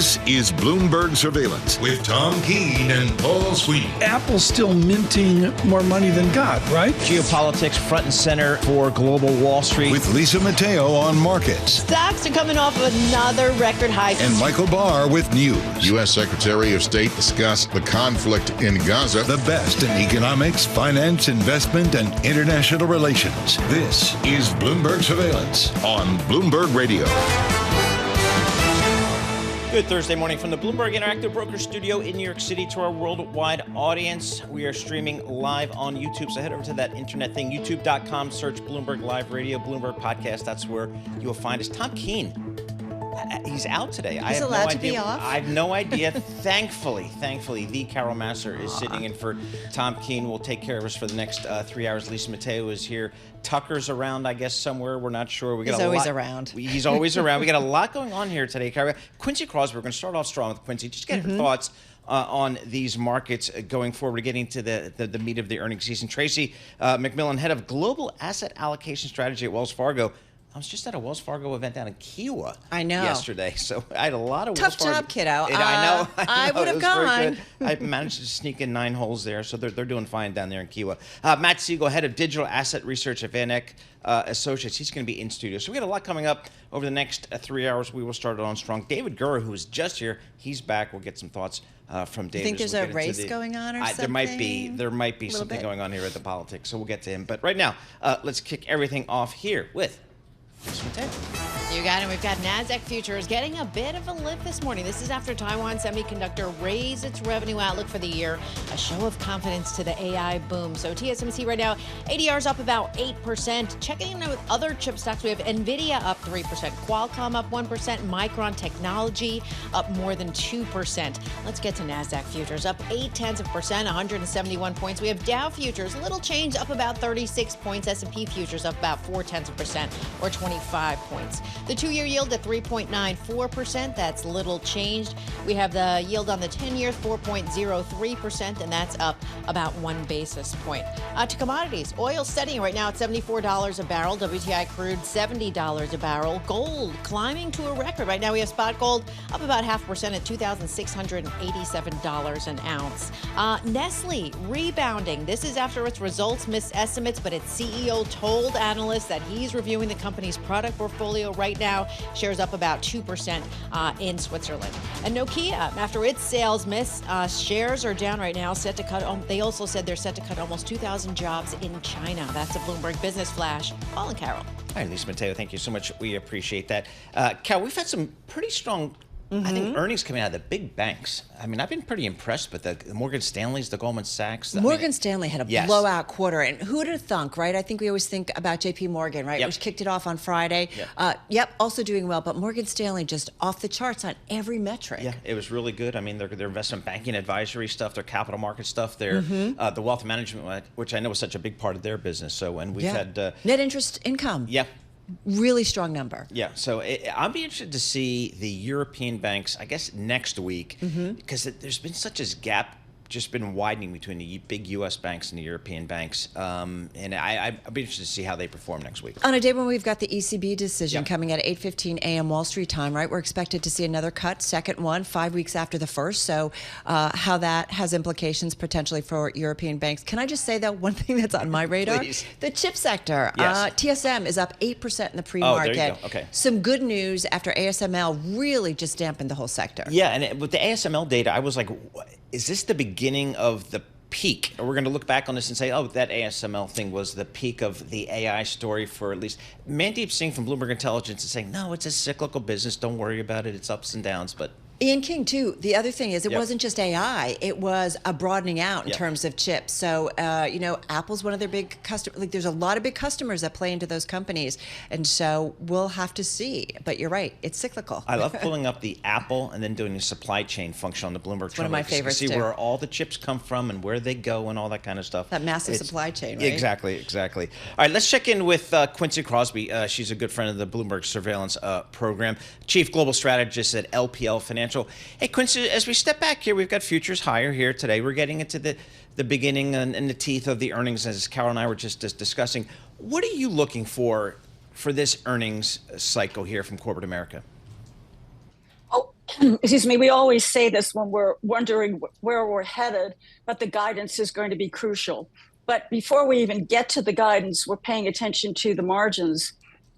This is Bloomberg Surveillance with Tom Keene and Paul Sweeney. Apple's still minting more money than God, right? Geopolitics front and center for global Wall Street. With Lisa Mateo on markets. Stocks are coming off of another record high. And Michael Barr with news. U.S. Secretary of State discussed the conflict in Gaza. The best in economics, finance, investment, and international relations. This is Bloomberg Surveillance on Bloomberg Radio. Good Thursday morning from the Bloomberg Interactive Broker Studio in New York City to our worldwide audience. We are streaming live on YouTube, so head over to that internet thing, youtube.com, search Bloomberg Live Radio, Bloomberg Podcast. That's where you will find us. Tom Keene, he's out today. He's allowed to be off? I have no idea. Thankfully, the Carol Massar is sitting in for Tom Keene. Will take care of us for the next 3 hours. Lisa Mateo is here. Tucker's around, I guess, somewhere. We're not sure. He's always around. He's always around. We got a lot going on here today, Carol. Quincy Crosby, we're going to start off strong with Quincy. Just get your thoughts on these markets going forward. We're getting to the meat of the earnings season. Tracy McMillan, head of Global Asset Allocation Strategy at Wells Fargo. I was just at a Wells Fargo event down in Kiowa yesterday, so I had a lot of tough Wells Fargo. job, kiddo. I know. I would have gone. I managed to sneak in 9 holes there, so they're doing fine down there in Kiowa. Matt Sigel, head of digital asset research at Van Eck Associates. He's going to be in studio. So we got a lot coming up over the next 3 hours. We will start it on strong. David Gura, who is just here, he's back. We'll get some thoughts from David. You think there's a race going on or something? There might be something going on here at the politics, so we'll get to him. But right now, let's kick everything off here with You got it. We've got NASDAQ futures getting a bit of a lift this morning. This is after Taiwan Semiconductor raised its revenue outlook for the year, a show of confidence to the AI boom. So TSMC right now, ADR's up about 8%. Checking in with other chip stocks, we have NVIDIA up 3%, Qualcomm up 1%, Micron Technology up more than 2%. Let's get to NASDAQ futures, up 0.8%, 171 points. We have Dow futures, little change, up about 36 points. S&P futures up about 0.4%, or 25 points. The 2-year yield at 3.94%. That's little changed. We have the yield on the 10-year 4.03%, and that's up about 1 basis point. To commodities, oil steadying right now at $74 a barrel. WTI crude $70 a barrel. Gold climbing to a record. Right now we have spot gold up about 0.5% at $2,687 an ounce. Nestle rebounding. This is after its results missed estimates, but its CEO told analysts that he's reviewing the company's product portfolio right now. Shares up about 2% in Switzerland. And Nokia, after its sales miss, shares are down right now, set to cut. They also said they're set to cut almost 2,000 jobs in China. That's a Bloomberg Business Flash. Paul and Carol. Hi, Lisa Mateo. Thank you so much. We appreciate that. Carol, we've had some pretty strong I think earnings coming out of the big banks. I mean, I've been pretty impressed with the Morgan Stanleys, the Goldman Sachs. Morgan Stanley had a blowout quarter, and who'd have thunk, right? I think we always think about J.P. Morgan, right, which kicked it off on Friday. Also doing well, but Morgan Stanley just off the charts on every metric. Yeah, it was really good. I mean, their investment banking advisory stuff, their capital market stuff, their the wealth management, which I know is such a big part of their business. So, and we've had net interest income. Yeah. Really strong number. Yeah, so I'll be interested to see the European banks, I guess, next week, because there's been such a gap just been widening between the big U.S. banks and the European banks. And I'll be interested to see how they perform next week. On a day when we've got the ECB decision coming at 8:15 a.m. Wall Street time, right? We're expected to see another cut, second one, 5 weeks after the first. So how that has implications potentially for European banks. Can I just say that one thing that's on my radar? Please. The chip sector. Yes. TSM is up 8% in the pre-market. Oh, there you go. Okay. Some good news after ASML really just dampened the whole sector. Yeah, and with the ASML data, I was like, is this the beginning of the peak? We're going to look back on this and say, oh, that ASML thing was the peak of the AI story for at least. Mandeep Singh from Bloomberg Intelligence is saying, no, it's a cyclical business. Don't worry about it. It's ups and downs. But Ian King, too. The other thing is it wasn't just AI. It was a broadening out in terms of chips. So, Apple's one of their big customers. Like, there's a lot of big customers that play into those companies. And so we'll have to see. But you're right. It's cyclical. I love pulling up the Apple and then doing the supply chain function on the Bloomberg. One of my favorites, see where all the chips come from and where they go and all that kind of stuff. That massive supply chain, right? Exactly. All right, let's check in with Quincy Crosby. She's a good friend of the Bloomberg Surveillance program. Chief Global Strategist at LPL Financial. Hey, Quincy, as we step back here, we've got futures higher here today. We're getting into the beginning and the teeth of the earnings, as Carol and I were just discussing. What are you looking for this earnings cycle here from corporate America? excuse me, we always say this when we're wondering where we're headed, but the guidance is going to be crucial. But before we even get to the guidance, we're paying attention to the margins,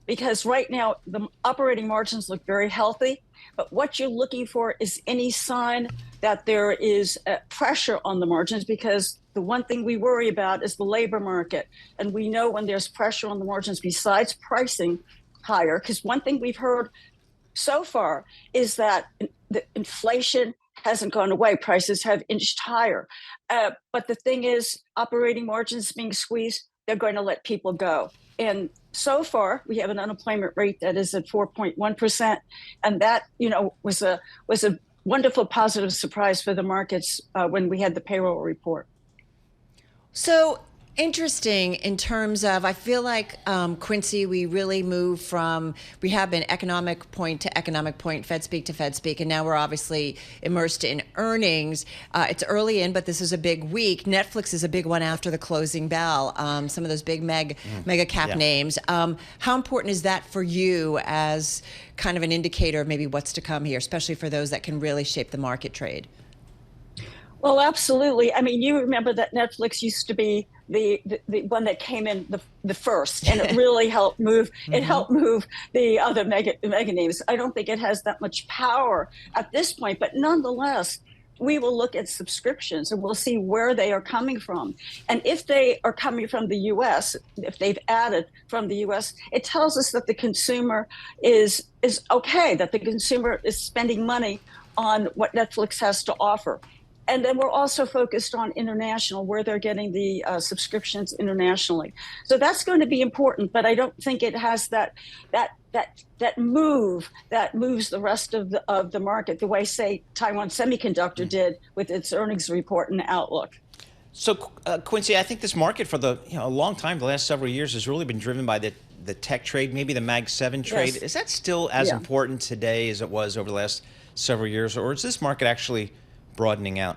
because right now the operating margins look very healthy. But what you're looking for is any sign that there is pressure on the margins, because the one thing we worry about is the labor market. And we know when there's pressure on the margins, besides pricing higher, because one thing we've heard so far is that the inflation hasn't gone away. Prices have inched higher. But the thing is, operating margins being squeezed, they're going to let people go. And so far, we have an unemployment rate that is at 4.1%. And that, was a wonderful positive surprise for the markets when we had the payroll report. So interesting in terms of, I feel like, Quincy, we really moved from, we have been economic point to economic point, Fed speak to Fed speak, and now we're obviously immersed in earnings. It's early in, but this is a big week. Netflix is a big one after the closing bell. Some of those big mega cap names. How important is that for you as kind of an indicator of maybe what's to come here, especially for those that can really shape the market trade? Well, absolutely. I mean, you remember that Netflix used to be the one that came in the first, and it really helped move. It helped move the other mega names. I don't think it has that much power at this point, but nonetheless, we will look at subscriptions and we'll see where they are coming from. And if they are coming from the U.S., if they've added from the U.S., it tells us that the consumer is okay, that the consumer is spending money on what Netflix has to offer. And then we're also focused on international, where they're getting the subscriptions internationally. So that's going to be important, but I don't think it has that move that moves the rest of the market the way, say, Taiwan Semiconductor did with its earnings report and outlook. So, Quincy, I think this market for a long time, the last several years, has really been driven by the tech trade, maybe the Mag 7 trade. Yes. Is that still as important today as it was over the last several years, or is this market actually broadening out?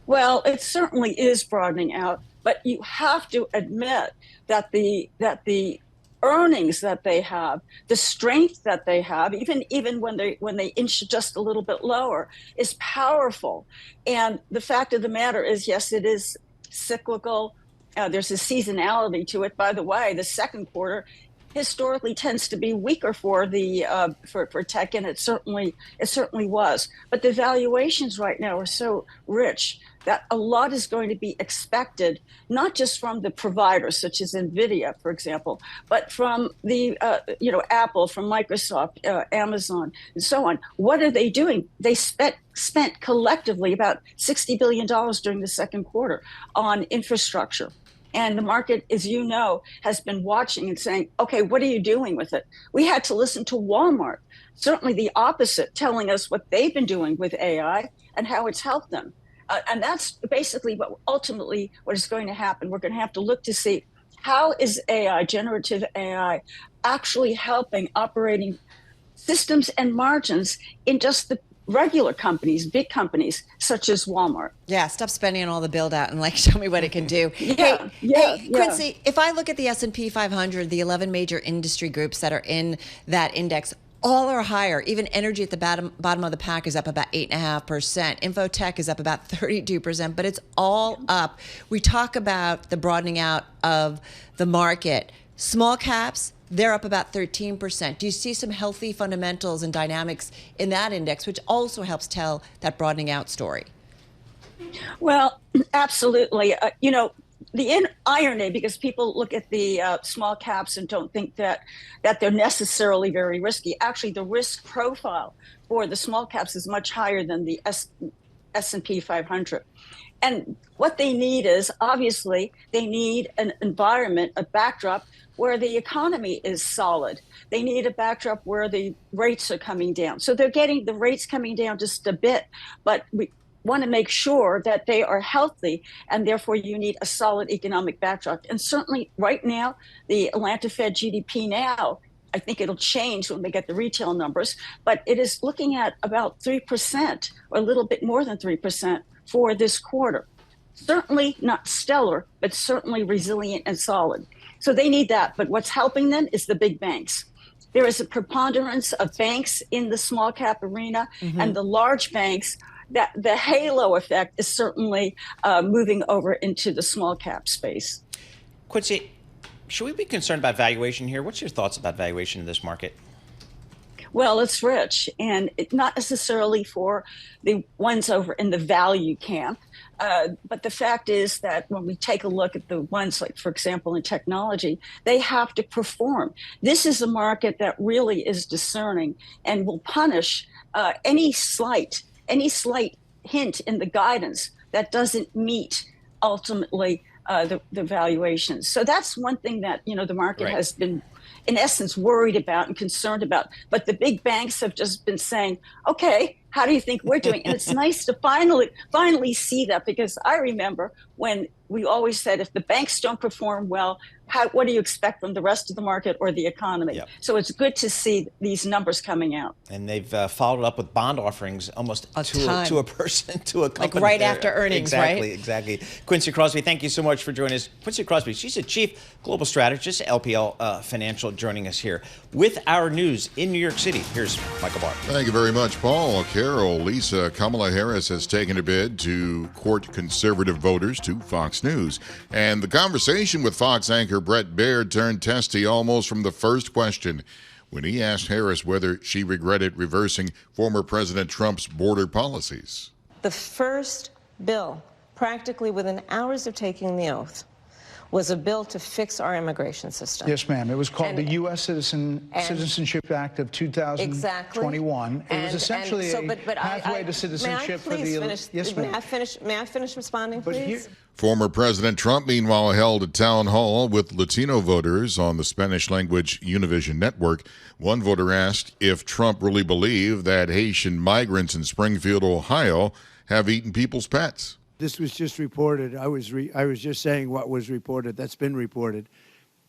Well, it certainly is broadening out, but you have to admit that the earnings that they have, the strength that they have, even when they inch just a little bit lower, is powerful. And the fact of the matter is, yes, it is cyclical. There's a seasonality to it. By the way, the second quarter historically tends to be weaker for the for tech, and it certainly was. But the valuations right now are so rich that a lot is going to be expected, not just from the providers such as Nvidia, for example, but from the Apple, from Microsoft, Amazon, and so on. What are they doing? They spent collectively about $60 billion during the second quarter on infrastructure. And the market, as you know, has been watching and saying, okay, what are you doing with it? We had to listen to Walmart, certainly the opposite, telling us what they've been doing with AI and how it's helped them. And that's basically what is going to happen. We're going to have to look to see, how is AI, generative AI, actually helping operating systems and margins in just the regular companies, big companies such as Walmart. Yeah, stop spending on all the build out and show me what it can do. Hey, Quincy, if I look at the S&P 500, the 11 major industry groups that are in that index, all are higher. Even energy at the bottom of the pack is up about 8.5%. Infotech is up about 32%, but it's all up. We talk about the broadening out of the market. Small caps, they're up about 13%. Do you see some healthy fundamentals and dynamics in that index, which also helps tell that broadening out story? Well, absolutely. The irony, because people look at the small caps and don't think that they're necessarily very risky. Actually, the risk profile for the small caps is much higher than the S&P 500. And what they need is, obviously, they need an environment, a backdrop where the economy is solid. They need a backdrop where the rates are coming down. So they're getting the rates coming down just a bit, but we want to make sure that they are healthy, and therefore you need a solid economic backdrop. And certainly right now, the Atlanta Fed GDP now, I think it'll change when we get the retail numbers, but it is looking at about 3% or a little bit more than 3% for this quarter. Certainly not stellar, but certainly resilient and solid. So they need that. But what's helping them is the big banks. there is a preponderance of banks in the small cap arena, and the large banks, that the halo effect is certainly moving over into the small cap space. Quincy, should we be concerned about valuation here? What's your thoughts about valuation in this market? Well, it's rich, and not necessarily for the ones over in the value camp. But the fact is that when we take a look at the ones like, for example, in technology, they have to perform. This is a market that really is discerning and will punish any slight hint in the guidance that doesn't meet ultimately the valuation. So that's one thing that, the market has been, in essence, worried about and concerned about. But the big banks have just been saying, okay, how do you think we're doing? And it's nice to finally see that, because I remember when we always said, if the banks don't perform well, what do you expect from the rest of the market or the economy? Yep. So it's good to see these numbers coming out. And they've followed up with bond offerings almost to a person, to a company. Like right after earnings, exactly, right? Exactly. Quincy Crosby, thank you so much for joining us. Quincy Crosby, she's a chief global strategist, LPL Financial, joining us here with our news in New York City. Here's Michael Barr. Thank you very much, Paul. Carol, Lisa, Kamala Harris has taken a bid to court conservative voters to Fox News. And the conversation with Fox anchor Brett Baird turned testy almost from the first question when he asked Harris whether she regretted reversing former President Trump's border policies. The first bill, practically within hours of taking the oath, was a bill to fix our immigration system. Yes, ma'am. It was called the U.S. Citizenship Act of 2021. Exactly. It was essentially a pathway to citizenship for the... Yes, ma'am. May I finish responding, please? Former President Trump, meanwhile, held a town hall with Latino voters on the Spanish-language Univision network. One voter asked if Trump really believed that Haitian migrants in Springfield, Ohio, have eaten people's pets. This was just reported. I was just saying what was reported. That's been reported,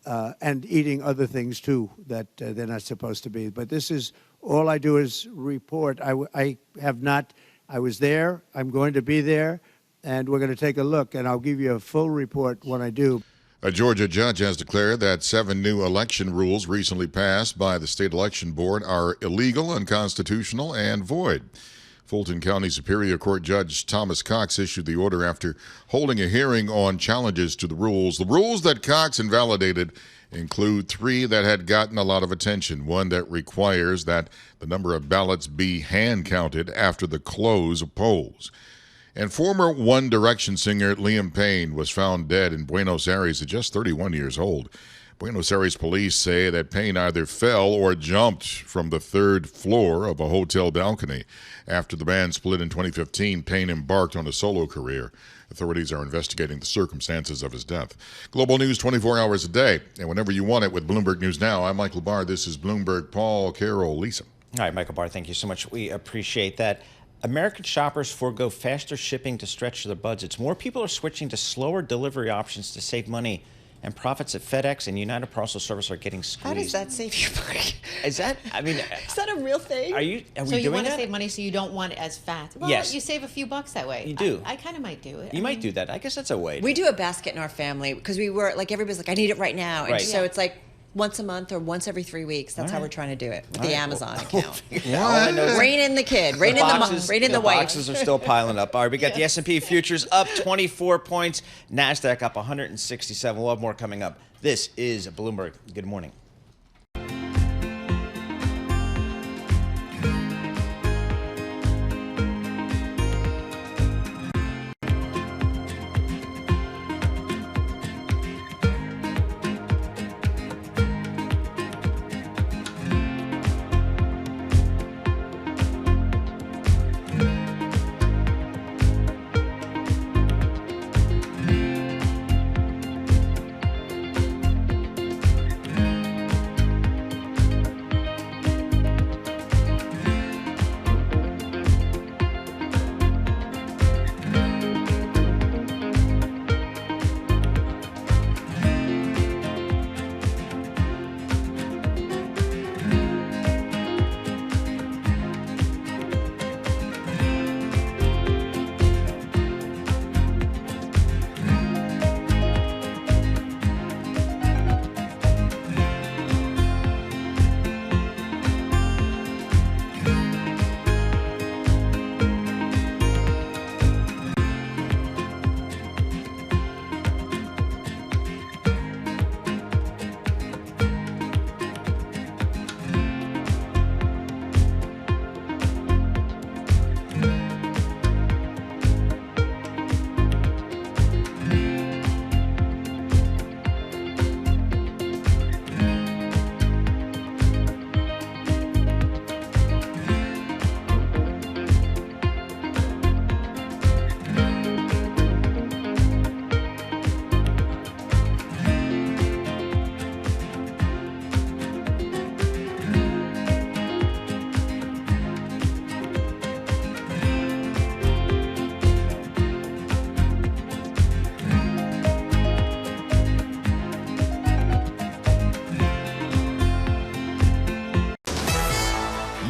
and eating other things too that they're not supposed to be. But this is all I do is report. I have not. I was there. I'm going to be there, and we're going to take a look, and I'll give you a full report when I do. A Georgia judge has declared that 7 new election rules recently passed by the state election board are illegal, unconstitutional, and void. Fulton County Superior Court Judge Thomas Cox issued the order after holding a hearing on challenges to the rules. The rules that Cox invalidated include 3 that had gotten a lot of attention. One that requires that the number of ballots be hand counted after the close of polls. And former One Direction singer Liam Payne was found dead in Buenos Aires at just 31 years old. Buenos Aires police say that Payne either fell or jumped from the 3rd floor of a hotel balcony. After the band split in 2015, Payne embarked on a solo career. Authorities are investigating the circumstances of his death. Global news 24 hours a day, and whenever you want it with Bloomberg News Now. I'm Michael Barr. This is Bloomberg. Paul, Carol, Lisa. All right, Michael Barr, thank you so much. We appreciate that. American shoppers forego faster shipping to stretch their budgets. More people are switching to slower delivery options to save money. And profits at FedEx and United Parcel Service are getting squeezed. How does that save you money? Is that, is that a real thing? Are we doing that? So you want to save money so you don't want it as fast. Well, yes. You save a few bucks that way. You do. I kind of might do it. You might do that. I guess that's a way. We do a basket in our family because we were like, everybody's like, I need it right now. And so it's like once a month or once every 3 weeks. That's how we're trying to do it with the Amazon account. Rein in the kid. Rein in the wife. Boxes are still piling up. All right, we got the S&P futures up 24 points. NASDAQ up 167. We'll have more coming up. This is Bloomberg. Good morning.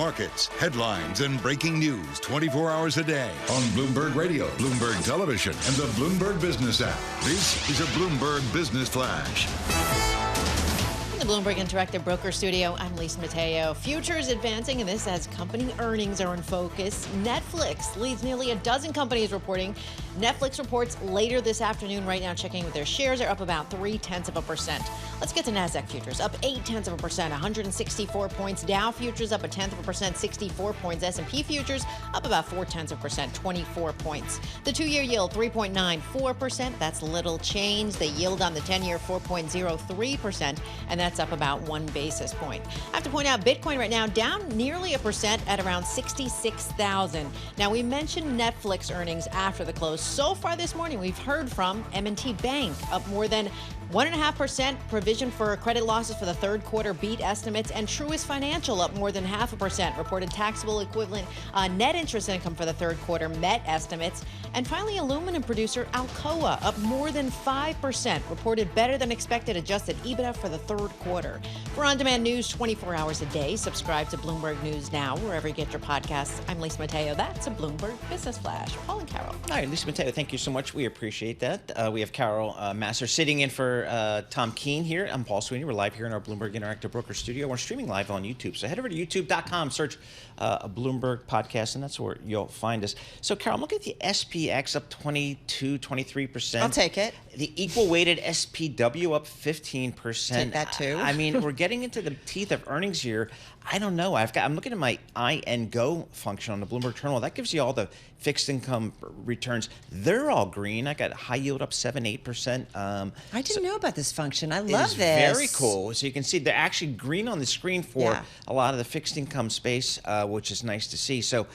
markets, headlines, and breaking news 24 hours a day on Bloomberg Radio, Bloomberg Television, and the Bloomberg Business app. This is a Bloomberg Business Flash. In the Bloomberg Interactive Broker Studio, I'm Lisa Mateo. Futures advancing, and this as company earnings are in focus. Netflix leads nearly a dozen companies reporting. Netflix reports later this afternoon. Right now, checking with their shares are up about 0.3%. Let's get to Nasdaq futures up 0.8%, 164 points. Dow futures up 0.1%, 64 points. S&P futures up about 0.4%, 24 points. The 2-year yield 3.94%. That's little change. The yield on the 10-year 4.03%, and that's up about 1 basis point. I have to point out Bitcoin right now down nearly 1% at around 66,000. Now we mentioned Netflix earnings after the close. So far this morning, we've heard from M&T Bank up more than 1.5%. Provision for credit losses for the third quarter beat estimates, and Truist Financial up more than 0.5%. Reported taxable equivalent net interest income for the third quarter met estimates. And finally, aluminum producer Alcoa up more than 5%. Reported better than expected adjusted EBITDA for the third quarter. For on-demand news 24 hours a day, subscribe to Bloomberg News Now wherever you get your podcasts. I'm Lisa Mateo. That's a Bloomberg Business Flash. Paul and Carol. Hi, Lisa Mateo. Thank you so much. We appreciate that. We have Carol Massar sitting in for Tom Keene here. I'm Paul Sweeney. We're live here in our Bloomberg Interactive Broker Studio. We're streaming live on YouTube. So head over to youtube.com, search a Bloomberg podcast, and that's where you'll find us. So, Carol, I'm looking at the SPX up 22, 23%. I'll take it. The equal-weighted SPW up 15%. Take that, too. I mean, we're getting into the teeth of earnings here. I don't know. I'm looking at my INGO function on the Bloomberg Terminal. That gives you all the fixed income returns. They're all green. I got high yield up 7-8%. I didn't know about this function. I love this. Very cool. So you can see they're actually green on the screen for a lot of the fixed income space, which is nice to see. So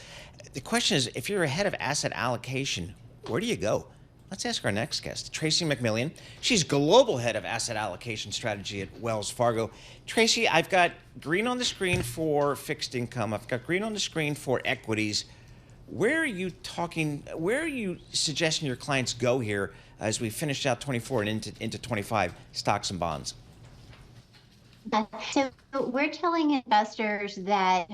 the question is, if you're ahead of asset allocation, where do you go? Let's ask our next guest, Tracy McMillan. She's global head of asset allocation strategy at Wells Fargo. Tracy, I've got green on the screen for fixed income. I've got green on the screen for equities. Where are you suggesting your clients go here as we finish out 24 and into 25, stocks and bonds? So we're telling investors that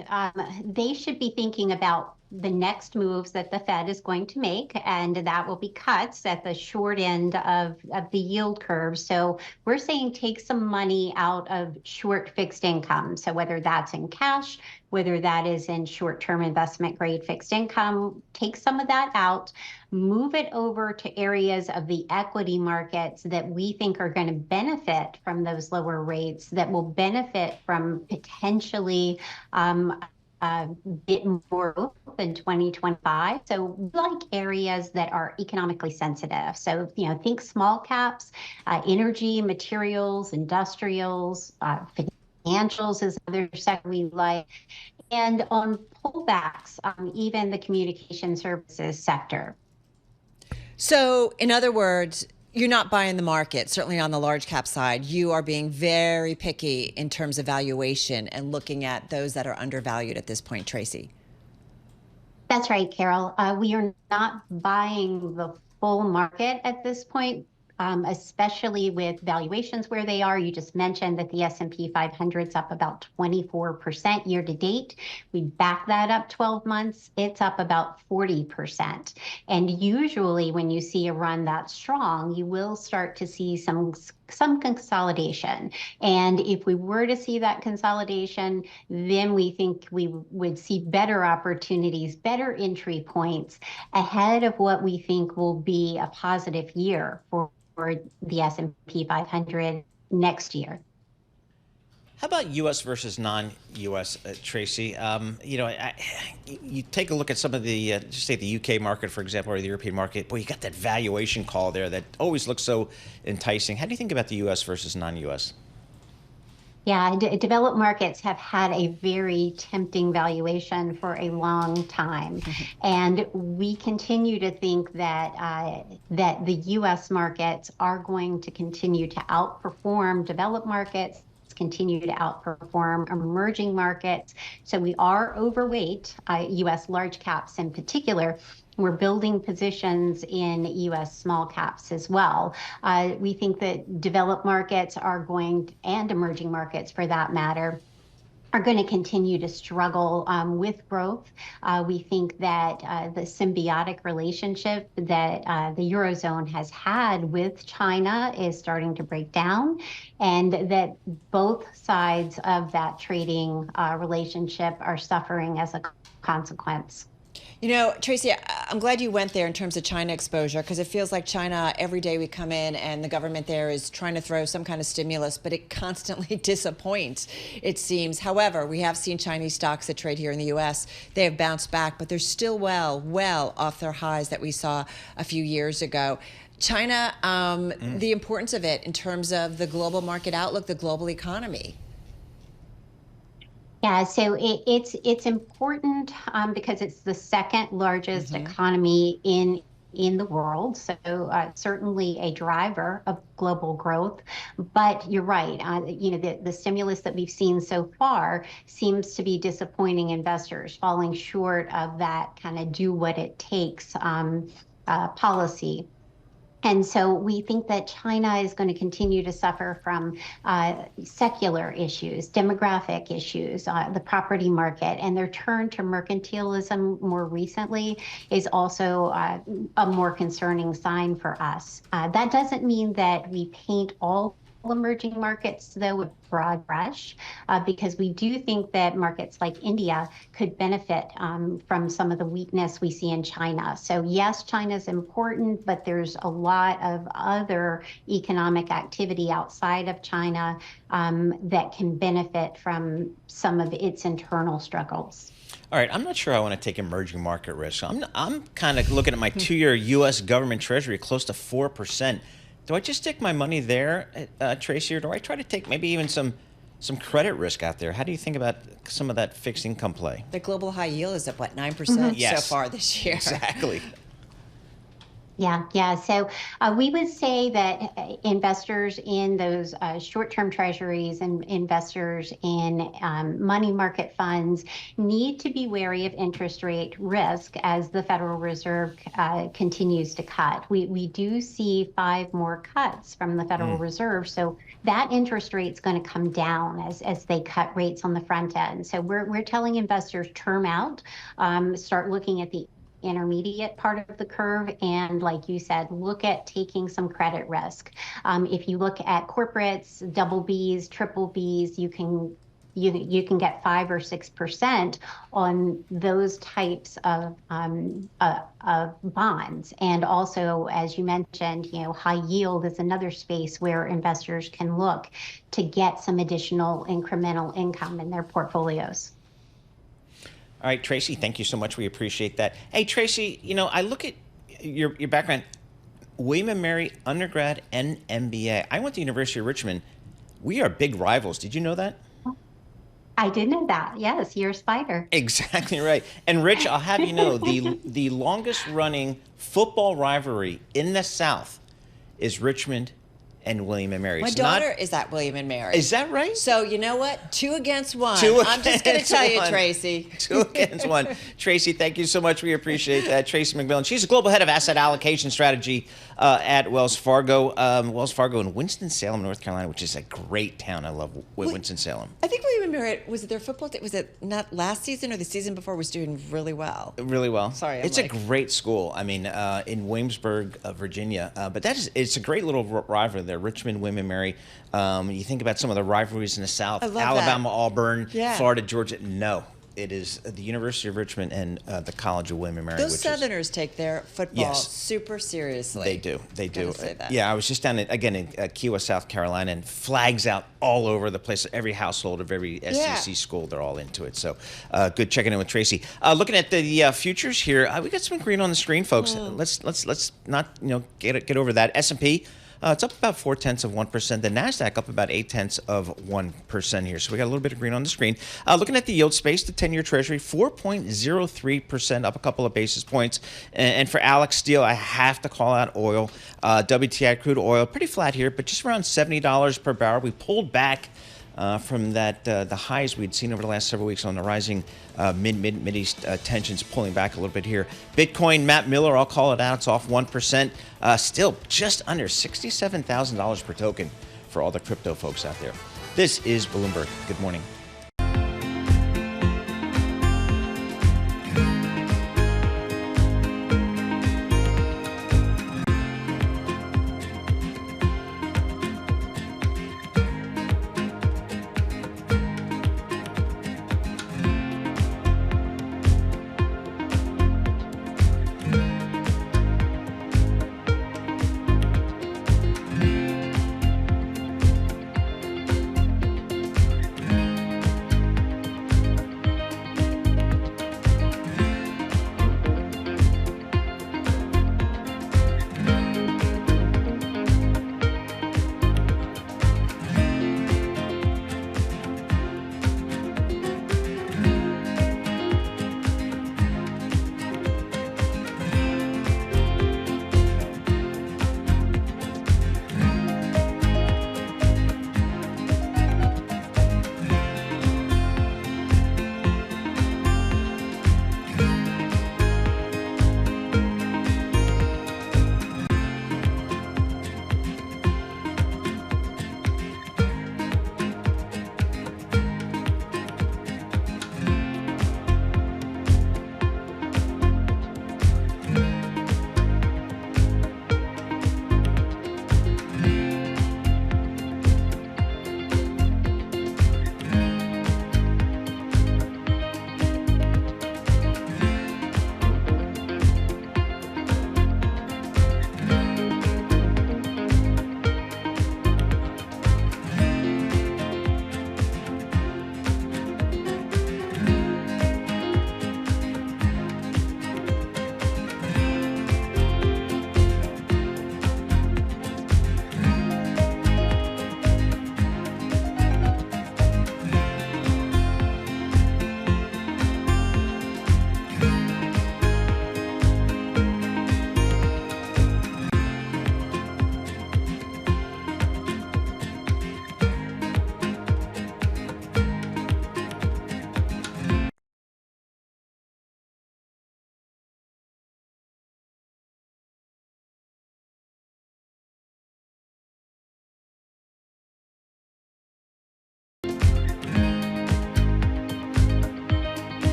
they should be thinking about the next moves that the Fed is going to make, and that will be cuts at the short end of the yield curve. So we're saying take some money out of short fixed income. So whether that's in cash, whether that is in short-term investment grade fixed income, take some of that out, move it over to areas of the equity markets that we think are going to benefit from those lower rates, that will benefit from potentially a bit more growth in 2025. So we like areas that are economically sensitive. So, think small caps, energy, materials, industrials, financials is another sector we like. And on pullbacks, even the communication services sector. So, in other words, you're not buying the market, certainly on the large cap side. You are being very picky in terms of valuation and looking at those that are undervalued at this point, Tracy. That's right, Carol. We are not buying the full market at this point, especially with valuations where they are. You just mentioned that the S&P 500 is up about 24% year to date. We back that up 12 months, it's up about 40%. And usually when you see a run that strong, you will start to see some consolidation. And if we were to see that consolidation, then we think we would see better opportunities, better entry points ahead of what we think will be a positive year for the S&P 500 next year. How about U.S. versus non-U.S., Tracy? You take a look at some of the, just say the U.K. market, for example, or the European market. Boy, you got that valuation call there that always looks so enticing. How do you think about the U.S. versus non-U.S.? Yeah, developed markets have had a very tempting valuation for a long time. And we continue to think that that the U.S. markets are going to continue to outperform developed markets, continue to outperform emerging markets. So we are overweight, U.S. large caps in particular. We're building positions in U.S. small caps as well. We think that developed markets are going, and emerging markets for that matter, are going to continue to struggle with growth. We think that the symbiotic relationship that the Eurozone has had with China is starting to break down, and that both sides of that trading relationship are suffering as a consequence. You know, Tracy, I'm glad you went there in terms of China exposure, because it feels like China, every day we come in and the government there is trying to throw some kind of stimulus, but it constantly disappoints, it seems. However, we have seen Chinese stocks that trade here in the U.S. They have bounced back, but they're still well off their highs that we saw a few years ago. China, the importance of it in terms of the global market outlook, the global economy. Yeah, so it's important because it's the second largest economy in the world, so certainly a driver of global growth. But you're right, the stimulus that we've seen so far seems to be disappointing investors, falling short of that kind of do what it takes policy. And so we think that China is going to continue to suffer from secular issues, demographic issues, the property market, and their turn to mercantilism more recently is also a more concerning sign for us. That doesn't mean that we paint all emerging markets, though, with broad brush, because we do think that markets like India could benefit from some of the weakness we see in China. So yes, China's important, but there's a lot of other economic activity outside of China that can benefit from some of its internal struggles. All right, I'm not sure I want to take emerging market risk. I'm kind of looking at my 2-year U.S. government treasury close to 4%. Do I just stick my money there, Tracy, or do I try to take maybe even some credit risk out there? How do you think about some of that fixed income play? The global high yield is at, what, 9% so far this year? Exactly. Yeah. So we would say that investors in those short-term treasuries and investors in money market funds need to be wary of interest rate risk as the Federal Reserve continues to cut. We do see 5 more cuts from the Federal Reserve, so that interest rate is going to come down as they cut rates on the front end. So we're telling investors term out, start looking at the intermediate part of the curve, and like you said, look at taking some credit risk. If you look at corporates, double Bs, triple Bs, you can get 5 or 6% on those types of bonds. And also, as you mentioned, high yield is another space where investors can look to get some additional incremental income in their portfolios. All right, Tracy, thank you so much. We appreciate that. Hey, Tracy, I look at your background, William & Mary, undergrad and MBA. I went to the University of Richmond. We are big rivals. Did you know that? I did know that. Yes, you're a spider. Exactly right. And Rich, I'll have you know, the longest running football rivalry in the South is Richmond and William & Mary. My daughter is at William & Mary. Is that right? So you know what? 2 against 1. I'm just going to tell you, Tracy. 2 against 1. Tracy, thank you so much. We appreciate that. Tracy McMillan. She's the global head of asset allocation strategy at Wells Fargo. Wells Fargo in Winston-Salem, North Carolina, which is a great town. I love Winston-Salem. I think William & Mary, was it their football team? Was it not last season or the season before, was doing really well? Really well. Sorry. It's a great school. I mean, in Williamsburg, Virginia. But it's a great little rivalry there. Richmond, William & Mary. You think about some of the rivalries in the South, Alabama, Auburn, Florida, Georgia. No, it is the University of Richmond and the College of William & Mary. Those Southerners take their football super seriously. They do. They do. Say that. Yeah, I was just down in Key West, South Carolina, and flags out all over the place. Every household of every SEC school, they're all into it. So good checking in with Tracy. Looking at the futures here, we got some green on the screen, folks. Let's not get over that. S&P. It's up about 0.4%. The NASDAQ up about 0.8% here. So we got a little bit of green on the screen. Looking at the yield space, the 10-year Treasury, 4.03%, up a couple of basis points. And for Alex Steele, I have to call out oil. WTI crude oil, pretty flat here, but just around $70 per barrel. We pulled back from that the highs we'd seen over the last several weeks on the rising Mid-East tensions, pulling back a little bit here. Bitcoin, Matt Miller, I'll call it out. It's off 1%. Still just under $67,000 per token for all the crypto folks out there. This is Bloomberg. Good morning.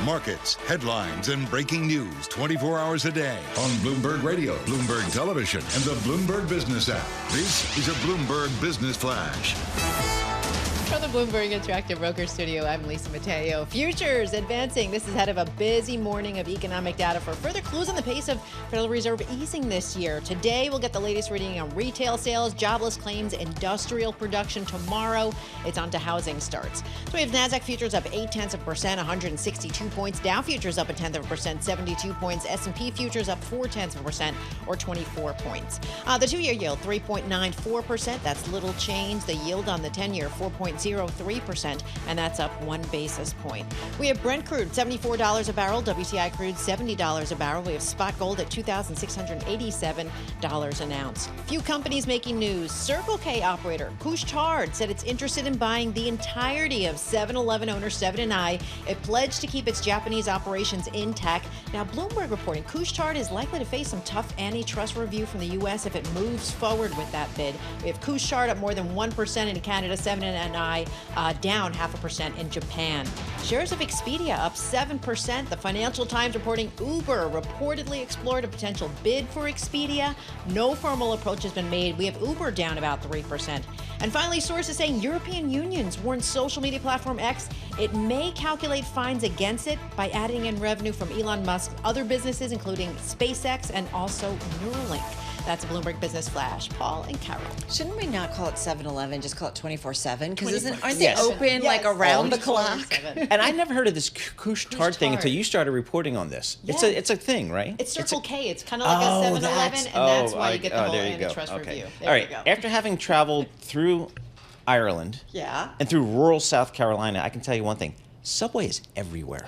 markets, headlines, and breaking news 24 hours a day on Bloomberg Radio, Bloomberg Television, and the Bloomberg Business app. This is a Bloomberg Business Flash. From the Bloomberg Interactive Broker Studio, I'm Lisa Mateo. Futures advancing. This is ahead of a busy morning of economic data for further clues on the pace of Federal Reserve easing this year. Today, we'll get the latest reading on retail sales, jobless claims, industrial production. Tomorrow, it's on to housing starts. So we have NASDAQ futures up 0.8%, 162 points. Dow futures up 0.1%, 72 points. S&P futures up 0.4%, or 24 points. The two-year yield, 3.94%. That's little change. The yield on the 10-year, 4.03%, and that's up 1 basis point. We have Brent crude, $74 a barrel. WTI crude, $70 a barrel. We have spot gold at $2,687 an ounce. Few companies making news. Circle K operator Couche-Tard said it's interested in buying the entirety of 7-Eleven owner Seven & I. It pledged to keep its Japanese operations intact. Now, Bloomberg reporting Couche-Tard is likely to face some tough antitrust review from the U.S. if it moves forward with that bid. We have Couche-Tard up more than 1% in Canada, Seven & I down 0.5% in Japan. Shares of Expedia up 7%. The Financial Times reporting Uber reportedly explored a potential bid for Expedia. No formal approach has been made. We have Uber down about 3%. And finally, sources saying European unions warned social media platform X it may calculate fines against it by adding in revenue from Elon Musk's other businesses, including SpaceX and also Neuralink. That's a Bloomberg Business Flash. Paul and Carol. Shouldn't we not call it 7-Eleven, just call it 24/7? Because aren't they open like around the clock? And I never heard of this Couche-Tard thing until you started reporting on this. Yeah. It's a thing, right? It's Circle K. It's kind of like a 7-Eleven, and that's why you get the whole antitrust review. All right. After having traveled through Ireland and through rural South Carolina, I can tell you one thing. Subway is everywhere.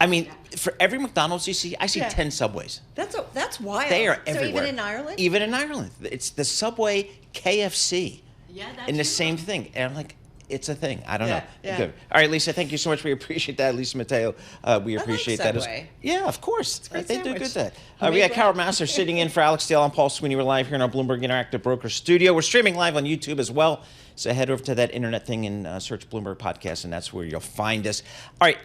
I mean, for every McDonald's you see, I see 10 Subways. That's wild. They are everywhere. So even in Ireland? Even in Ireland. It's the Subway KFC. Yeah, that's in the same thing. And I'm like, it's a thing. I don't know. Yeah. Good. All right, Lisa, thank you so much. We appreciate that. Lisa Mateo, we appreciate that. Yeah, of course. It's great. They do good that. We got Carol Massar sitting in for Alex Dale. I'm Paul Sweeney. We're live here in our Bloomberg Interactive Broker Studio. We're streaming live on YouTube as well. So head over to that internet thing and search Bloomberg Podcast, and that's where you'll find us. All right,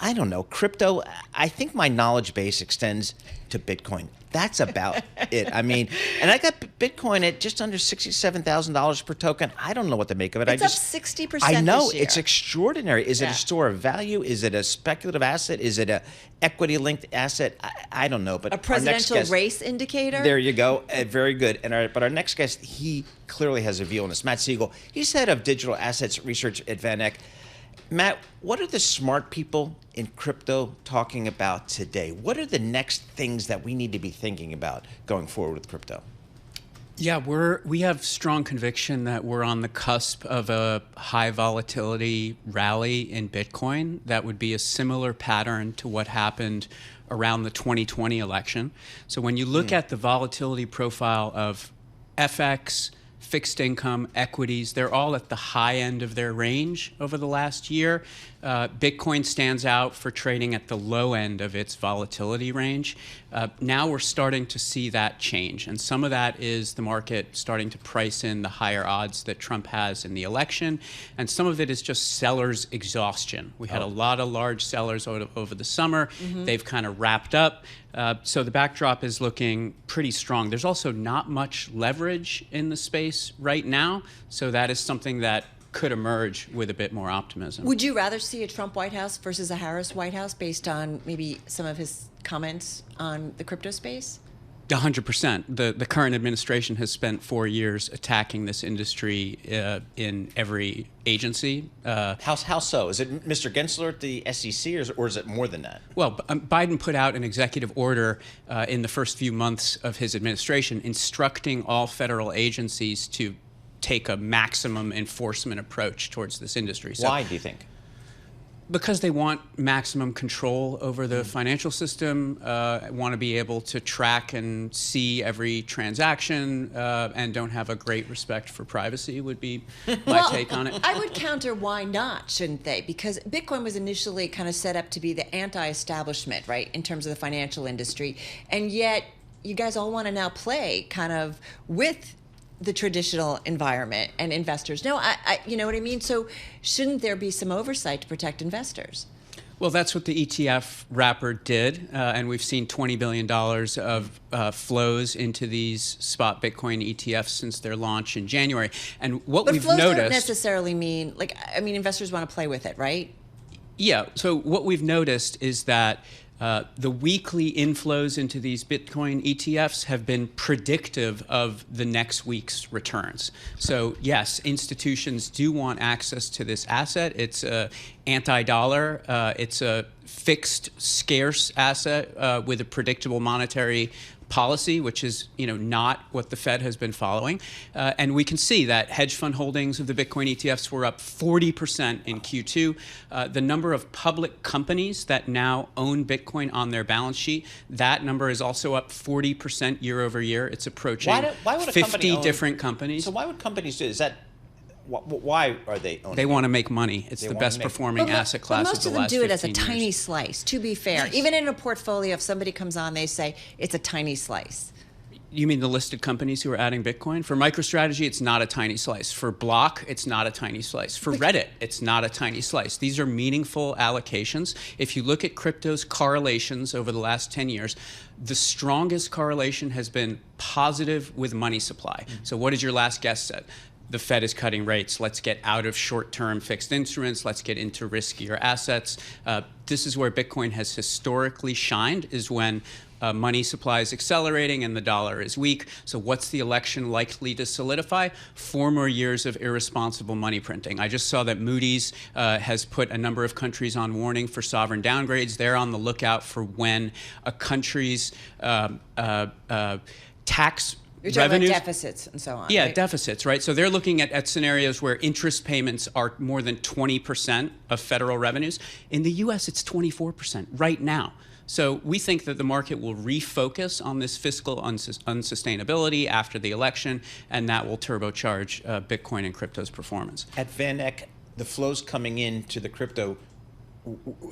I don't know. Crypto, I think my knowledge base extends to Bitcoin. That's about it. I mean, and I got Bitcoin at just under $67,000 per token. I don't know what to make of it. It's up 60% I know. this year. It's extraordinary. Is it a store of value? Is it a speculative asset? Is it a equity-linked asset? I don't know. But a presidential race indicator? There you go. Very good. But our next guest, he clearly has a view on this. Matt Sigel. He's head of digital assets research at Van Eck. Matt, what are the smart people in crypto talking about today? What are the next things that we need to be thinking about going forward with crypto? Yeah, we have strong conviction that we're on the cusp of a high volatility rally in Bitcoin that would be a similar pattern to what happened around the 2020 election. So when you look at the volatility profile of FX, fixed income, equities, they're all at the high end of their range over the last year. Bitcoin stands out for trading at the low end of its volatility range. Now we're starting to see that change. And some of that is the market starting to price in the higher odds that Trump has in the election. And some of it is just sellers' exhaustion. We had a lot of large sellers over the summer. They've kind of wrapped up. So the backdrop is looking pretty strong. There's also not much leverage in the space right now. So that is something that could emerge with a bit more optimism. Would you rather see a Trump White House versus a Harris White House based on maybe some of his comments on the crypto space? 100%. The current administration has spent 4 years attacking this industry in every agency. How so? Is it Mr. Gensler at the SEC, or is it more than that? Well, Biden put out an executive order in the first few months of his administration instructing all federal agencies to take a maximum enforcement approach towards this industry. So, why do you think? Because they want maximum control over the financial system, want to be able to track and see every transaction, and don't have a great respect for privacy would be my take on it. I would counter why not, shouldn't they? Because Bitcoin was initially kind of set up to be the anti-establishment, right, in terms of the financial industry. And yet you guys all want to now play kind of with the traditional environment and investors. No, you know what I mean? So shouldn't there be some oversight to protect investors? Well, that's what the ETF wrapper did, and we've seen $20 billion of flows into these spot Bitcoin ETFs since their launch in January. And what we've flows noticed don't necessarily mean investors want to play with it, right? Yeah. So what we've noticed is that the weekly inflows into these Bitcoin ETFs have been predictive of the next week's returns. So yes, institutions do want access to this asset. It's anti-dollar. It's a fixed, scarce asset with a predictable monetary policy, which is not what the Fed has been following. And we can see that hedge fund holdings of the Bitcoin ETFs were up 40% in Q2. The number of public companies that now own Bitcoin on their balance sheet, that number is also up 40% year over year. It's approaching why would a 50 different companies. So why would companies do is that? Why are they owning They it? want to make money. It's the best performing asset class most of the last 15 them years. do it as a tiny slice, to be fair. Yes. Even in a portfolio, if somebody comes on, they say it's a tiny slice. You mean the listed companies who are adding Bitcoin? For MicroStrategy, it's not a tiny slice. For Block, it's not a tiny slice. For Reddit, it's not a tiny slice. These are meaningful allocations. If you look at crypto's correlations over the last 10 years, the strongest correlation has been positive with money supply. So what did your last guest said? The Fed is cutting rates. Let's get out of short-term fixed instruments. Let's get into riskier assets. This is where Bitcoin has historically shined, is when money supply is accelerating and the dollar is weak. So what's the election likely to solidify? 4 more years of irresponsible money printing. I just saw that Moody's has put a number of countries on warning for sovereign downgrades. They're on the lookout for when a country's tax You're talking revenues, about deficits and so on. Yeah, right? deficits, right? So they're looking at scenarios where interest payments are more than 20% of federal revenues. In the U.S., it's 24% right now. So we think that the market will refocus on this fiscal unsustainability after the election, and that will turbocharge Bitcoin and crypto's performance. At Van Eck, the flows coming into the crypto,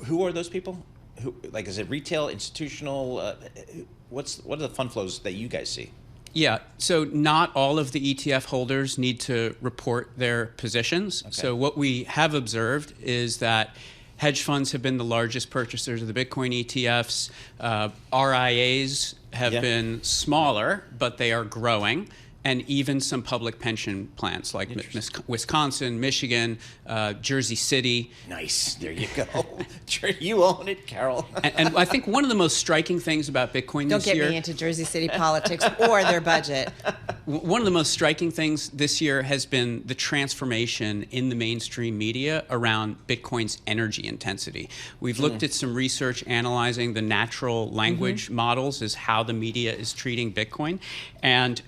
who are those people? Is it retail, institutional? What are the fund flows that you guys see? Yeah, so not all of the ETF holders need to report their positions. Okay. So what we have observed is that hedge funds have been the largest purchasers of the Bitcoin ETFs. RIAs have been smaller, but they are growing. And even some public pension plans like Wisconsin, Michigan, Jersey City. Nice. There you go. You own it, Carol. and I think one of the most striking things about Bitcoin this year... Don't get me into Jersey City politics or their budget. One of the most striking things this year has been the transformation in the mainstream media around Bitcoin's energy intensity. We've looked at some research analyzing the natural language models as how the media is treating Bitcoin. And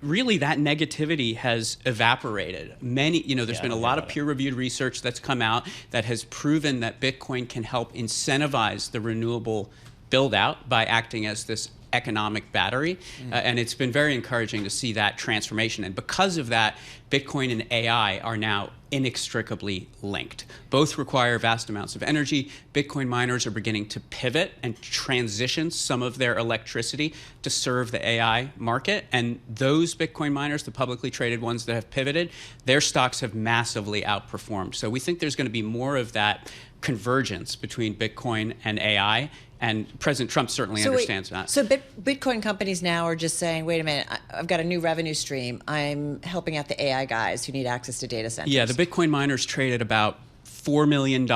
really, that negativity has evaporated. There's been a lot of peer-reviewed research that's come out that has proven that Bitcoin can help incentivize the renewable build-out by acting as this economic battery. And it's been very encouraging to see that transformation. And because of that, Bitcoin and AI are now inextricably linked. Both require vast amounts of energy. Bitcoin miners are beginning to pivot and transition some of their electricity to serve the AI market. And those Bitcoin miners, the publicly traded ones that have pivoted, their stocks have massively outperformed. So we think there's going to be more of that convergence between Bitcoin and AI. And President Trump certainly understands that. So Bitcoin companies now are just saying, wait a minute, I've got a new revenue stream. I'm helping out the AI guys who need access to data centers. Yeah, the Bitcoin miners trade at about $4 million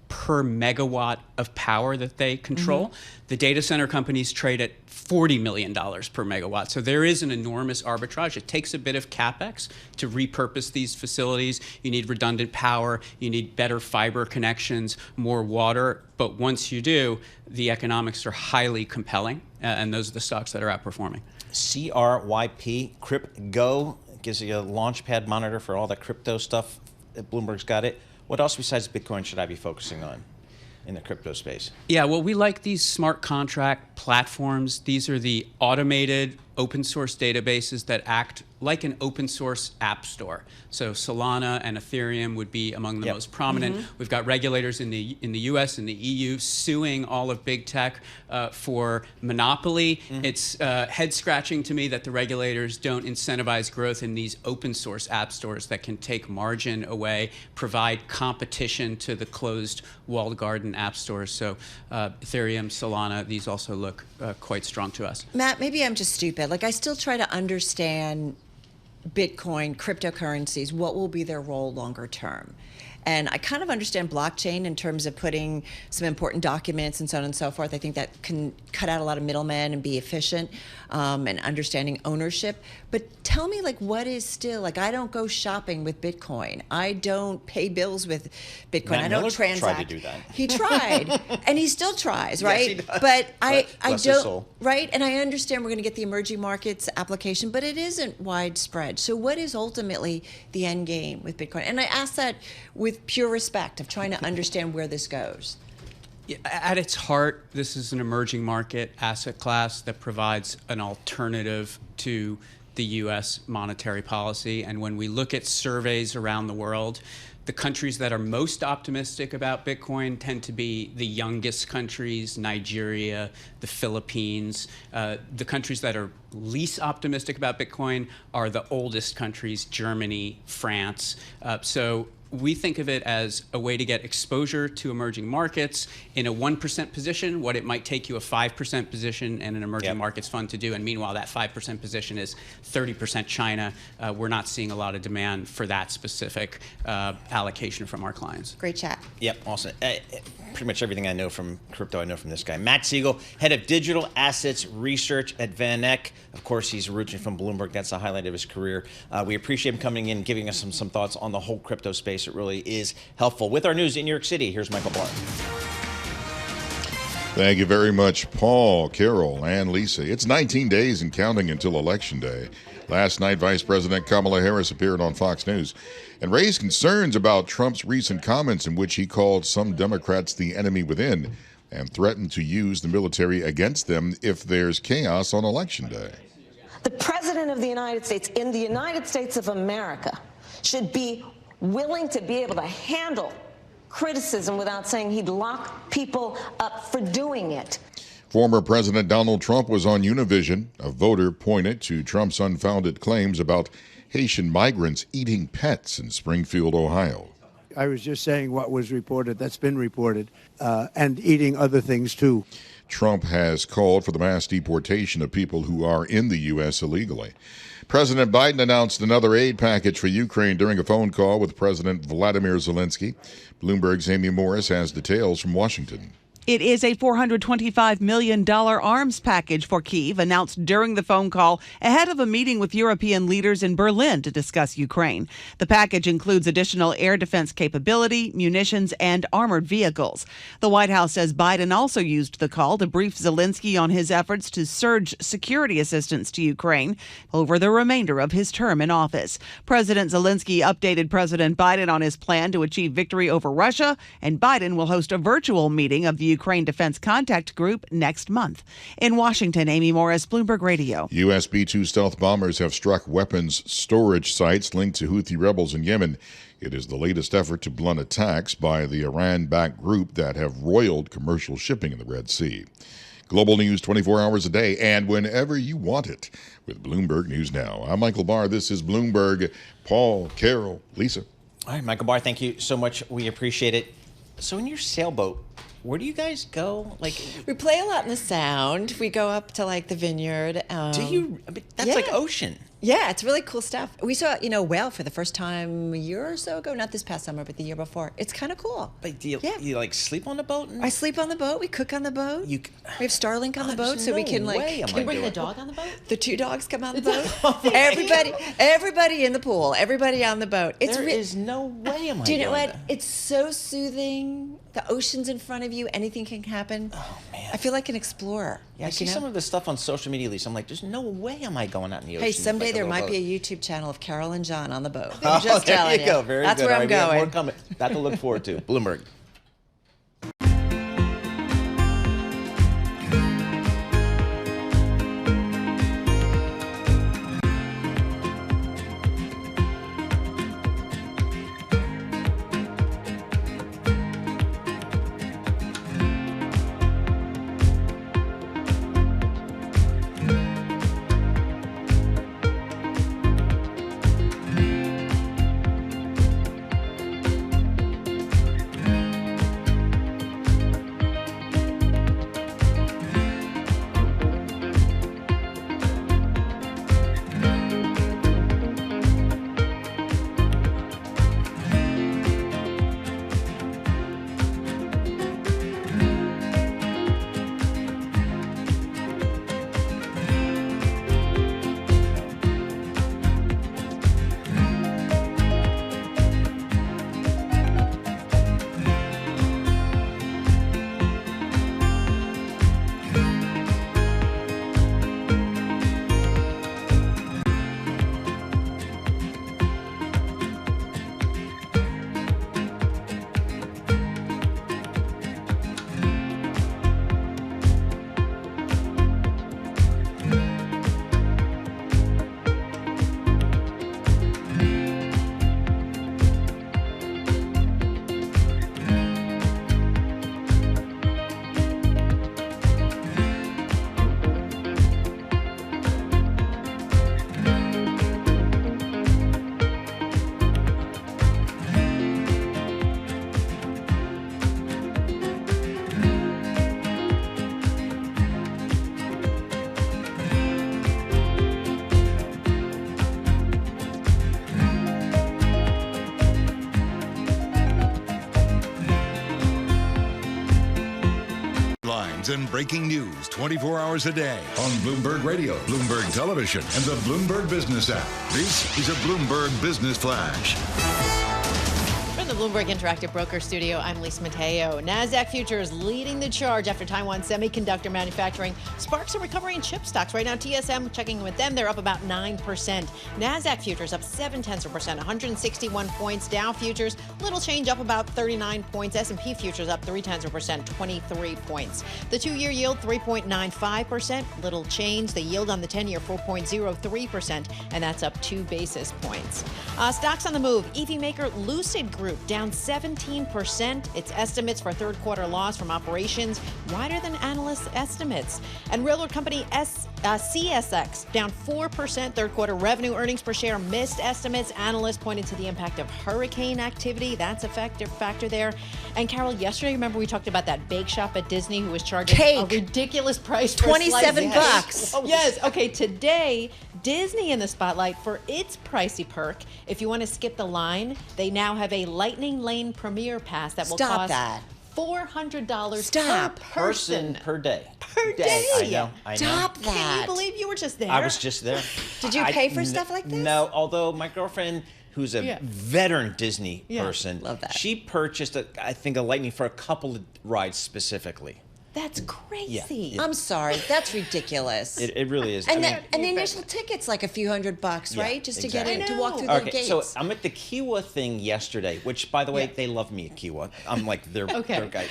per megawatt of power that they control. The data center companies trade at $40 million per megawatt. So there is an enormous arbitrage. It takes a bit of CapEx to repurpose these facilities. You need redundant power. You need better fiber connections, more water. But once you do, the economics are highly compelling. And those are the stocks that are outperforming. CRYP, CryptGo, gives you a launchpad monitor for all the crypto stuff. Bloomberg's got it. What else besides Bitcoin should I be focusing on in the crypto space? Yeah, well, we like these smart contract platforms. These are the automated open source databases that act like an open source app store. So Solana and Ethereum would be among the most prominent. We've got regulators in the US and the EU suing all of big tech for monopoly. It's head scratching to me that the regulators don't incentivize growth in these open source app stores that can take margin away, provide competition to the closed walled garden app stores. So Ethereum, Solana, these also look quite strong to us. Matt, maybe I'm just stupid. Like, I still try to understand Bitcoin, cryptocurrencies, what will be their role longer term? And I kind of understand blockchain in terms of putting some important documents and so on and so forth. I think that can cut out a lot of middlemen and be efficient, and understanding ownership. But tell me, like, what is still, like, I don't go shopping with Bitcoin. I don't pay bills with Bitcoin. Matt I don't Miller transact. tried to do that. He tried, and he still tries, right? Yes, he does. But I Bless his don't, soul. right? And I understand we're going to get the emerging markets application, but it isn't widespread. So what is ultimately the end game with Bitcoin? And I ask that with pure respect of trying to understand where this goes. At its heart, this is an emerging market asset class that provides an alternative to the U.S. monetary policy. And when we look at surveys around the world, the countries that are most optimistic about Bitcoin tend to be the youngest countries, Nigeria, the Philippines. The countries that are least optimistic about Bitcoin are the oldest countries, Germany, France. So we think of it as a way to get exposure to emerging markets in a 1% position, what it might take you a 5% position in an emerging markets fund to do. And meanwhile, that 5% position is 30% China. We're not seeing a lot of demand for that specific allocation from our clients. Great chat. Yep, awesome. Pretty much everything I know from crypto, I know from this guy. Matt Sigel, head of digital assets research at Van Eck. Of course, he's originally from Bloomberg. That's the highlight of his career. We appreciate him coming in, giving us some thoughts on the whole crypto space. It really is helpful. With our news in New York City, here's Michael Barr. Thank you very much, Paul, Carol, and Lisa. It's 19 days and counting until Election Day. Last night, Vice President Kamala Harris appeared on Fox News and raised concerns about Trump's recent comments in which he called some Democrats the enemy within and threatened to use the military against them if there's chaos on Election Day. The President of the United States, in the United States of America, should be willing to be able to handle criticism without saying he'd lock people up for doing it. Former President Donald Trump was on Univision. A voter pointed to Trump's unfounded claims about Haitian migrants eating pets in Springfield, Ohio. I was just saying what was reported, that's been reported, and eating other things too. Trump has called for the mass deportation of people who are in the U.S. illegally. President Biden announced another aid package for Ukraine during a phone call with President Vladimir Zelensky. Bloomberg's Amy Morris has details from Washington. It is a $425 million arms package for Kyiv, announced during the phone call ahead of a meeting with European leaders in Berlin to discuss Ukraine. The package includes additional air defense capability, munitions, and armored vehicles. The White House says Biden also used the call to brief Zelensky on his efforts to surge security assistance to Ukraine over the remainder of his term in office. President Zelensky updated President Biden on his plan to achieve victory over Russia, and Biden will host a virtual meeting of the Ukraine Defense Contact Group next month. In Washington, Amy Morris, Bloomberg Radio. U.S. B-2 stealth bombers have struck weapons storage sites linked to Houthi rebels in Yemen. It is the latest effort to blunt attacks by the Iran-backed group that have roiled commercial shipping in the Red Sea. Global news 24 hours a day and whenever you want it with Bloomberg News Now. I'm Michael Barr. This is Bloomberg. Paul, Carol, Lisa. All right, Michael Barr, thank you so much. We appreciate it. So in your sailboat, where do you guys go? Like, we play a lot in the Sound. We go up to like the Vineyard. Do you? I mean, that's like ocean. Yeah, it's really cool stuff. We saw, whale for the first time a year or so ago. Not this past summer, but the year before. It's kind of cool. Like, do you like sleep on the boat? I sleep on the boat. We cook on the boat. We have Starlink on the boat, so we can Can we bring the dog on the boat? The two dogs come on the boat. Everybody in the pool. Everybody on the boat. There is no way am I. Do you know what? That. It's so soothing. The ocean's in front of you. Anything can happen. Oh man! I feel like an explorer. Yeah, I see some of the stuff on social media, Lisa. I'm like, there's no way am I going out in the ocean. Hey, someday like there might boat. be a YouTube channel of Carol and John on the boat. Oh, Just there telling you go. Very That's good. where All I'm right, we have going. more coming. That to look forward to. Bloomberg. headlines and breaking news 24 hours a day on Bloomberg Radio, Bloomberg Television, and the Bloomberg Business app. This is a Bloomberg Business Flash. From the Bloomberg Interactive Broker Studio, I'm Lisa Mateo. NASDAQ futures leading the charge after Taiwan semiconductor manufacturing sparks a recovery in chip stocks. Right now, TSM, checking with them, they're up about 9%. NASDAQ futures up 0.7%, 161 points. Dow futures, little change, up about 39 points. S&P futures up 0.3%, 23 points. The two-year yield, 3.95%, little change. The yield on the 10-year, 4.03%, and that's up 2 basis points. Stocks on the move. EV maker Lucid Group down 17%. Its estimates for third quarter loss from operations wider than analysts' estimates. And railroad company CSX down 4%. Third quarter revenue, earnings per share missed estimates. Analysts pointed to the impact of hurricane activity. That's a factor there. And Carol, yesterday, remember we talked about that bake shop at Disney who was charging a ridiculous price for $27 bucks. Yes. Okay. Today, Disney in the spotlight for its pricey perk. If you want to skip the line, they now have a Lightning Lane Premier Pass that will cost $400 per person per day. Per day. I know. Stop that. Can you believe you were just there? I was just there. Did you pay for stuff like this? No, although my girlfriend, who's a veteran Disney person, love that. She purchased, I think, a Lightning for a couple of rides specifically. That's crazy. Yeah. I'm sorry. That's ridiculous. It really is. And the initial ticket's like a few $100, right? Just to get in, to walk through the gates. So I'm at the Kiwa thing yesterday, which, by the way, they love me at Kiwa. I'm like their guy.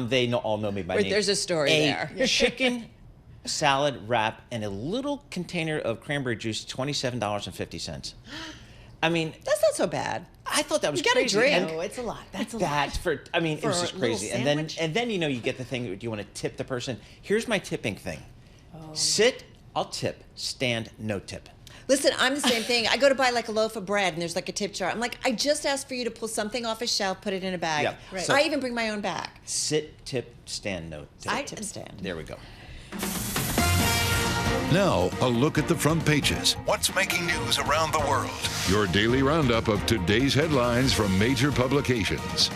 They all know me by name. There's a story there. Chicken salad wrap and a little container of cranberry juice, $27.50. I mean, that's not so bad. I thought that was you crazy. Drink. No, it's a lot. That's a lot. It was just crazy. And then you get the thing. Do you want to tip the person? Here's my tipping thing. Sit, I'll tip. Stand, no tip. Listen, I'm the same thing. I go to buy like a loaf of bread and there's like a tip jar. I'm like, I just asked for you to pull something off a shelf, put it in a bag. Yeah. Right. So, I even bring my own bag. Sit, tip, stand, no tip. Tip, stand. There we go. Now, a look at the front pages. What's making news around the world? Your daily roundup of today's headlines from major publications.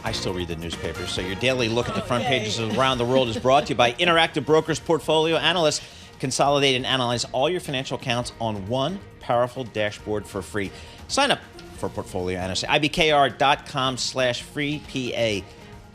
I still read the newspapers, so your daily look at the front pages of around the world is brought to you by Interactive Brokers Portfolio Analysts. Consolidate and analyze all your financial accounts on one powerful dashboard for free. Sign up for Portfolio Analysts. ibkr.com/free PA.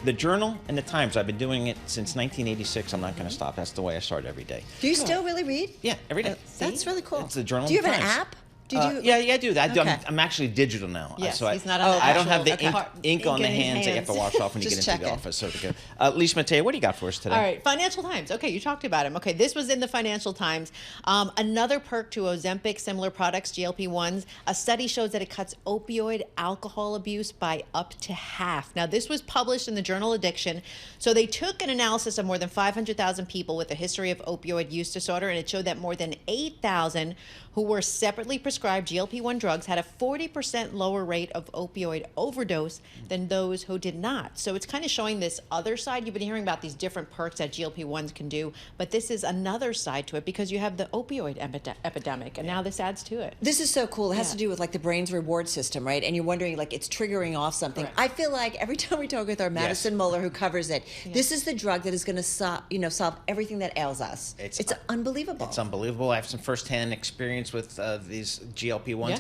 The Journal and the Times, I've been doing it since 1986. I'm not going to stop. That's the way I start every day. Do you still really read? Yeah, every day. That's really cool. It's the Journal. Do you have and an Times. app? Yeah, I do that. Okay. I'm actually digital now. Yes, so he's not on the I don't have the actual ink on the hands that you have to wash off when you get Just into the checking. office. So good. Lisa Mateo, what do you got for us today? All right, Financial Times. Okay, you talked about him. Okay, this was in the Financial Times. Another perk to Ozempic, similar products, GLP-1s. A study shows that it cuts opioid alcohol abuse by up to half. Now, this was published in the journal Addiction. So they took an analysis of more than 500,000 people with a history of opioid use disorder, and it showed that more than 8,000 who were separately prescribed GLP-1 drugs had a 40% lower rate of opioid overdose than those who did not. So it's kind of showing this other side. You've been hearing about these different perks that GLP-1s can do, but this is another side to it because you have the opioid epidemic, and now this adds to it. This is so cool. It has to do with like the brain's reward system, right? And you're wondering like it's triggering off something. Correct. I feel like every time we talk with our Madison Muller who covers it, this is the drug that is going to solve everything that ails us. It's unbelievable. It's unbelievable. I have some firsthand experience with these GLP-1s. Yeah.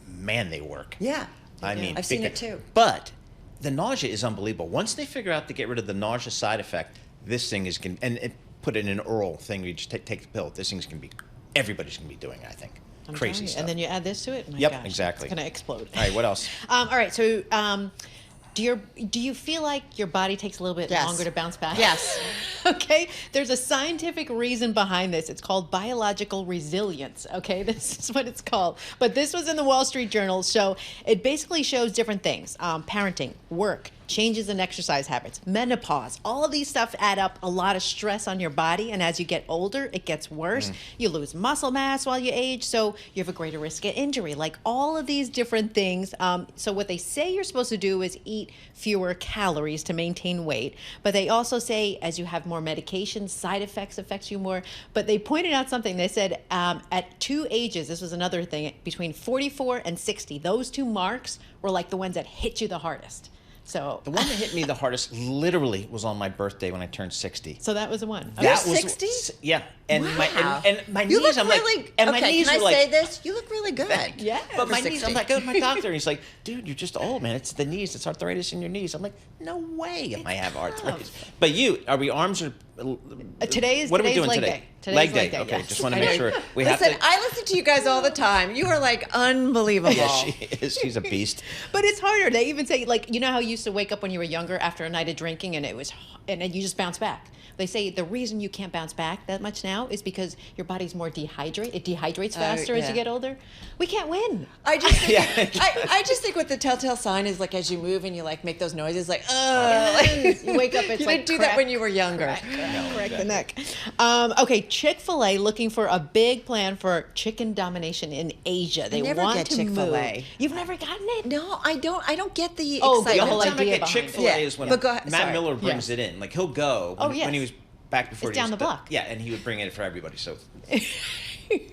Man, they work. Yeah. I mean, I've seen it too. But the nausea is unbelievable. Once they figure out to get rid of the nausea side effect, this thing is put it in an oral thing where you just take the pill. This thing's going to be, everybody's going to be doing, I think. I'm Crazy telling you. stuff. And then you add this to it. My Yep, gosh, exactly. It's going to explode. All right, what else? All right, so do you feel like your body takes a little bit longer to bounce back? Yes. Okay, there's a scientific reason behind this. It's called biological resilience. Okay, this is what it's called. But this was in the Wall Street Journal, so it basically shows different things: parenting, work, changes in exercise habits, menopause. All of these stuff add up a lot of stress on your body, and as you get older, it gets worse. You lose muscle mass while you age, so you have a greater risk of injury. Like all of these different things. So what they say you're supposed to do is eat fewer calories to maintain weight, but they also say as you have more medication, side effects affects you more. But they pointed out something. They said at 2 ages, this was another thing, between 44 and 60, those 2 marks were like the ones that hit you the hardest. So the one that hit me the hardest literally was on my birthday when I turned 60. So that was the one. That You're was 60? Yeah. And Wow. my You knees, look I'm really, like, and my okay, knees can I were like, say this? You look really good. Yeah. but for my knees, 60. I'm like, go to my doctor, and he's like, dude, you're just old, man. It's the knees. It's arthritis in your knees. I'm like, no way am I have arthritis. But are we arms or Today's what are we doing leg today? day. Today's leg day, Okay, yes. just want to make sure we have Listen, to. I listen to you guys all the time. You are like unbelievable. Yeah, she is. She's a beast. But it's harder. They even say, like, you know how you used to wake up when you were younger after a night of drinking and then you just bounce back. They say the reason you can't bounce back that much now is because your body's more dehydrated. It dehydrates faster as you get older. We can't win. I just think, I just think what the telltale sign is, like, as you move and you like make those noises, like, like you wake up. It's you like didn't do that when you were younger. Crack the neck. Okay, Chick-fil-A looking for a big plan for chicken domination in Asia. They never want get to Chick-fil-A. move. You've never gotten it? No, I don't. I don't get the Oh, The excitement. whole only time I idea get behind it. Chick-fil-A is when But go ahead. Matt Sorry. Miller brings it in. Like he'll go when he was back before It's he down was the block. Yeah, and he would bring it for everybody. So.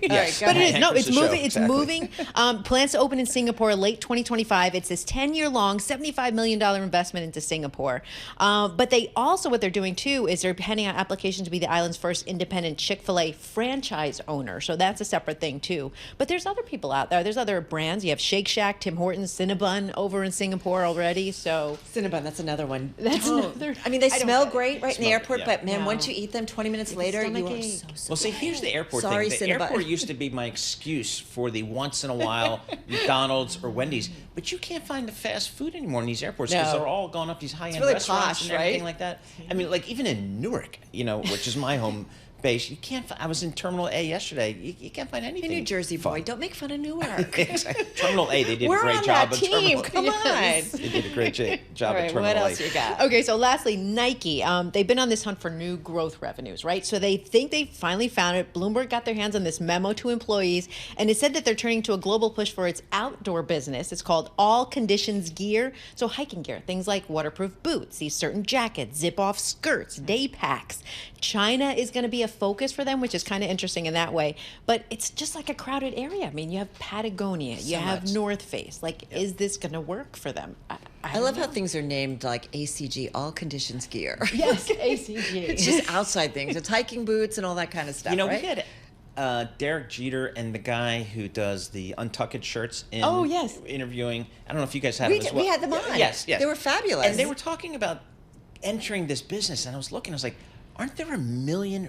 Yes. But it is Hankers it's the show, moving. It's exactly. moving. Plans to open in Singapore late 2025. It's this 10-year-long, $75 million investment into Singapore. But they also, what they're doing too, is they're pending out application to be the island's first independent Chick-fil-A franchise owner. So that's a separate thing too. But there's other people out there. There's other brands. You have Shake Shack, Tim Hortons, Cinnabon over in Singapore already. So Cinnabon, that's another one. That's another. I mean, they I don't smell get it. great right in the airport, yeah. but man, No. once you eat them 20 minutes later, you are so Well, see, here's the airport Sorry, thing. The Cinnabon. airport used to be my excuse for the once in a while McDonald's or Wendy's, but you can't find the fast food anymore in these airports because No. they're all gone up these high-end really restaurants posh, and everything right? like that. I mean, like even in Newark, which is my home base, you can't. I was in Terminal A yesterday. You can't find anything. Hey, New Jersey boy, fun. don't make fun of Newark. Exactly. Terminal A, they did We're a great on job. that at Terminal team. A. Come Yes. on. They did a great job All at right, Terminal what A. else you got? Okay, so lastly, Nike. They've been on this hunt for new growth revenues, right? So they think they finally found it. Bloomberg got their hands on this memo to employees, and it said that they're turning to a global push for its outdoor business. It's called All Conditions Gear. So hiking gear, things like waterproof boots, these certain jackets, zip-off skirts, day packs. China is going to be a focus for them, which is kind of interesting in that way. But it's just like a crowded area. I mean, you have Patagonia, you have much. North Face. Like, is this going to work for them? I love how things are named like ACG, all conditions gear. Yes, ACG. It's just outside things. It's hiking boots and all that kind of stuff. We right? had Derek Jeter and the guy who does the untucked shirts in Oh, yes. interviewing. I don't know if you guys had We them as did- well. we had them on. Yes. They were fabulous. And they were talking about entering this business, and I was looking, I was like, aren't there a million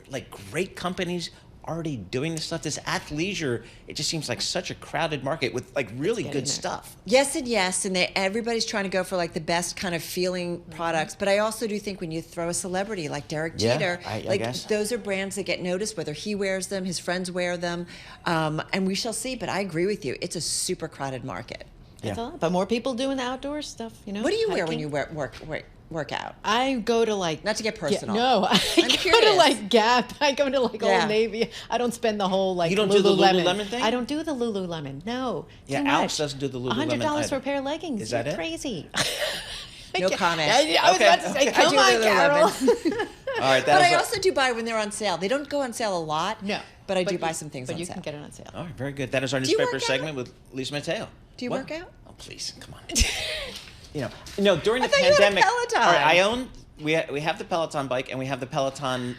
great companies already doing this stuff? This athleisure, it just seems like such a crowded market with really good stuff. Yes and yes, and everybody's trying to go for like the best kind of feeling products. But I also do think when you throw a celebrity like Derek Yeah, Jeter, I guess. those are brands that get noticed, whether he wears them, his friends wear them, and we shall see. But I agree with you; it's a super crowded market. That's a lot. But more people doing the outdoor stuff, What do you wear when hiking. you work out? I go to not to get personal. no, I go curious. to Gap. I go to Yeah. Old Navy. I don't spend the whole You don't do the Lululemon. Lululemon thing? I don't do the Lululemon. No. Yeah, too Alex much. doesn't do the Lululemon $100 for either. a pair of leggings. Is that You're it? crazy. No comment. I was about to say, I come do on, Lululemon. Carol. All right, But I also do buy when they're on sale. They don't go on sale a lot. No. But I do buy some things But on you sale. can get it on sale. All right, very good. That is our Do you newspaper work out? segment with Lisa Mateo. Do you What? work out? Oh, please, come on. During the I thought you had a pandemic, Peloton. all right, we have the Peloton bike and we have the Peloton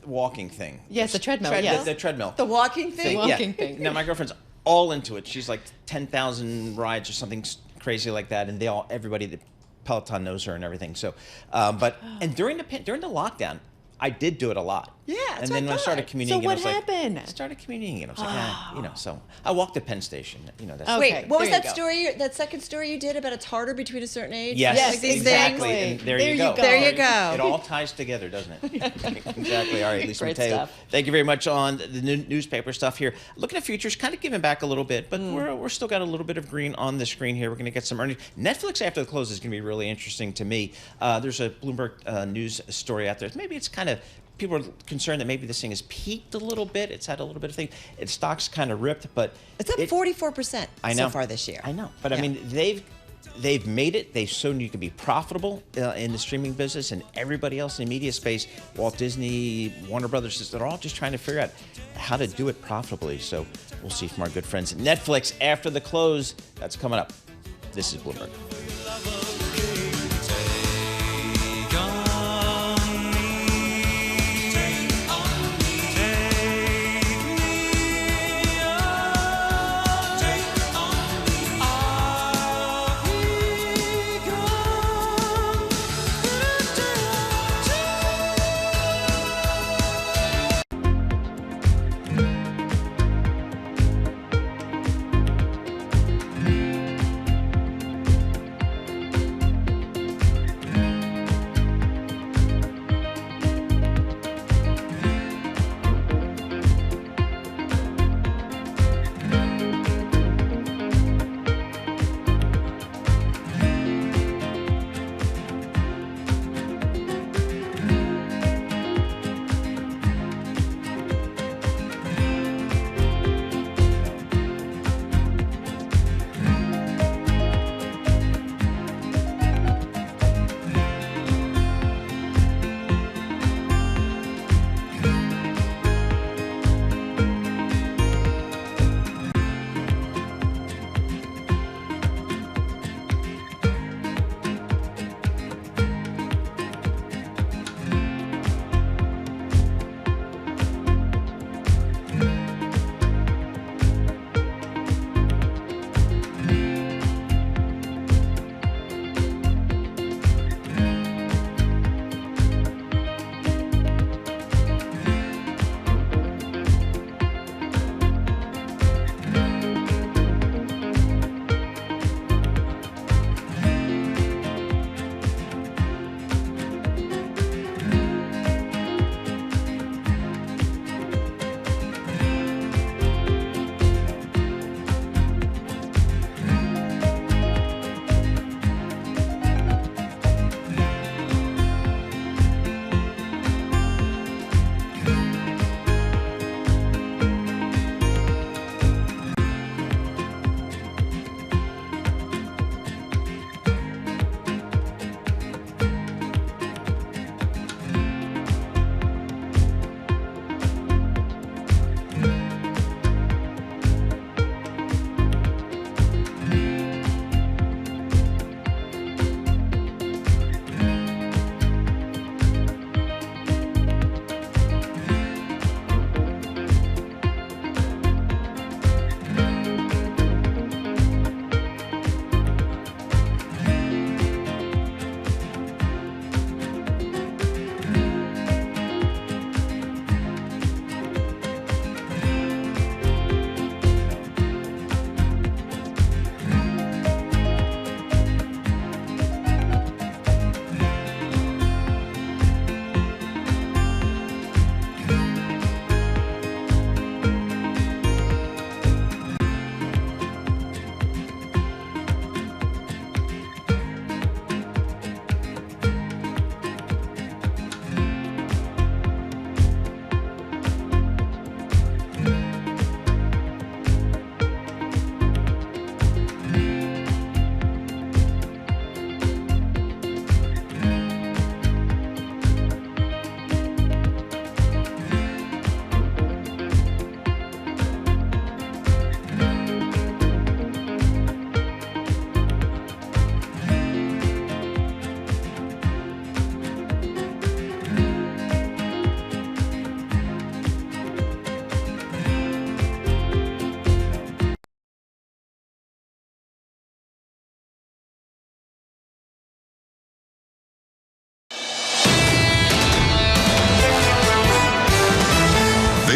walking thing. Yes, the treadmill. The treadmill. The walking thing? Walking thing. Now my girlfriend's all into it. She's like 10,000 rides or something crazy like that, and everybody at Peloton knows her and everything. So, and during the lockdown, I did do it a lot. Yeah, and that's then what when I started thought. commuting, So what I was happened? I started commuting, and I was like, so I walked to Penn Station. That's Okay. Wait, what was there you that go. story? That second story you did about a tartar between a certain age? Yes, Like these exactly. things? And there you go. There you go. It all ties together, doesn't it? Exactly. All right, Lisa Great Mateo. stuff. Thank you very much on the newspaper stuff here. Looking at futures, kind of giving back a little bit, but we're still got a little bit of green on the screen here. We're going to get some earnings. Netflix after the close is going to be really interesting to me. There's a Bloomberg news story out there. Maybe it's kind of. People are concerned that maybe this thing has peaked a little bit. It's had a little bit of thing. Its stock's kind of ripped, but It's up 44% so far this year. I know, but I mean they've made it. They've shown you can be profitable in the streaming business, and everybody else in the media space, Walt Disney, Warner Brothers, they're all just trying to figure out how to do it profitably. So we'll see from our good friends at Netflix after the close. That's coming up. This is Bloomberg.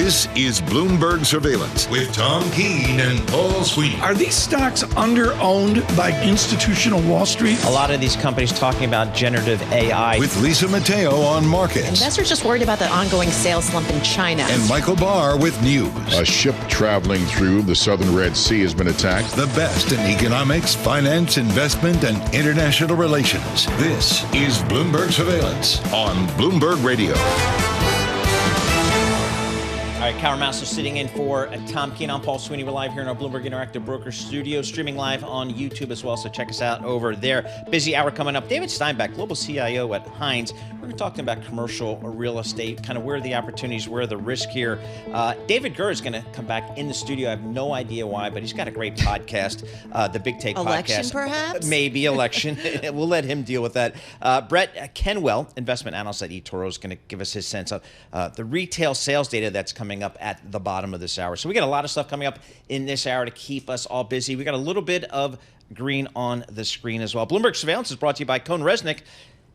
This is Bloomberg Surveillance with Tom Keene and Paul Sweeney. Are these stocks under-owned by institutional Wall Street? A lot of these companies talking about generative AI. With Lisa Mateo on markets. Investors just worried about the ongoing sales slump in China. And Michael Barr with news. A ship traveling through the southern Red Sea has been attacked. The best in economics, finance, investment, and international relations. This is Bloomberg Surveillance on Bloomberg Radio. All right, Kara Massar sitting in for Tom Keene. I'm Paul Sweeney. We're live here in our Bloomberg Interactive Broker studio, streaming live on YouTube as well, so check us out over there. Busy hour coming up. David Steinbach, Global CIO at Hines. We're talking about commercial real estate, kind of where are the opportunities, where are the risk here. David Gura is going to come back in the studio. I have no idea why, but he's got a great podcast, the Big Take election, podcast. Perhaps? Maybe election. We'll let him deal with that. Brett Kenwell, investment analyst at eToro, is going to give us his sense of the retail sales data that's coming up at the bottom of this hour. So we got a lot of stuff coming up in this hour to keep us all busy. We got a little bit of green on the screen as well. Bloomberg Surveillance is brought to you by Cohn Resnick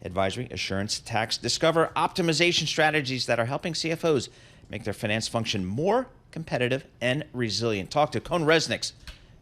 Advisory, Assurance, Tax. Discover optimization strategies that are helping CFOs make their finance function more competitive and resilient. Talk to Cohn Resnick's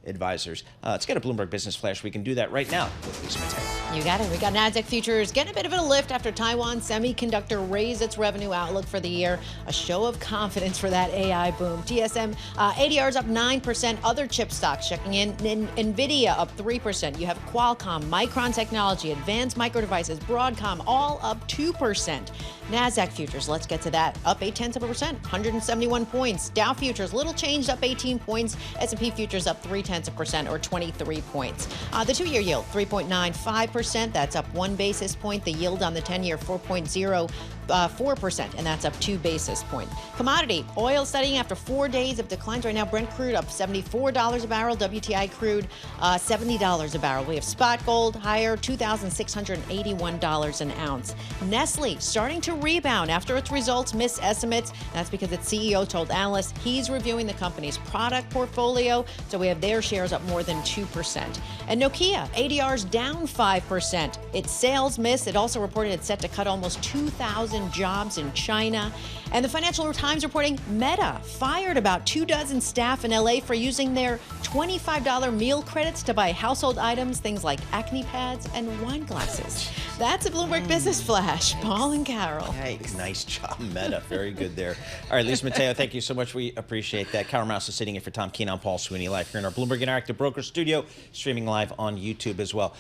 advisors. Let's get a Bloomberg Business Flash. We can do that right now with Lisa Mateo. You got it. We got NASDAQ futures getting a bit of a lift after Taiwan Semiconductor raised its revenue outlook for the year. A show of confidence for that AI boom. TSM ADRs up 9%. Other chip stocks checking in. NVIDIA up 3%. You have Qualcomm, Micron Technology, Advanced Micro Devices, Broadcom, all up 2%. NASDAQ futures, let's get to that. Up 0.8%, 171 points. Dow futures, little changed, up 18 points. S&P futures up 0.3%, or 23 points. The two-year yield, 3.95%. That's up 1 basis point. The yield on the 10-year, 4.04%, and that's up 2 basis points. Commodity, oil studying after 4 days of declines. Right now, Brent crude up $74 a barrel. WTI crude, $70 a barrel. We have spot gold higher, $2,681 an ounce. Nestle starting to rebound after its results missed estimates. That's because its CEO told analysts he's reviewing the company's product portfolio. So we have their shares up more than 2%. And Nokia, ADRs down 5%. Its sales missed. It also reported it's set to cut almost 2,000 jobs in China. And the Financial Times reporting Meta fired about 24 staff in LA for using their $25 meal credits to buy household items, things like acne pads and wine glasses. That's a Bloomberg Business Flash. Paul and Carol. Hey, nice job, Meta. Very good there. All right, Lisa Mateo, thank you so much. We appreciate that. Carol Mouse is sitting in for Tom Keene. I'm Paul Sweeney, live here in our Bloomberg Interactive Broker studio, streaming live on YouTube as well.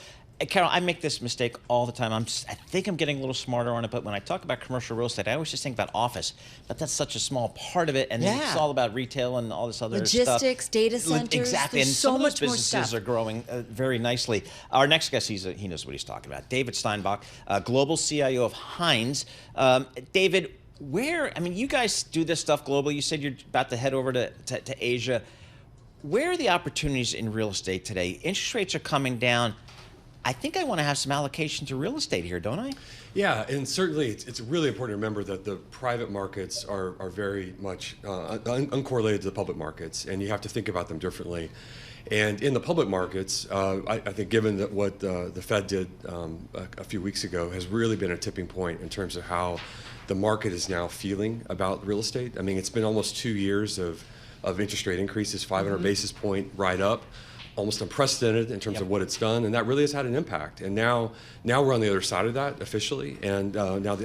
Carol, I make this mistake all the time. I think I'm getting a little smarter on it, but when I talk about commercial real estate, I always just think about office, but that's such a small part of it, and it's all about retail and all this other stuff. Logistics, data centers. Exactly, and There's some so of those much more businesses stuff. are growing very nicely. Our next guest, he knows what he's talking about. David Steinbach, Global CIO of Hines. David, you guys do this stuff globally. You said you're about to head over to Asia. Where are the opportunities in real estate today? Interest rates are coming down. I think I want to have some allocation to real estate here, don't I? Yeah, and certainly it's really important to remember that the private markets are very much uncorrelated to the public markets, and you have to think about them differently. And in the public markets, I think given that what the Fed did a few weeks ago has really been a tipping point in terms of how the market is now feeling about real estate. I mean, it's been almost 2 years of interest rate increases, 500 basis point ride up. Almost unprecedented in terms of what it's done, and that really has had an impact. And now we're on the other side of that officially, and now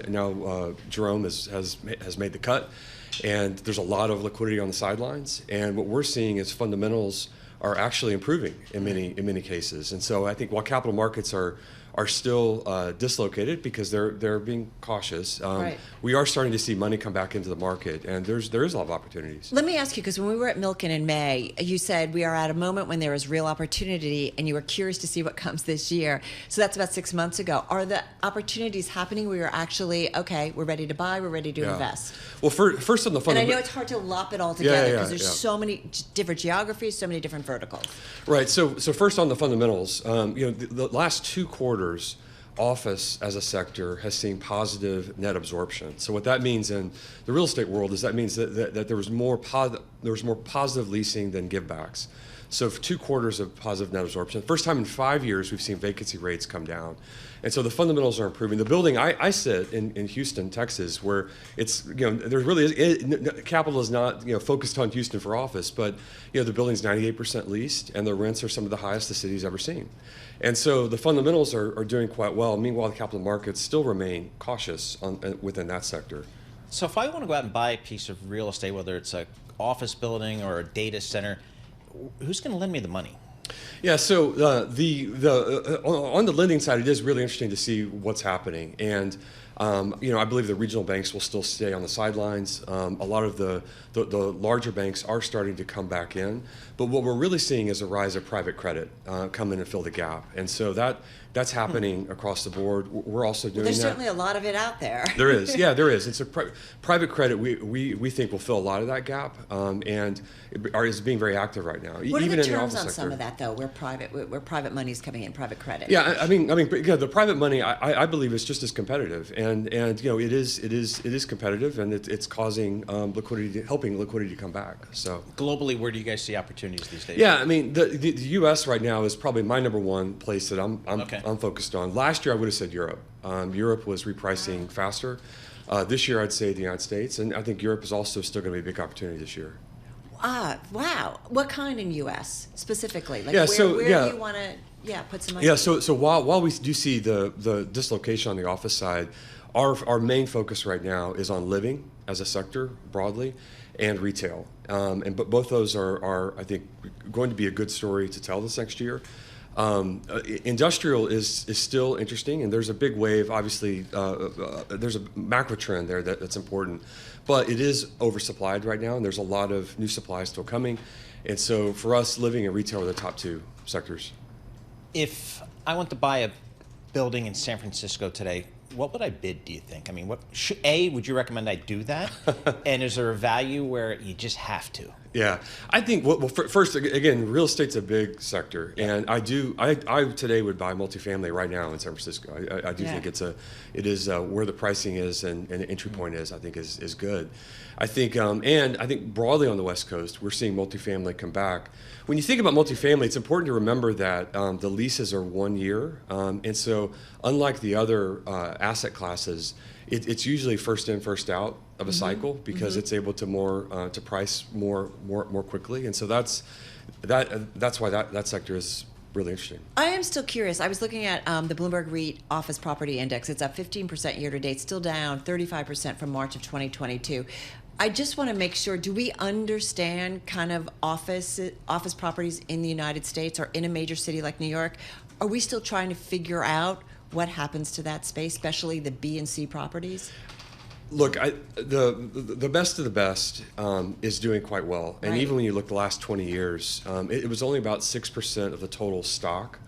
Jerome has made the cut, and there's a lot of liquidity on the sidelines. And what we're seeing is fundamentals are actually improving in many cases. And so I think while capital markets are still dislocated because they're being cautious, we are starting to see money come back into the market, and there is a lot of opportunities. Let me ask you, because when we were at Milken in May, you said we are at a moment when there is real opportunity, and you were curious to see what comes this year. So that's about 6 months ago. Are the opportunities happening where you're actually, okay, we're ready to buy, we're ready to invest? Well, first on the fundamental. And I know it's hard to lop it all together because there's so many different geographies, so many different verticals. Right. So first on the fundamentals, the last 2 quarters, office as a sector has seen positive net absorption. So what that means in the real estate world is that means that there was more positive leasing than givebacks. So for 2 quarters of positive net absorption. First time in 5 years we've seen vacancy rates come down. And so the fundamentals are improving. The building I sit in Houston, Texas, where it's, there really is, capital is not, focused on Houston for office, but, the building's 98% leased and the rents are some of the highest the city's ever seen. And so the fundamentals are doing quite well. Meanwhile, the capital markets still remain cautious within that sector. So if I want to go out and buy a piece of real estate, whether it's an office building or a data center, who's going to lend me the money? Yeah, so on the lending side, it is really interesting to see what's happening. And I believe the regional banks will still stay on the sidelines. A lot of the larger banks are starting to come back in. But what we're really seeing is a rise of private credit come in and fill the gap. And so that's happening across the board. We're also doing There's that. certainly a lot of it out there. There is. Yeah, there is. It's a private credit. We think will fill a lot of that gap and is being very active right now. What even are the in the terms office on sector. some of that, though, where private money is coming in, private credit? Yeah, I mean, the private money, I believe, is just as competitive, and it is competitive, and it's causing helping liquidity to come back. So globally, where do you guys see opportunities these days? Yeah, I mean, the U.S. right now is probably my number one place that I'm focused on. Last year, I would have said Europe. Europe was repricing faster. This year, I'd say the United States, and I think Europe is also still going to be a big opportunity this year. Wow. What kind in U.S. specifically? Like where do you want to put some money? Yeah, so while we do see the dislocation on the office side, our main focus right now is on living as a sector broadly and retail. But both those are, I think, going to be a good story to tell this next year. Industrial is still interesting, and there's a big wave. Obviously, there's a macro trend there that's important, but it is oversupplied right now, and there's a lot of new supply still coming. And so for us, living and retail are the top 2 sectors. If I want to buy a building in San Francisco today, what would I bid, do you think? I mean, would you recommend I do that? And is there a value where you just have to? Yeah, I think, first, again, real estate's a big sector. And I today would buy multifamily right now in San Francisco. I do think it is where the pricing is and the entry point is, I think is good. I think, and I think broadly on the West Coast, we're seeing multifamily come back. When you think about multifamily, it's important to remember that the leases are 1 year. And so unlike the other asset classes, it's usually first in, first out of a cycle because it's able to price more quickly. And so that's why that sector is really interesting. I am still curious. I was looking at the Bloomberg REIT Office Property Index. It's up 15% year to date, still down 35% from March of 2022. I just want to make sure, do we understand kind of office properties in the United States or in a major city like New York? Are we still trying to figure out what happens to that space, especially the B and C properties? Look, the best of the best is doing quite well. And even when you look the last 20 years, it was only about 6% of the total stock,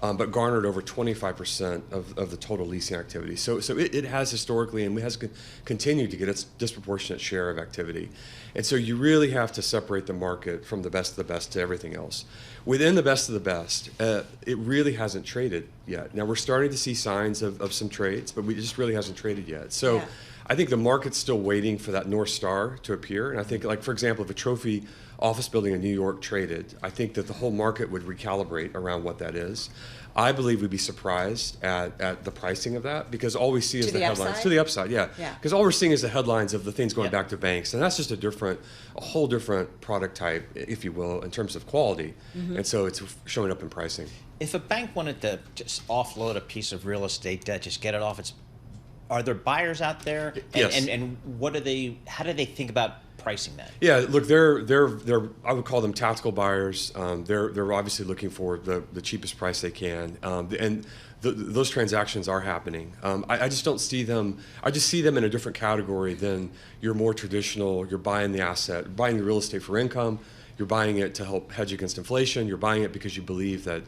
but garnered over 25% of the total leasing activity. So it has historically and has continued to get its disproportionate share of activity. And so you really have to separate the market from the best of the best to everything else. Within the best of the best, it really hasn't traded yet. Now we're starting to see signs of some trades, but it just really hasn't traded yet. So I think the market's still waiting for that North Star to appear. And I think, like, for example, if a trophy office building in New York traded, I think that the whole market would recalibrate around what that is. I believe we'd be surprised at the pricing of that because all we see is the headlines. Upside? To the upside, yeah. Because all we're seeing is the headlines of the things going back to banks. And that's just a whole different product type, if you will, in terms of quality. And so it's showing up in pricing. If a bank wanted to just offload a piece of real estate debt, just get it off are there buyers out there? Yes. And how do they think about pricing that? Yeah, look, they're I would call them tactical buyers. They're obviously looking for the cheapest price they can, and those transactions are happening. I just don't see them. I just see them in a different category than your more traditional. You're buying the asset, buying the real estate for income. You're buying it to help hedge against inflation. You're buying it because you believe that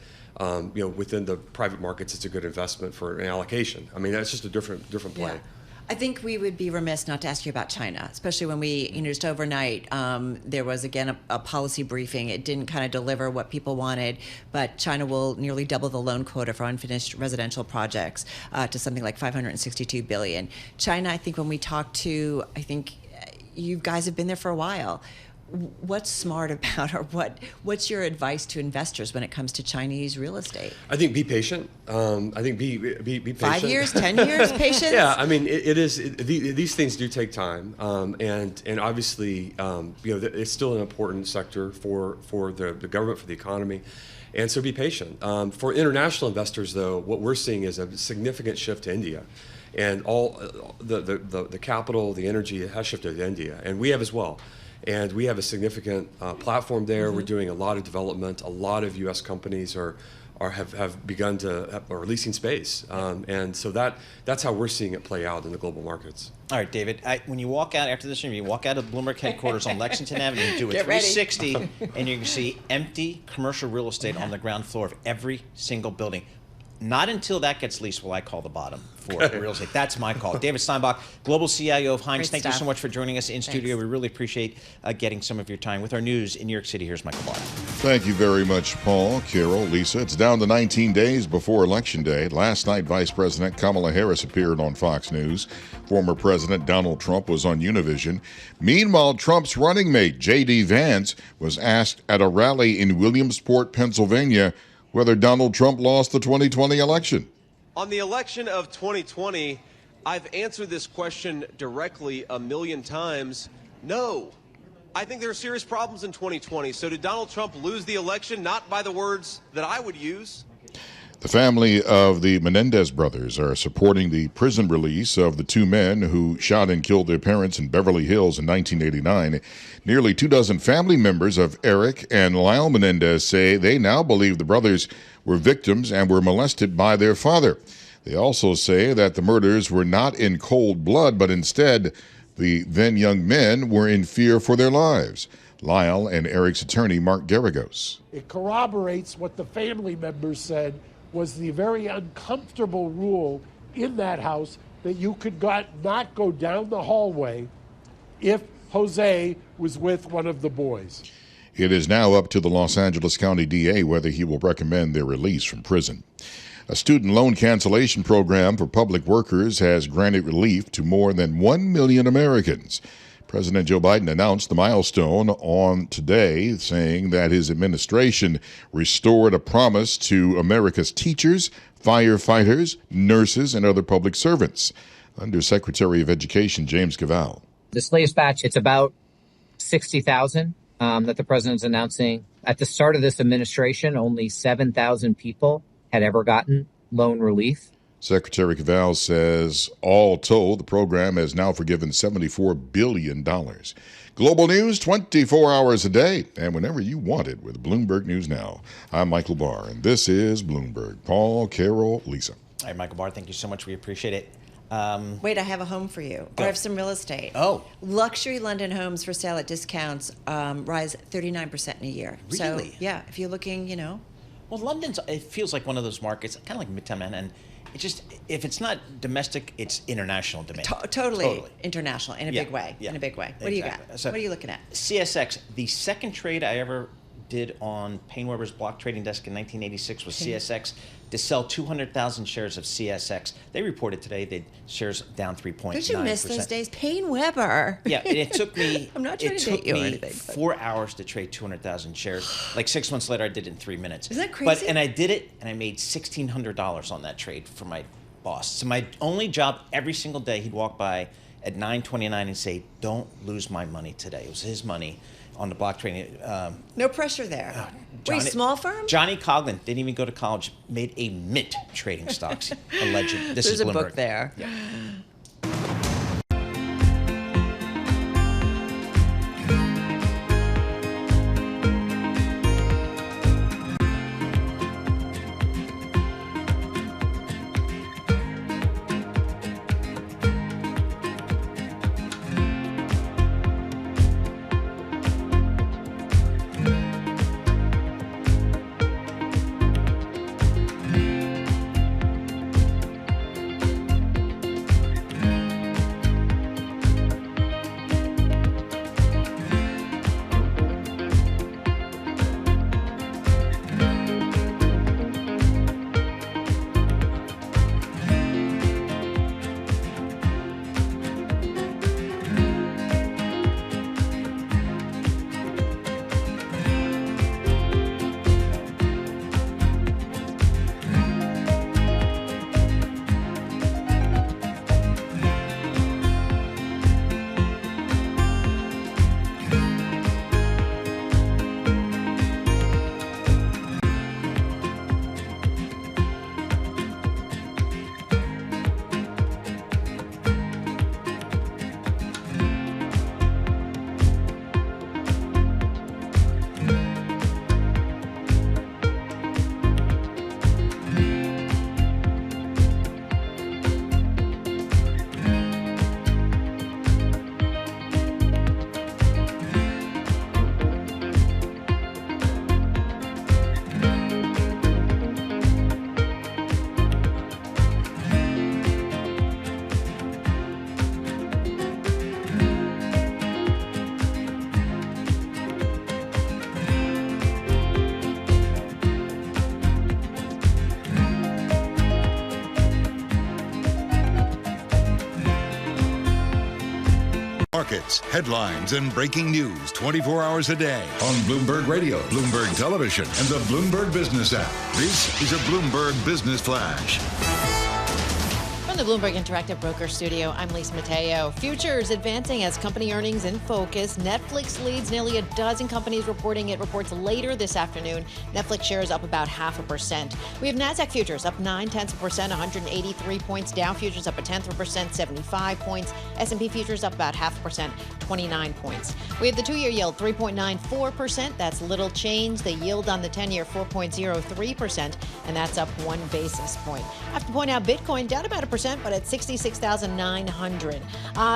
within the private markets, it's a good investment for an allocation. I mean, that's just a different play. Yeah. I think we would be remiss not to ask you about China, especially when we, just overnight, there was, again, a policy briefing. It didn't kind of deliver what people wanted, but China will nearly double the loan quota for unfinished residential projects to something like $562 billion. China, I think when we talked to, I think you guys have been there for a while. what's smart about, or what's your advice to investors when it comes to Chinese real estate? I think be patient. I think be patient. 5 years, 10 years, patience. Yeah, I mean, these things do take time, and obviously, it's still an important sector for the government, for the economy. And so be patient. For international investors, though, what we're seeing is a significant shift to India. And all the capital, the energy has shifted to India. And we have as well. And we have a significant platform there. We're doing a lot of development. A lot of U.S. companies have begun to are leasing space. And so that's how we're seeing it play out in the global markets. All right, David, when you walk out after this interview, you walk out of Bloomberg headquarters on Lexington Avenue and do a 360, and you can see empty commercial real estate on the ground floor of every single building. Not until that gets leased will I call the bottom for real estate. That's my call. David Steinbach, Global CIO of Hines, thank you so much for joining us in studio. We really appreciate getting some of your time with our news in New York City. Here's Michael Barr. Thank you very much, Paul, Carol, Lisa. It's down to 19 days before Election Day. Last night, Vice President Kamala Harris appeared on Fox News. Former President Donald Trump was on Univision. Meanwhile, Trump's running mate, J.D. Vance, was asked at a rally in Williamsport, Pennsylvania, whether Donald Trump lost the 2020 election. On the election of 2020, I've answered this question directly a million times. No. I think there are serious problems in 2020. So did Donald Trump lose the election? Not by the words that I would use. The family of the Menendez brothers are supporting the prison release of the two men who shot and killed their parents in Beverly Hills in 1989. Nearly 24 family members of Eric and Lyle Menendez say they now believe the brothers were victims and were molested by their father. They also say that the murders were not in cold blood, but instead the then young men were in fear for their lives. Lyle and Eric's attorney, Mark Garagos. It corroborates what the family members said was the very uncomfortable rule in that house that you could not go down the hallway if Jose was with one of the boys. It is now up to the Los Angeles County DA whether he will recommend their release from prison. A student loan cancellation program for public workers has granted relief to more than 1 million Americans. President Joe Biden announced the milestone on today, saying that his administration restored a promise to America's teachers, firefighters, nurses, and other public servants. Undersecretary of Education James Cavall. This latest batch, it's about 60,000 that the president's announcing. At the start of this administration, only 7,000 people had ever gotten loan relief. Secretary Cavall says all told, the program has now forgiven $74 billion. Global news 24 hours a day and whenever you want it with Bloomberg News Now. I'm Michael Barr, and this is Bloomberg. Paul, Carol, Lisa. All right, Michael Barr, thank you so much. We appreciate it. Wait, I have a home for you. Or I have some real estate. Oh. Luxury London homes for sale at discounts rise 39% in a year. Really? So, yeah, if you're looking, Well, London's, it feels like one of those markets, kind of like Midtown Manhattan. It just, if it's not domestic, it's international demand. Totally international in a big way. Yeah. In a big way. What Exactly. do you got? So, what are you looking at? CSX, the second trade I ever did on Paine-Webber's block trading desk in 1986 was CSX to sell 200,000 shares of CSX. They reported today that shares down 3.9%. Don't you miss those days? Paine-Webber. Yeah, it took me. I'm not trying to date you or anything. 4 hours to trade 200,000 shares. Like 6 months later, I did it in 3 minutes. Isn't that crazy? And I did it, and I made $1,600 on that trade for my boss. So my only job every single day, he'd walk by at 9:29 and say, "Don't lose my money today." It was his money on the block trading. No pressure there. Wait, small firm? Johnny Coughlin didn't even go to college. Made a mint trading stocks. A legend. This There's is a Bloomberg. book there. Yeah. Markets, headlines, and breaking news 24 hours a day on Bloomberg Radio, Bloomberg Television, and the Bloomberg Business app. This is a Bloomberg Business Flash. From the Bloomberg Interactive Broker Studio, I'm Lisa Mateo. Futures advancing as company earnings in focus. Netflix leads nearly a dozen companies reporting. It reports later this afternoon. Netflix shares up about 0.5%. We have Nasdaq futures up 0.9%, 183 points. Dow futures up 0.1%, 75 points. S&P futures up about 0.5%, 29 points. We have the 2-year yield 3.94%. That's little change. The yield on the 10-year 4.03%, and that's up 1 basis point. I have to point out Bitcoin down about 1%. But at 66,900.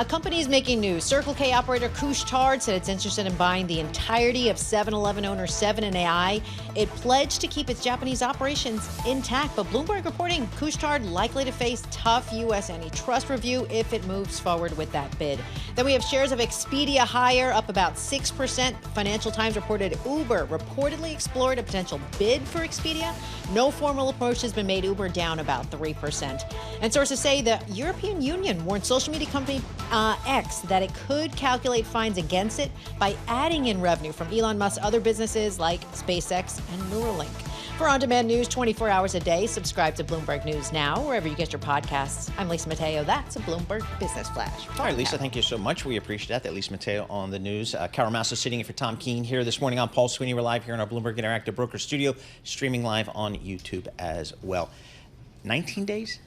Companies making news. Circle K operator Couche-Tard said it's interested in buying the entirety of 7-Eleven owner 7&AI. It pledged to keep its Japanese operations intact, but Bloomberg reporting Couche-Tard likely to face tough U.S. antitrust review if it moves forward with that bid. Then we have shares of Expedia higher, up about 6%. Financial Times reported Uber reportedly explored a potential bid for Expedia. No formal approach has been made. Uber down about 3%. And sources say the European Union warned social media company X that it could calculate fines against it by adding in revenue from Elon Musk's other businesses like SpaceX and Neuralink. For on-demand news 24 hours a day, subscribe to Bloomberg News Now, wherever you get your podcasts. I'm Lisa Mateo. That's a Bloomberg Business Flash. All right, Lisa, thank you so much. We appreciate that. Lisa Mateo on the news. Carol Massar sitting in for Tom Keene here this morning. I'm Paul Sweeney. We're live here in our Bloomberg Interactive Broker Studio, streaming live on YouTube as well. 19 days?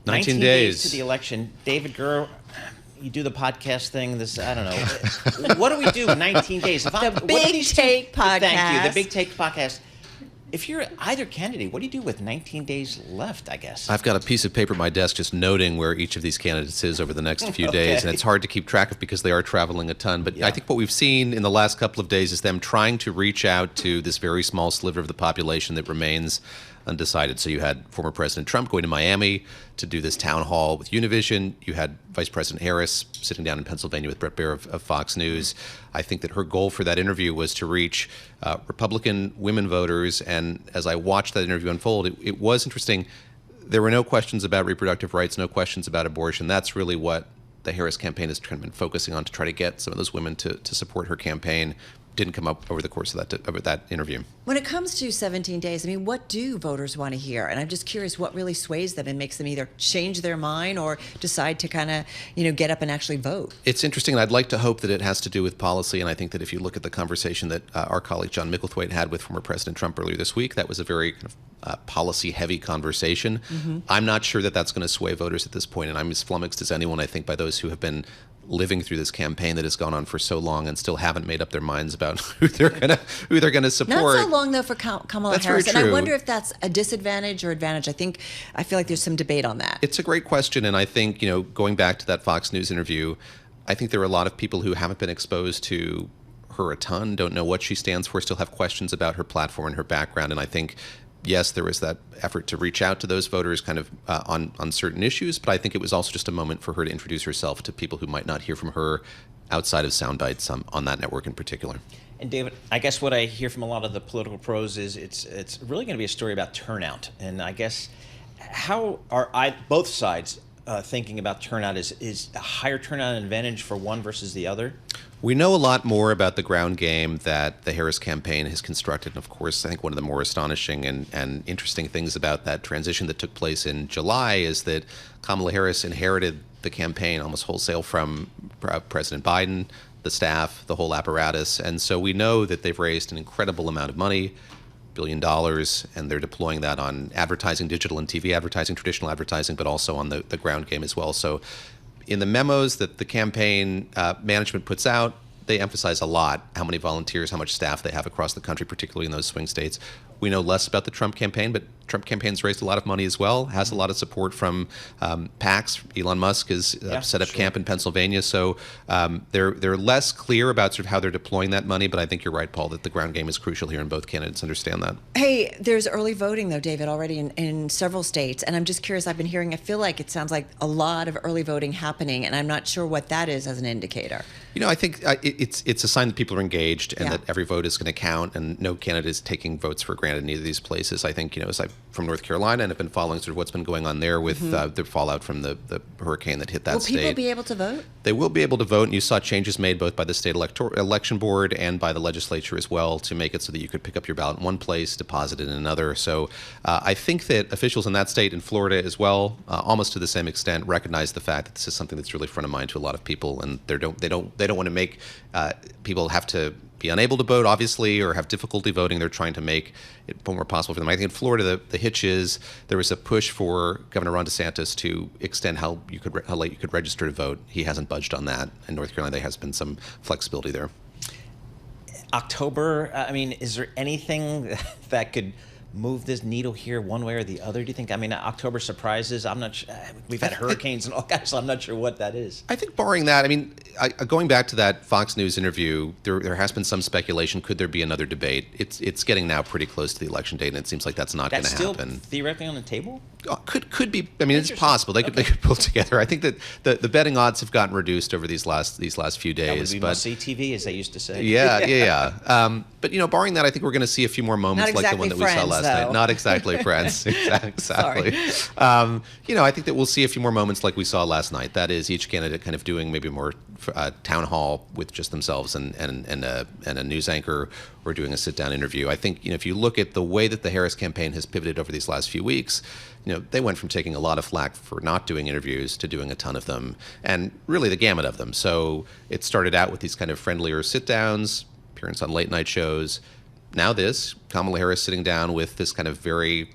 19 days to the election. David Gura, you do the podcast thing. I don't know. What do we do in 19 days? The Big Take podcast. Thank you. The Big Take podcast. If you're either candidate, what do you do with 19 days left, I guess? I've got a piece of paper at my desk just noting where each of these candidates is over the next few days, and it's hard to keep track of because they are traveling a ton. But I think what we've seen in the last couple of days is them trying to reach out to this very small sliver of the population that remains undecided. So you had former President Trump going to Miami to do this town hall with Univision. You had Vice President Harris sitting down in Pennsylvania with Bret Baier of Fox News. I think that her goal for that interview was to reach Republican women voters. And as I watched that interview unfold, it was interesting. There were no questions about reproductive rights, no questions about abortion. That's really what the Harris campaign has kind of been focusing on, to try to get some of those women to support her campaign. Didn't come up over the course of that interview. When it comes to 17 days, I mean, what do voters want to hear? And I'm just curious what really sways them and makes them either change their mind or decide to kind of, get up and actually vote. It's interesting, and I'd like to hope that it has to do with policy. And I think that if you look at the conversation that our colleague John Micklethwaite had with former President Trump earlier this week, that was a very kind of policy-heavy conversation. Mm-hmm. I'm not sure that that's going to sway voters at this point, and I'm as flummoxed as anyone, I think, by those who have been living through this campaign that has gone on for so long and still haven't made up their minds about who they're gonna support. Not so long though for Kamala Harris, and I wonder if that's a disadvantage or advantage. I feel like there's some debate on that. It's a great question, and I think going back to that Fox News interview, I think there are a lot of people who haven't been exposed to her a ton, don't know what she stands for, still have questions about her platform and her background, and I think. Yes, there was that effort to reach out to those voters kind of on certain issues, but I think it was also just a moment for her to introduce herself to people who might not hear from her outside of sound bites on that network in particular. And David, I guess what I hear from a lot of the political pros is it's really going to be a story about turnout. And I guess how are both sides thinking about turnout? Is a higher turnout an advantage for one versus the other? We know a lot more about the ground game that the Harris campaign has constructed. And of course, I think one of the more astonishing and interesting things about that transition that took place in July is that Kamala Harris inherited the campaign almost wholesale from President Biden, the staff, the whole apparatus. And so we know that they've raised an incredible amount of money, $1 billion, and they're deploying that on advertising, digital and TV advertising, traditional advertising, but also on the ground game as well. So in the memos that the campaign management puts out, they emphasize a lot how many volunteers, how much staff they have across the country, particularly in those swing states. We know less about the Trump campaign, but Trump campaign's raised a lot of money as well, has a lot of support from PACs. Elon Musk has set up camp in Pennsylvania. So they're less clear about sort of how they're deploying that money, but I think you're right, Paul, that the ground game is crucial here, and both candidates understand that. Hey, there's early voting, though, David, already in several states. And I'm just curious, I feel like it sounds like a lot of early voting happening, and I'm not sure what that is as an indicator. I think it's a sign that people are engaged and that every vote is going to count, and no candidate is taking votes for granted. granted in either of these places. I think, as I'm from North Carolina and have been following sort of what's been going on there with the fallout from the hurricane that hit that state. Will people be able to vote? They will be able to vote, and you saw changes made both by the state election board and by the legislature as well to make it so that you could pick up your ballot in one place, deposit it in another. So I think that officials in that state, in Florida as well, almost to the same extent, recognize the fact that this is something that's really front of mind to a lot of people, and they don't want to make people have to be unable to vote, obviously, or have difficulty voting. They're trying to make it more possible for them. I think in Florida, the hitch is there was a push for Governor Ron DeSantis to extend how late you could register to vote. He hasn't budged on that. In North Carolina, there has been some flexibility there. October, is there anything that could move this needle here one way or the other, do you think? October surprises, I'm not sure. We've had hurricanes and all kinds, so I'm not sure what that is. I think barring that, going back to that Fox News interview, there has been some speculation, could there be another debate? It's getting now pretty close to the election date, and it seems like that's not going to happen. That's still theoretically on the table? Could be. It's possible. They could pull together. I think that the betting odds have gotten reduced over these last few days. That would be must-see TV, as they used to say. Yeah. But barring that, I think we're going to see a few more moments like the one that we saw last night. Not exactly Friends. Exactly. I think that we'll see a few more moments like we saw last night. That is, each candidate kind of doing maybe more town hall with just themselves and a news anchor, or doing a sit-down interview. I think if you look at the way that the Harris campaign has pivoted over these last few weeks, they went from taking a lot of flack for not doing interviews to doing a ton of them, and really the gamut of them. So it started out with these kind of friendlier sit-downs, appearance on late-night shows. Now Kamala Harris sitting down with this kind of very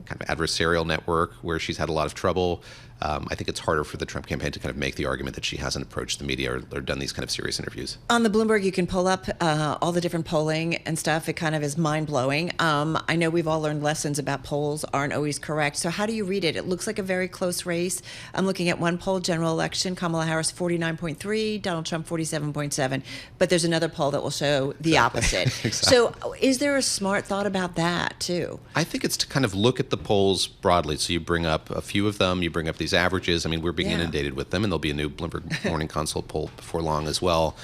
kind of adversarial network where she's had a lot of trouble. I think it's harder for the Trump campaign to kind of make the argument that she hasn't approached the media or done these kind of serious interviews. On the Bloomberg, you can pull up all the different polling and stuff. It kind of is mind-blowing. I know we've all learned lessons about polls aren't always correct. So how do you read it? It looks like a very close race. I'm looking at one poll, general election, Kamala Harris 49.3, Donald Trump 47.7. But there's another poll that will show the opposite. Exactly. So is there a smart thought about that, too? I think it's to kind of look at the polls broadly. So you bring up a few of them, you bring up these averages. We're being inundated with them, and there'll be a new Bloomberg Morning Consult poll before long as well.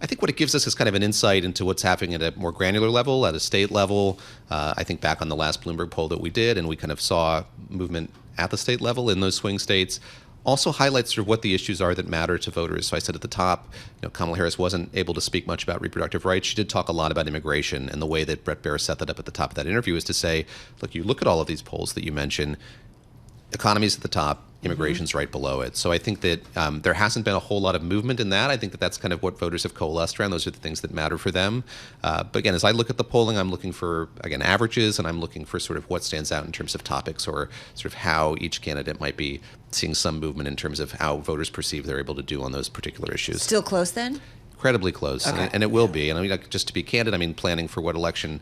I think what it gives us is kind of an insight into what's happening at a more granular level, at a state level. I think back on the last Bloomberg poll that we did, and we kind of saw movement at the state level in those swing states. Also highlights sort of what the issues are that matter to voters. So I said at the top, Kamala Harris wasn't able to speak much about reproductive rights. She did talk a lot about immigration, and the way that Bret Baier set that up at the top of that interview is to say, look, you look at all of these polls that you mentioned, economy's at the top, immigration's right below it. So I think that there hasn't been a whole lot of movement in that. I think that that's kind of what voters have coalesced around. Those are the things that matter for them. But again, as I look at the polling, I'm looking for, again, averages, and I'm looking for sort of what stands out in terms of topics, or sort of how each candidate might be seeing some movement in terms of how voters perceive they're able to do on those particular issues. Still close then? Incredibly close. Okay. And it will be. And just to be candid, planning for what election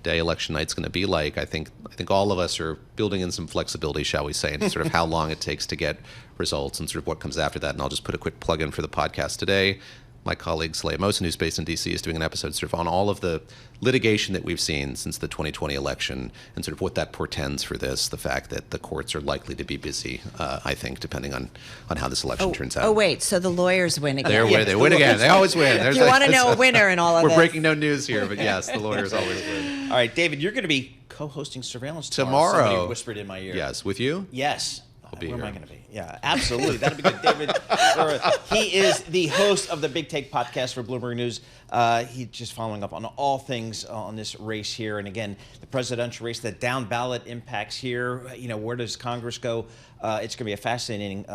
night's going to be like. I think all of us are building in some flexibility, shall we say, into sort of how long it takes to get results and sort of what comes after that. And I'll just put a quick plug in for the podcast today. My colleague Saleha Mohsen, who's based in D.C., is doing an episode sort of on all of the litigation that we've seen since the 2020 election and sort of what that portends for this, the fact that the courts are likely to be busy, I think, depending on how this election turns out. Oh, wait, so the lawyers win again. They win again. They always win. You want to know a winner in all of this. We're breaking no news here, but yes, the lawyers always win. All right, David, you're going to be co-hosting Surveillance tomorrow. Somebody whispered in my ear. Yes, with you? Yes. I'll be Where here. am I going to be? Yeah, absolutely. That'll be good. David, he is the host of the Big Take podcast for Bloomberg News. He's just following up on all things on this race here. And again, the presidential race, the down ballot impacts here. Where does Congress go? It's going to be a fascinating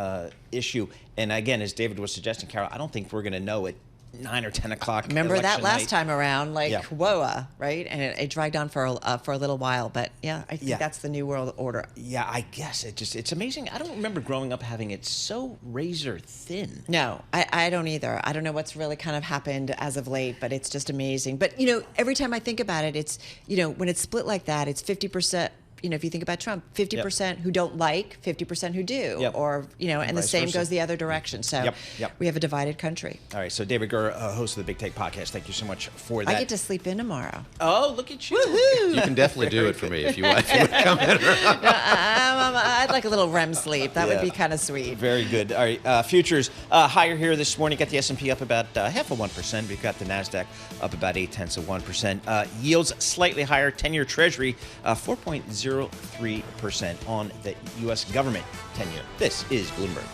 issue. And again, as David was suggesting, Carol, I don't think we're going to know it 9 or 10 o'clock. Remember that last night. Time around, whoa, right? And it dragged on for a little while, but I think that's the new world order. Yeah, I guess it's amazing. I don't remember growing up having it so razor thin. No, I don't either. I don't know what's really kind of happened as of late, but it's just amazing. But every time I think about it, it's when it's split like that, it's 50% if you think about Trump, 50% who don't like, 50% who do, or, and the vice same versa. goes the other direction. So we have a divided country. All right. So David Gura, host of the Big Take podcast. Thank you so much for that. I get to sleep in tomorrow. Oh, look at you. Woohoo! You can definitely do it for me if you want. If you would come in. I'd like a little REM sleep. That would be kind of sweet. Very good. All right. Futures higher here this morning. Got the S&P up about 0.5%. We've got the NASDAQ up about 0.8%. Yields slightly higher. 10-year Treasury 4.03% on the U.S. government 10-year. This is Bloomberg.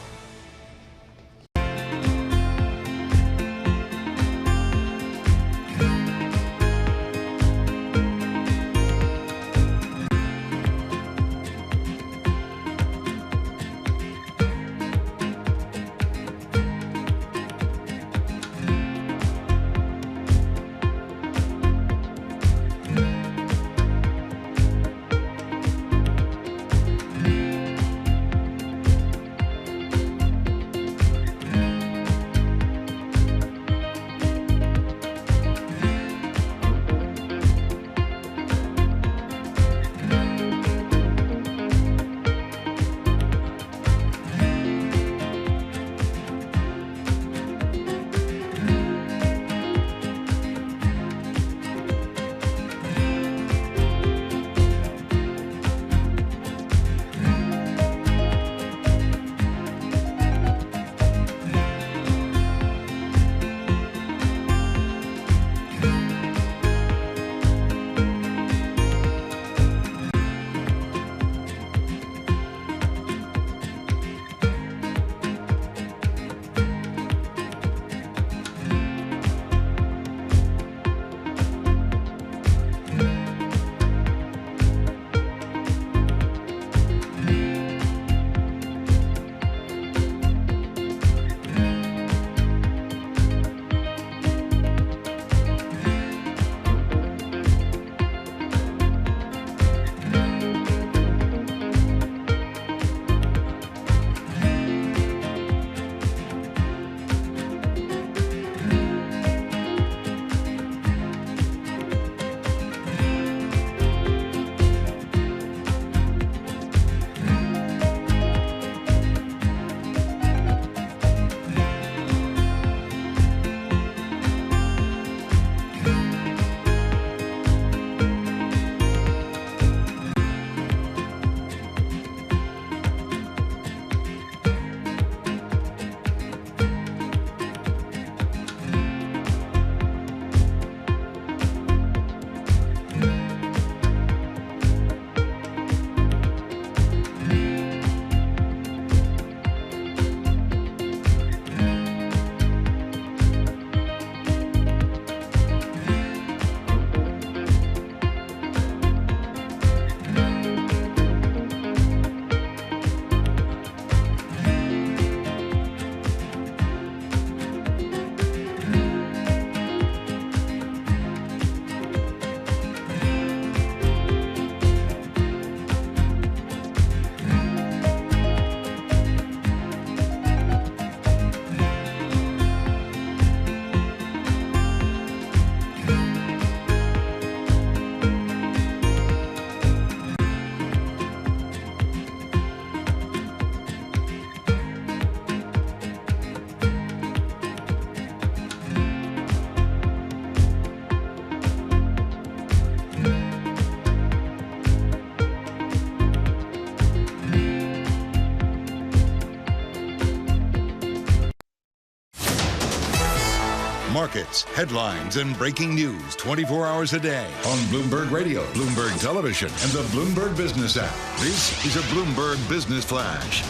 Markets, headlines, and breaking news 24 hours a day on Bloomberg Radio, Bloomberg Television, and the Bloomberg Business app. This is a Bloomberg Business Flash.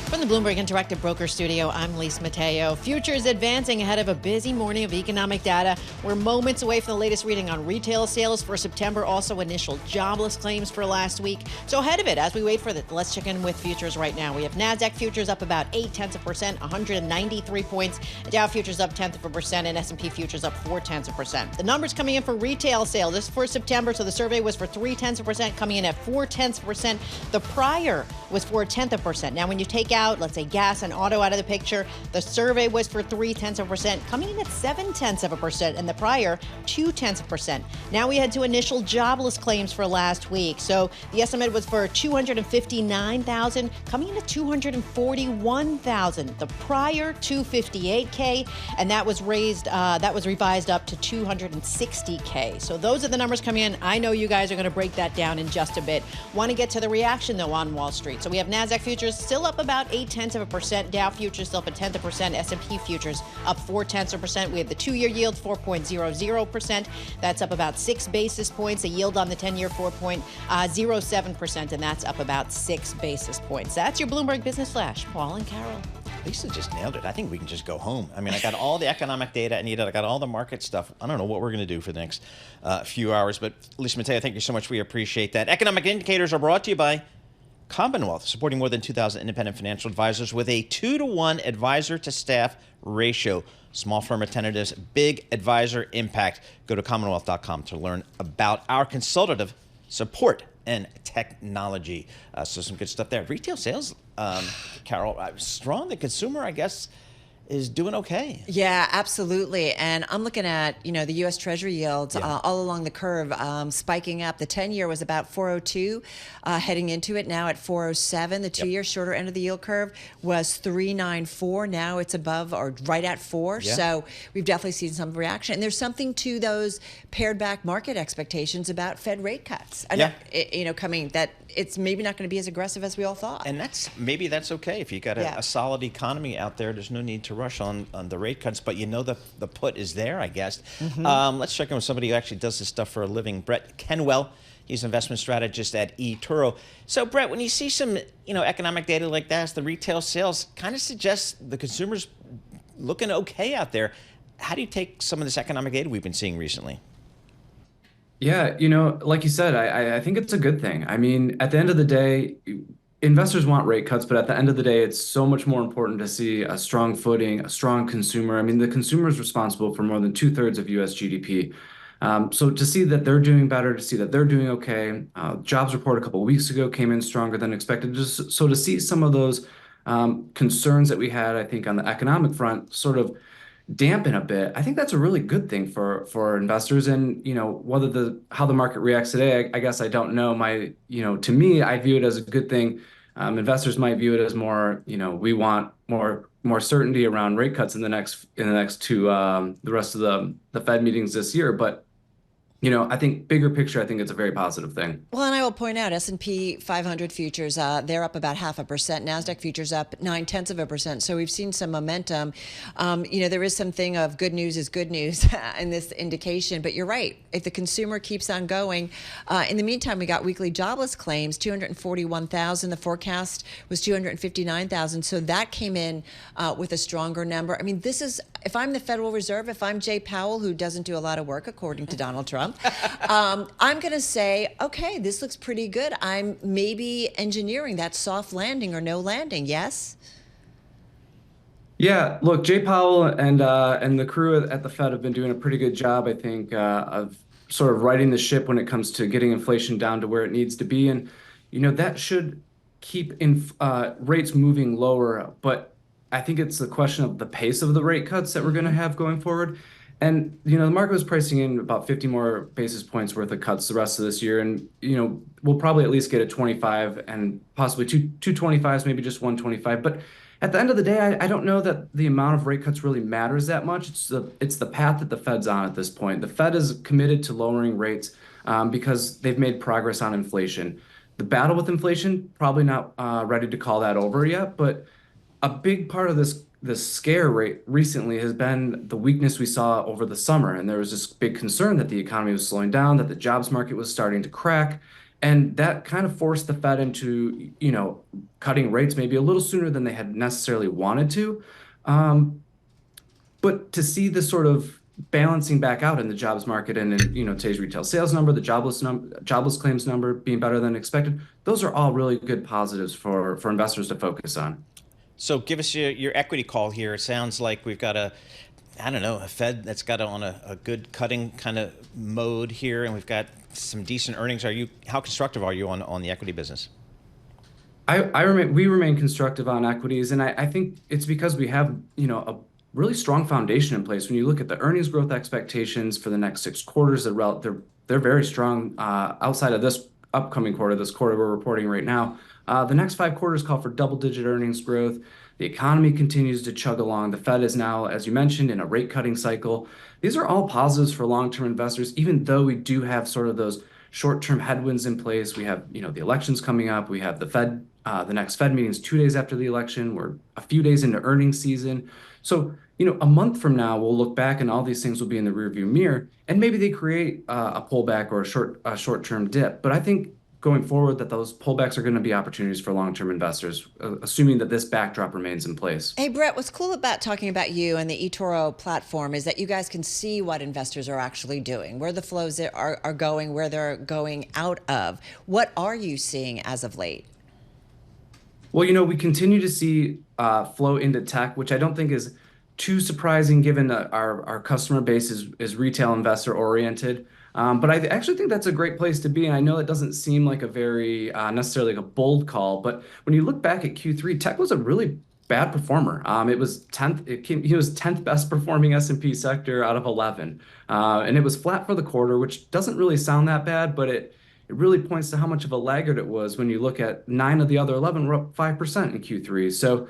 From the Bloomberg Interactive Broker Studio, I'm Lise Mateo. Futures advancing ahead of a busy morning of economic data. We're moments away from the latest reading on retail sales for September, also initial jobless claims for last week. So ahead of it, as we wait for that, let's check in with futures right now. We have NASDAQ futures up about 0.8%, 193 points. Dow futures up 0.1%, and S&P futures up 0.4%. The numbers coming in for retail sales, this is for September, so the survey was for 0.3%, coming in at 0.4%. The prior was for 0.1%. Now, when you take out out, let's say gas and auto out of the picture, the survey was for 0.3%, coming in at 0.7%, and the prior 0.2%. Now we head to initial jobless claims for last week. So the estimate was for 259,000, coming in at 241,000. The prior 258K, and that was revised up to 260K. So those are the numbers coming in. I know you guys are going to break that down in just a bit. Want to get to the reaction though on Wall Street. So we have Nasdaq futures still up about 0.8%, Dow futures still up 0.1%, S&P futures up 0.4%. We have the 2-year yield 4.00%. That's up about 6 basis points. The yield on the 10-year 4.07%, and that's up about 6 basis points. That's your Bloomberg Business Flash. Paul and Carol. Lisa just nailed it. I think we can just go home. I mean, I got all the economic data I needed. I got all the market stuff. I don't know what we're going to do for the next few hours, but Lisa, Mateo, thank you so much. We appreciate that. Economic indicators are brought to you by Commonwealth, supporting more than 2,000 independent financial advisors with a 2-to-1 advisor-to-staff ratio. Small firm attentiveness, big advisor impact. Go to commonwealth.com to learn about our consultative support and technology. So some good stuff there. Retail sales, Carol, strong. The consumer, I guess, is doing okay. Yeah, absolutely. And I'm looking at, the U.S. Treasury yields all along the curve, spiking up. The 10-year was about 402 heading into it, now at 407. The 2-year shorter end of the yield curve was 394. Now it's above or right at 4. Yeah. So we've definitely seen some reaction. And there's something to those pared back market expectations about Fed rate cuts. Coming that it's maybe not going to be as aggressive as we all thought. And that's okay. If you got a solid economy out there, there's no need to rush on the rate cuts, but the put is there, I guess. Mm-hmm. Let's check in with somebody who actually does this stuff for a living. Brett Kenwell, he's an investment strategist at eToro. So Brett, when you see some economic data like that, the retail sales kind of suggests the consumer's looking okay out there. How do you take some of this economic data we've been seeing recently? Yeah, like you said, I think it's a good thing. I mean, at the end of the day, investors want rate cuts, but at the end of the day, it's so much more important to see a strong footing, a strong consumer. I mean, the consumer is responsible for more than 2/3 of U.S. GDP. So to see that they're doing better, to see that they're doing okay, jobs report a couple of weeks ago came in stronger than expected. So to see some of those concerns that we had, I think, on the economic front sort of dampen a bit, I think that's a really good thing for investors. And how the market reacts today, I guess I don't know. To me, I view it as a good thing. Investors might view it as more, we want more certainty around rate cuts in the next two the rest of the Fed meetings this year. But I think bigger picture, I think it's a very positive thing. Well, and I will point out S&P 500 futures, they're up about 0.5%. NASDAQ futures up 0.9%. So we've seen some momentum. There is something of good news is good news in this indication. But you're right. If the consumer keeps on going, in the meantime, we got weekly jobless claims, 241,000. The forecast was 259,000. So that came in with a stronger number. I mean, this is, if I'm the Federal Reserve, if I'm Jay Powell, who doesn't do a lot of work, according to Donald Trump, I'm going to say, okay, this looks pretty good. I'm maybe engineering that soft landing or no landing. Yes? Yeah, look, Jay Powell and the crew at the Fed have been doing a pretty good job, I think, of sort of righting the ship when it comes to getting inflation down to where it needs to be. And, that should keep rates moving lower. But I think it's the question of the pace of the rate cuts that we're going to have going forward. And, the market was pricing in about 50 more basis points worth of cuts the rest of this year. And, we'll probably at least get a 25 and possibly two 25s, maybe just 125. But at the end of the day, I don't know that the amount of rate cuts really matters that much. It's the path that the Fed's on at this point. The Fed is committed to lowering rates because they've made progress on inflation. The battle with inflation, probably not ready to call that over yet, but a big part of this scare rate recently has been the weakness we saw over the summer. And there was this big concern that the economy was slowing down, that the jobs market was starting to crack. And that kind of forced the Fed into, cutting rates maybe a little sooner than they had necessarily wanted to. But to see this sort of balancing back out in the jobs market and in, today's retail sales number, the jobless claims number being better than expected, those are all really good positives for investors to focus on. So give us your equity call here. It sounds like we've got a Fed that's got on a good cutting kind of mode here, and we've got some decent earnings. How constructive are you on the equity business? We remain constructive on equities, and I think it's because we have, a really strong foundation in place. When you look at the earnings growth expectations for the next 6 quarters, they're very strong outside of this upcoming quarter, this quarter we're reporting right now. The next 5 quarters call for double-digit earnings growth. The economy continues to chug along. The Fed is now, as you mentioned, in a rate cutting cycle. These are all positives for long-term investors, even though we do have sort of those short-term headwinds in place. We have, the elections coming up. We have the next Fed meeting is 2 days after the election. We're a few days into earnings season. So, a month from now, we'll look back and all these things will be in the rearview mirror, and maybe they create a pullback or a short-term dip. But I think going forward that those pullbacks are going to be opportunities for long-term investors, assuming that this backdrop remains in place. Hey, Brett, what's cool about talking about you and the eToro platform is that you guys can see what investors are actually doing, where the flows are going, where they're going out of. What are you seeing as of late? Well, we continue to see flow into tech, which I don't think is too surprising given that our customer base is retail investor oriented. But I actually think that's a great place to be. And I know it doesn't seem like a very necessarily like a bold call, but when you look back at Q3, tech was a really bad performer. It was 10th. He was 10th best performing S&P sector out of 11, and it was flat for the quarter, which doesn't really sound that bad, but it really points to how much of a laggard it was when you look at 9 of the other 11 were up 5% in Q3. So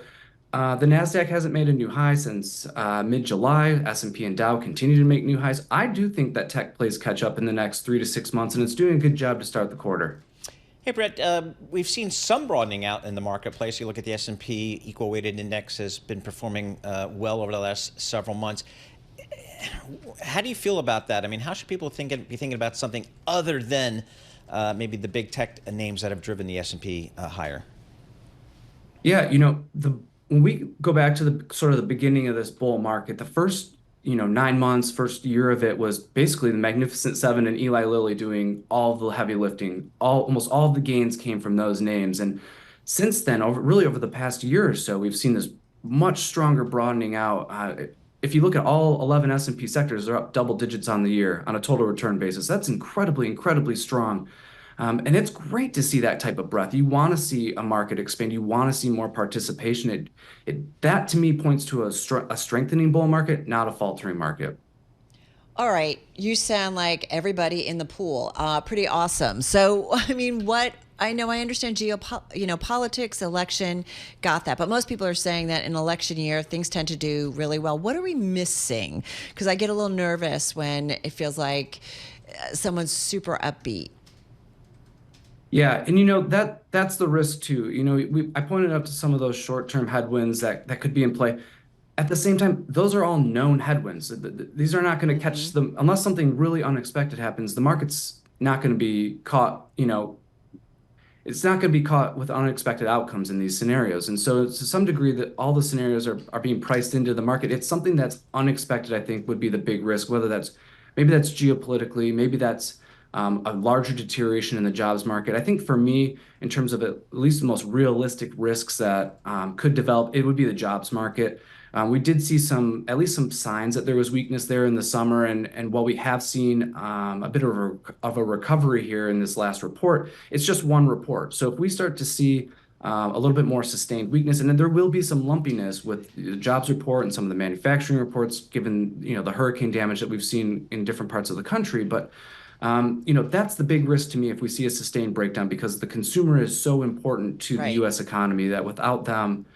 the NASDAQ hasn't made a new high since mid-July. S&P and Dow continue to make new highs. I do think that tech plays catch up in the next 3 to 6 months, and it's doing a good job to start the quarter. Hey, Brett, we've seen some broadening out in the marketplace. You look at the S&P equal weighted index has been performing well over the last several months. How do you feel about that? I mean, how should people be thinking about something other than maybe the big tech names that have driven the S&P higher? Yeah, when we go back to the sort of the beginning of this bull market, the first 9 months, first year of it was basically the Magnificent Seven and Eli Lilly doing all the heavy lifting. Almost all of the gains came from those names, and since then, over the past year or so, we've seen this much stronger broadening out. If you look at all 11 S&P sectors, they're up double digits on the year on a total return basis. That's incredibly, incredibly strong. And it's great to see that type of breadth. You want to see a market expand. You want to see more participation. That to me points to a strengthening bull market, not a faltering market. All right. You sound like everybody in the pool. Pretty awesome. So, I mean, I understand politics, election, got that. But most people are saying that in election year, things tend to do really well. What are we missing? Because I get a little nervous when it feels like someone's super upbeat. Yeah, and that's the risk too. I pointed out to some of those short-term headwinds that could be in play. At the same time, those are all known headwinds. These are not going to catch them unless something really unexpected happens. The market's not going to be caught, it's not going to be caught with unexpected outcomes in these scenarios. And so to some degree that all the scenarios are being priced into the market. It's something that's unexpected, I think, would be the big risk, whether maybe that's geopolitically, maybe that's a larger deterioration in the jobs market. I think for me, in terms of at least the most realistic risks that could develop, it would be the jobs market. We did see at least some signs that there was weakness there in the summer, and while we have seen a bit of a recovery here in this last report, it's just one report. So if we start to see a little bit more sustained weakness, and then there will be some lumpiness with the jobs report and some of the manufacturing reports, given the hurricane damage that we've seen in different parts of the country, but that's the big risk to me if we see a sustained breakdown, because the consumer is so important to the U.S. economy that without them,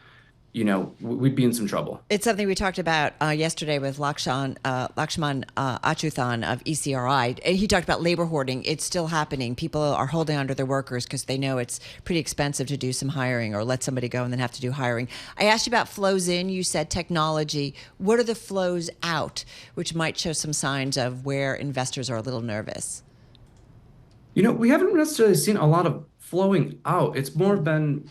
we'd be in some trouble. It's something we talked about yesterday with Lakshman Achuthan of ECRI. He talked about labor hoarding. It's still happening. People are holding onto their workers because they know it's pretty expensive to do some hiring or let somebody go and then have to do hiring. I asked you about flows in. You said technology. What are the flows out, which might show some signs of where investors are a little nervous? We haven't necessarily seen a lot of flowing out. It's more been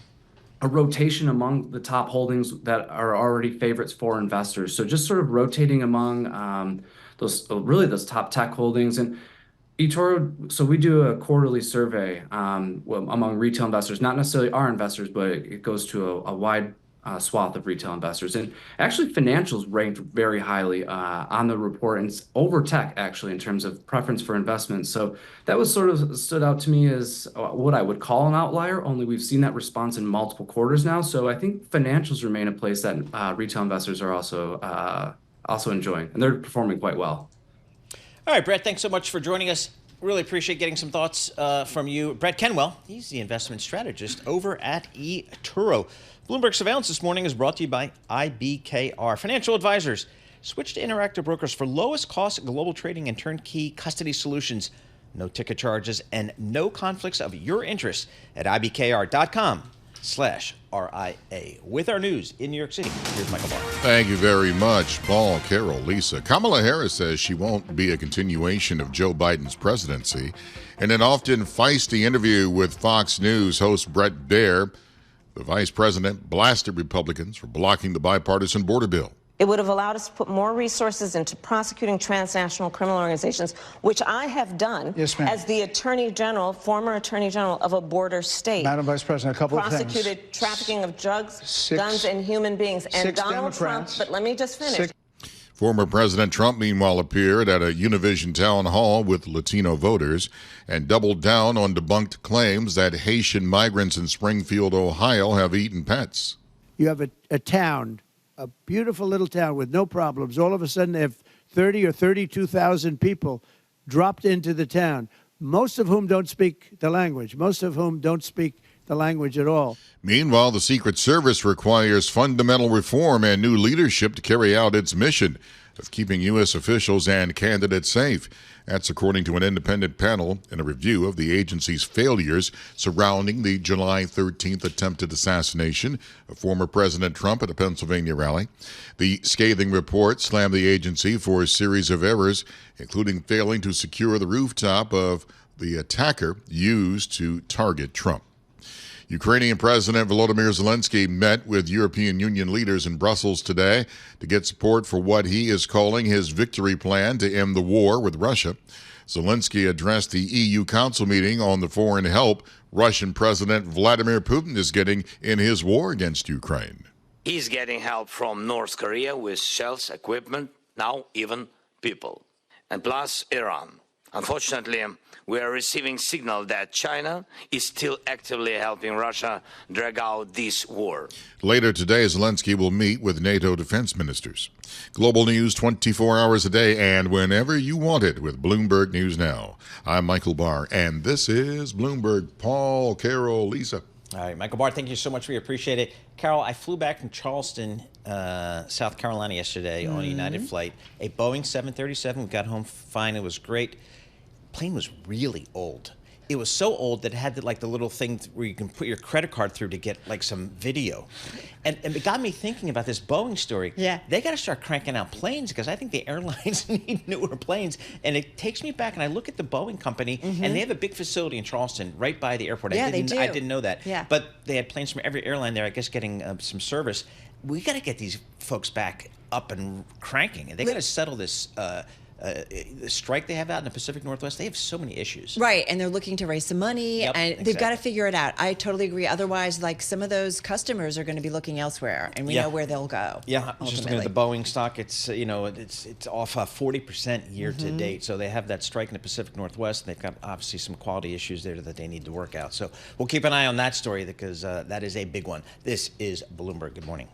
a rotation among the top holdings that are already favorites for investors. So just sort of rotating among those top tech holdings. And eToro, so we do a quarterly survey among retail investors, not necessarily our investors, but it goes to a wide swath of retail investors. And actually, financials ranked very highly on the report, and it's over tech, actually, in terms of preference for investment. So that was sort of stood out to me as what I would call an outlier, only we've seen that response in multiple quarters now. So I think financials remain a place that retail investors are also enjoying, and they're performing quite well. All right, Brett, thanks so much for joining us. Really appreciate getting some thoughts from you. Brett Kenwell, he's the investment strategist over at eToro. Bloomberg Surveillance this morning is brought to you by IBKR. Financial advisors, switch to Interactive Brokers for lowest cost global trading and turnkey custody solutions. No ticket charges and no conflicts of your interest at ibkr.com/RIA. With our news in New York City, here's Michael Barr. Thank you very much, Paul, Carol, Lisa. Kamala Harris says she won't be a continuation of Joe Biden's presidency. In an often feisty interview with Fox News host Bret Baier, the vice president blasted Republicans for blocking the bipartisan border bill. It would have allowed us to put more resources into prosecuting transnational criminal organizations, which I have done as the Attorney General, former Attorney General of a border state. Madam Vice President, a couple of things. Prosecuted trafficking of drugs, guns, and human beings. And Donald Trump, but let me just finish. Former President Trump, meanwhile, appeared at a Univision town hall with Latino voters and doubled down on debunked claims that Haitian migrants in Springfield, Ohio, have eaten pets. You have a town, a beautiful little town with no problems. All of a sudden, they have 30 or 32,000 people dropped into the town, most of whom don't speak the language, most of whom don't speak the language at all. Meanwhile, the Secret Service requires fundamental reform and new leadership to carry out its mission of keeping U.S. officials and candidates safe. That's according to an independent panel in a review of the agency's failures surrounding the July 13th attempted assassination of former President Trump at a Pennsylvania rally. The scathing report slammed the agency for a series of errors, including failing to secure the rooftop of the attacker used to target Trump. Ukrainian President Volodymyr Zelensky met with European Union leaders in Brussels today to get support for what he is calling his victory plan to end the war with Russia. Zelensky addressed the EU Council meeting on the foreign help Russian President Vladimir Putin is getting in his war against Ukraine. He's getting help from North Korea with shells, equipment, now even people, and plus Iran. Unfortunately, we are receiving signal that China is still actively helping Russia drag out this war. Later today, Zelensky will meet with NATO defense ministers. Global news 24 hours a day and whenever you want it with Bloomberg News Now. I'm Michael Barr, and this is Bloomberg. Paul, Carol, Lisa. All right, Michael Barr, thank you so much. We appreciate it. Carol, I flew back from Charleston, South Carolina yesterday on a United flight, a Boeing 737. We got home fine. It was great. Plane was really old. It was so old that it had the little thing where you can put your credit card through to get some video. And it got me thinking about this Boeing story. Yeah. They got to start cranking out planes because I think the airlines need newer planes. And it takes me back, and I look at the Boeing company, and they have a big facility in Charleston right by the airport. Yeah, they do. I didn't know that. Yeah. But they had planes from every airline there, I guess, getting some service. We got to get these folks back up and cranking. And they got to settle this the strike they have out in the Pacific Northwest. They have so many issues. Right, and they're looking to raise some money, and they've got to figure it out. I totally agree. Otherwise, some of those customers are going to be looking elsewhere, and we know where they'll go. Yeah, I was just looking at the Boeing stock. It's it's off 40% year to date. So they have that strike in the Pacific Northwest. And they've got obviously some quality issues there that they need to work out. So we'll keep an eye on that story because that is a big one. This is Bloomberg. Good morning.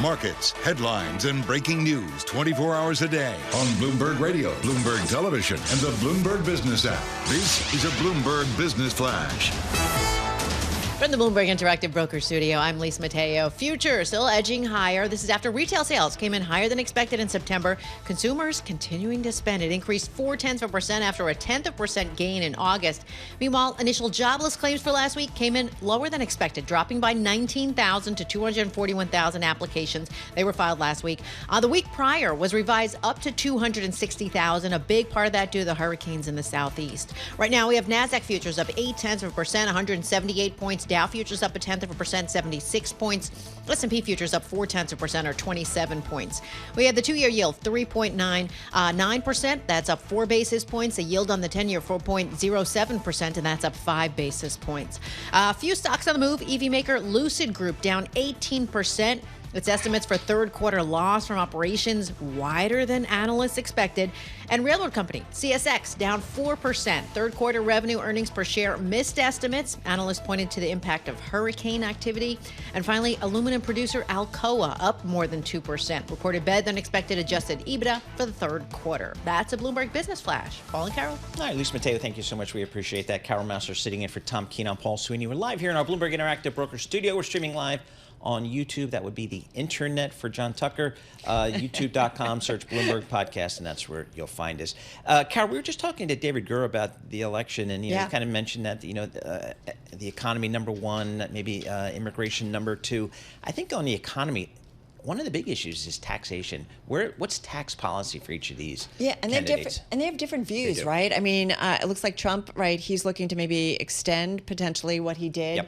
markets, headlines, and breaking news 24 hours a day on Bloomberg Radio, Bloomberg Television, and the Bloomberg Business app. This is a Bloomberg Business Flash. From the Bloomberg Interactive Broker Studio, I'm Lisa Mateo. Futures still edging higher. This is after retail sales came in higher than expected in September. Consumers continuing to spend. It increased 0.4% after a 0.1% gain in August. Meanwhile, initial jobless claims for last week came in lower than expected, dropping by 19,000 to 241,000 applications. They were filed last week. The week prior was revised up to 260,000. A big part of that due to the hurricanes in the southeast. Right now, we have NASDAQ futures up 0.8%, 178 points. Dow futures up 0.1%, 76 points. S&P futures up 0.4%, or 27 points. We have the 2-year yield 3.99%. That's up 4 basis points. The yield on the 10-year 4.07%, and that's up 5 basis points. A few stocks on the move. EV maker Lucid Group down 18%. Its estimates for third quarter loss from operations wider than analysts expected. And railroad company CSX down 4%. Third quarter revenue earnings per share missed estimates. Analysts pointed to the impact of hurricane activity. And finally, aluminum producer Alcoa up more than 2%. Reported better than expected adjusted EBITDA for the third quarter. That's a Bloomberg Business Flash. Paul and Carol. All right, Lisa Mateo, thank you so much. We appreciate that. Carol Massar sitting in for Tom Keene. I'm Paul Sweeney. We're live here in our Bloomberg Interactive Broker Studio. We're streaming live on YouTube. That would be the internet for John Tucker. YouTube.com, search Bloomberg Podcast, and that's where you'll find us. Carol, we were just talking to David Gura about the election, and you kind of mentioned that the economy number one, maybe immigration number two. I think on the economy, one of the big issues is taxation. What's tax policy for each of these? Yeah, and candidates? they have different views, right? I mean, it looks like Trump, right? He's looking to maybe extend potentially what he did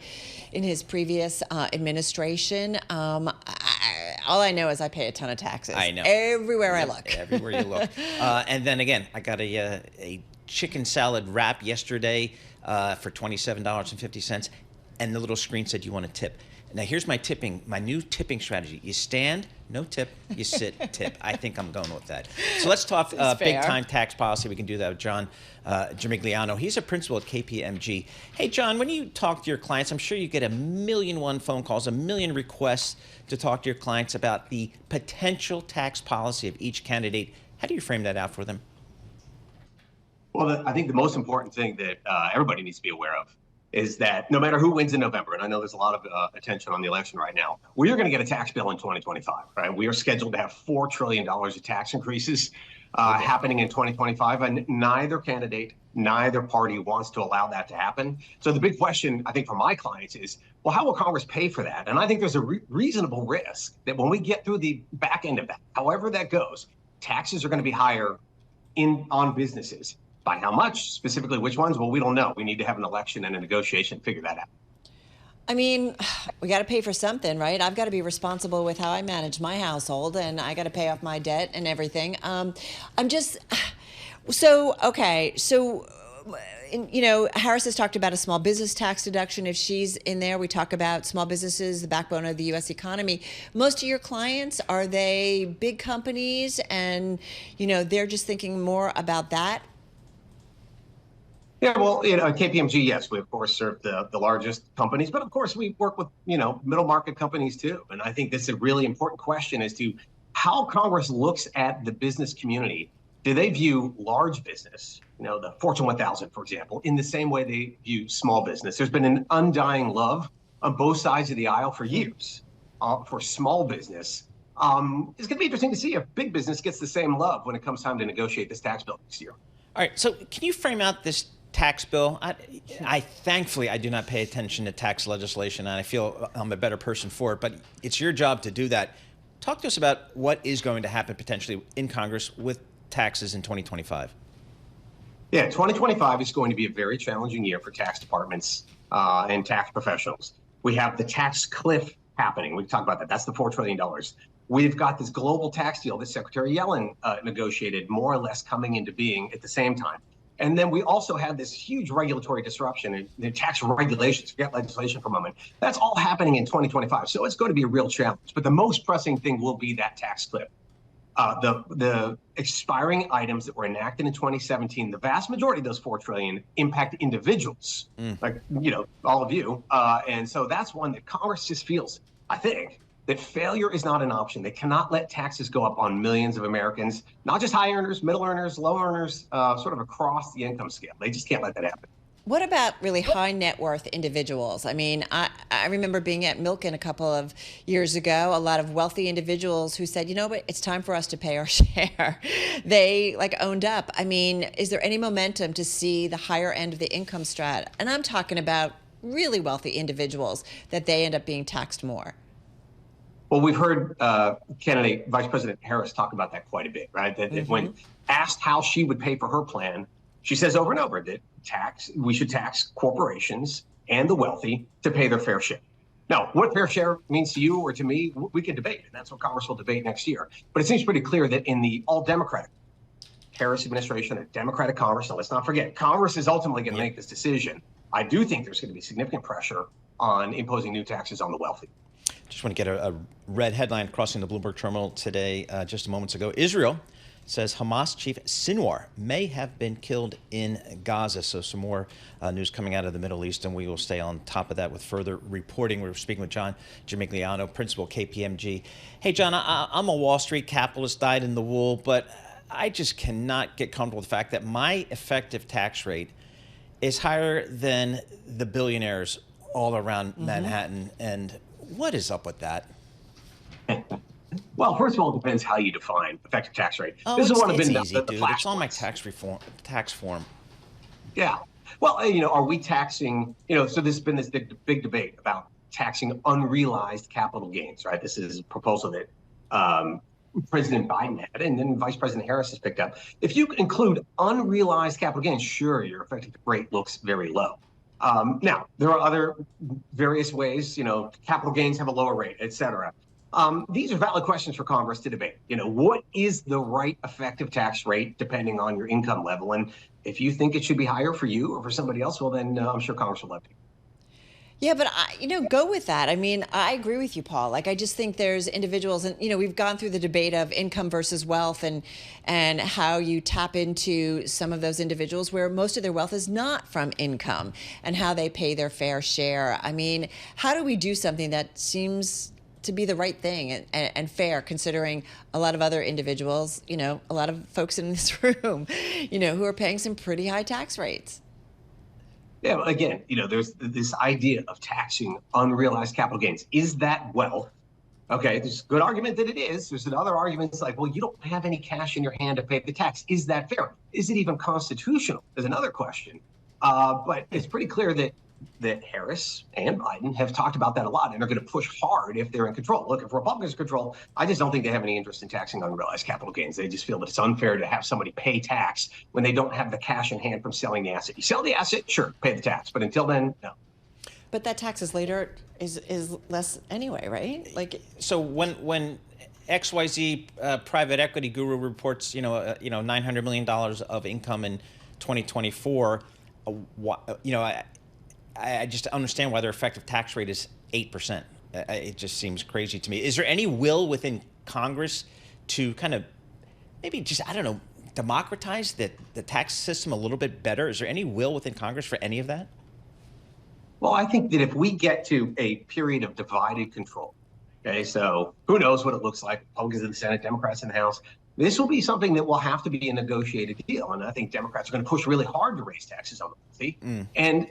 in his previous administration. All I know is I pay a ton of taxes. I know. Everywhere I look. Everywhere you look. And then again, I got a chicken salad wrap yesterday for $27.50, and the little screen said, "You want a tip?" Now, here's my new tipping strategy. You stand, no tip. You sit, tip. I think I'm going with that. So let's talk big-time tax policy. We can do that with John Gimigliano. He's a principal at KPMG. Hey, John, when you talk to your clients, I'm sure you get 1,000,001 phone calls, 1,000,000 requests to talk to your clients about the potential tax policy of each candidate. How do you frame that out for them? Well, I think the most important thing that everybody needs to be aware of is that no matter who wins in November, and I know there's a lot of attention on the election right now, we are going to get a tax bill in 2025, right? We are scheduled to have $4 trillion of tax increases happening in 2025, and neither candidate, neither party wants to allow that to happen. So the big question, I think, for my clients is, well, how will Congress pay for that? And I think there's a reasonable risk that when we get through the back end of that, however that goes, taxes are going to be higher on businesses. By how much, specifically which ones? Well, we don't know. We need to have an election and a negotiation to figure that out. I mean, we got to pay for something, right? I've got to be responsible with how I manage my household, and I got to pay off my debt and everything. Harris has talked about a small business tax deduction. If she's in there, we talk about small businesses, the backbone of the U.S. economy. Most of your clients, are they big companies and, they're just thinking more about that? Yeah, well, KPMG, yes, we of course serve the largest companies, but of course we work with, middle market companies too. And I think this is a really important question as to how Congress looks at the business community. Do they view large business, the Fortune 1000, for example, in the same way they view small business? There's been an undying love on both sides of the aisle for years for small business. It's going to be interesting to see if big business gets the same love when it comes time to negotiate this tax bill next year. All right, so can you frame out this tax bill? I thankfully, I do not pay attention to tax legislation, and I feel I'm a better person for it, but it's your job to do that. Talk to us about what is going to happen potentially in Congress with taxes in 2025. Yeah, 2025 is going to be a very challenging year for tax departments and tax professionals. We have the tax cliff happening. We've talked about that. That's the $4 trillion. We've got this global tax deal that Secretary Yellen negotiated, more or less coming into being at the same time. And then we also have this huge regulatory disruption in tax regulations, forget legislation for a moment. That's all happening in 2025. So it's going to be a real challenge. But the most pressing thing will be that tax cliff. The expiring items that were enacted in 2017, the vast majority of those $4 trillion impact individuals, like, all of you. And so that's one that Congress just feels, I think, that failure is not an option. They cannot let taxes go up on millions of Americans, not just high earners, middle earners, low earners, sort of across the income scale. They just can't let that happen. What about really high net worth individuals? I mean, I remember being at Milken a couple of years ago, a lot of wealthy individuals who said, you know what, it's time for us to pay our share. They owned up. I mean, is there any momentum to see the higher end of the income strat? And I'm talking about really wealthy individuals that they end up being taxed more. Well, we've heard candidate Vice President Harris talk about that quite a bit, right? That when asked how she would pay for her plan, she says over and over that we should tax corporations and the wealthy to pay their fair share. Now, what fair share means to you or to me, we can debate, and that's what Congress will debate next year. But it seems pretty clear that in the all-Democratic Harris administration, a Democratic Congress, and let's not forget, Congress is ultimately going to make this decision. I do think there's going to be significant pressure on imposing new taxes on the wealthy. Just want to get a red headline crossing the Bloomberg terminal today, just moments ago. Israel says Hamas chief Sinwar may have been killed in Gaza. So some more news coming out of the Middle East, and we will stay on top of that with further reporting. We're speaking with John Gimigliano, principal KPMG. Hey, John, I'm a Wall Street capitalist, dyed in the wool, but I just cannot get comfortable with the fact that my effective tax rate is higher than the billionaires all around Manhattan. And what is up with that? Well, first of all, it depends how you define effective tax rate. Oh, this it's, is one of it's the easy, dude. It's on my tax form. Yeah. Well, are we taxing, so there's been this big debate about taxing unrealized capital gains, right? This is a proposal that President Biden had, and then Vice President Harris has picked up. If you include unrealized capital gains, sure, your effective rate looks very low. Now, there are other various ways, capital gains have a lower rate, et cetera. These are valid questions for Congress to debate. What is the right effective tax rate depending on your income level? And if you think it should be higher for you or for somebody else, well, then I'm sure Congress will let you. Yeah, but go with that. I mean, I agree with you, Paul. I just think there's individuals, and we've gone through the debate of income versus wealth, and how you tap into some of those individuals where most of their wealth is not from income, and how they pay their fair share. I mean, how do we do something that seems to be the right thing and fair, considering a lot of other individuals, a lot of folks in this room, who are paying some pretty high tax rates? Yeah, again, there's this idea of taxing unrealized capital gains. Is that wealth? Okay, there's a good argument that it is. There's another argument that's like, well, you don't have any cash in your hand to pay the tax. Is that fair? Is it even constitutional? There's another question. But it's pretty clear that Harris and Biden have talked about that a lot, and are going to push hard if they're in control. Look, if Republicans are in control, I just don't think they have any interest in taxing unrealized capital gains. They just feel that it's unfair to have somebody pay tax when they don't have the cash in hand from selling the asset. You sell the asset, sure, pay the tax. But until then, no. But that taxes later is less anyway, right? So when XYZ private equity guru reports, $900 million of income in 2024, I just understand why their effective tax rate is 8%. It just seems crazy to me. Is there any will within Congress to kind of maybe just, democratize the tax system a little bit better? Is there any will within Congress for any of that? Well, I think that if we get to a period of divided control, okay, so who knows what it looks like, Republicans in the Senate, Democrats in the House, this will be something that will have to be a negotiated deal. And I think Democrats are going to push really hard to raise taxes on the wealthy. And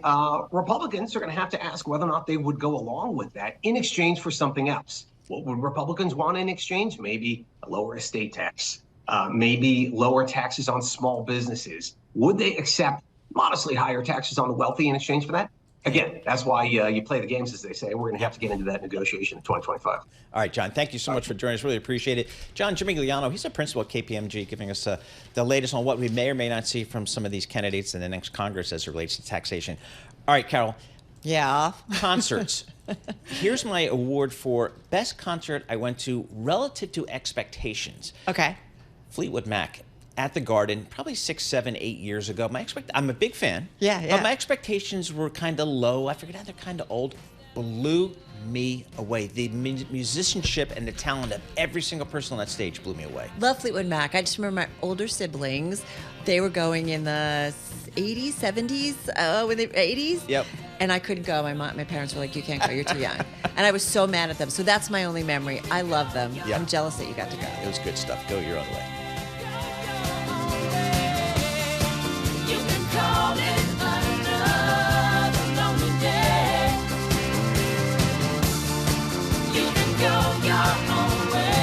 Republicans are going to have to ask whether or not they would go along with that in exchange for something else. What would Republicans want in exchange? Maybe a lower estate tax, maybe lower taxes on small businesses. Would they accept modestly higher taxes on the wealthy in exchange for that? Again, that's why you play the games, as they say. We're going to have to get into that negotiation in 2025. All right, John, thank you so much for joining us. Really appreciate it. John Gimigliano, he's a principal at KPMG, giving us the latest on what we may or may not see from some of these candidates in the next Congress as it relates to taxation. All right, Carol. Yeah. Concerts. Here's my award for best concert I went to relative to expectations. Okay. Fleetwood Mac. At the Garden, probably 6, 7, 8 years ago. I'm a big fan. Yeah. But my expectations were kind of low. I figured they're kind of old. Blew me away. The musicianship and the talent of every single person on that stage blew me away. Love Fleetwood Mac. I just remember my older siblings. They were going in the 80s, 70s, 80s. Yep. and I couldn't go. My parents were like, you can't go, you're too young. And I was so mad at them. So that's my only memory. I love them. Yeah. I'm jealous that you got to go. It was good stuff. Go your own way. You can call it another lonely day. You can go your own way.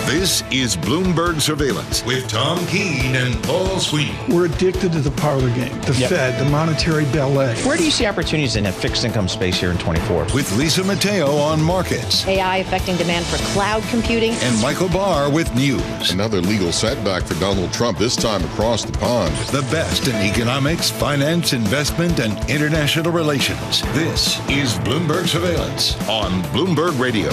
This is Bloomberg Surveillance with Tom Keene and Paul Sweeney. We're addicted to the parlor game, the Fed, the monetary ballet. Where do you see opportunities in a fixed income space here in 24? With Lisa Mateo on markets. AI affecting demand for cloud computing. And Michael Barr with news. Another legal setback for Donald Trump, this time across the pond. The best in economics, finance, investment, and international relations. This is Bloomberg Surveillance on Bloomberg Radio.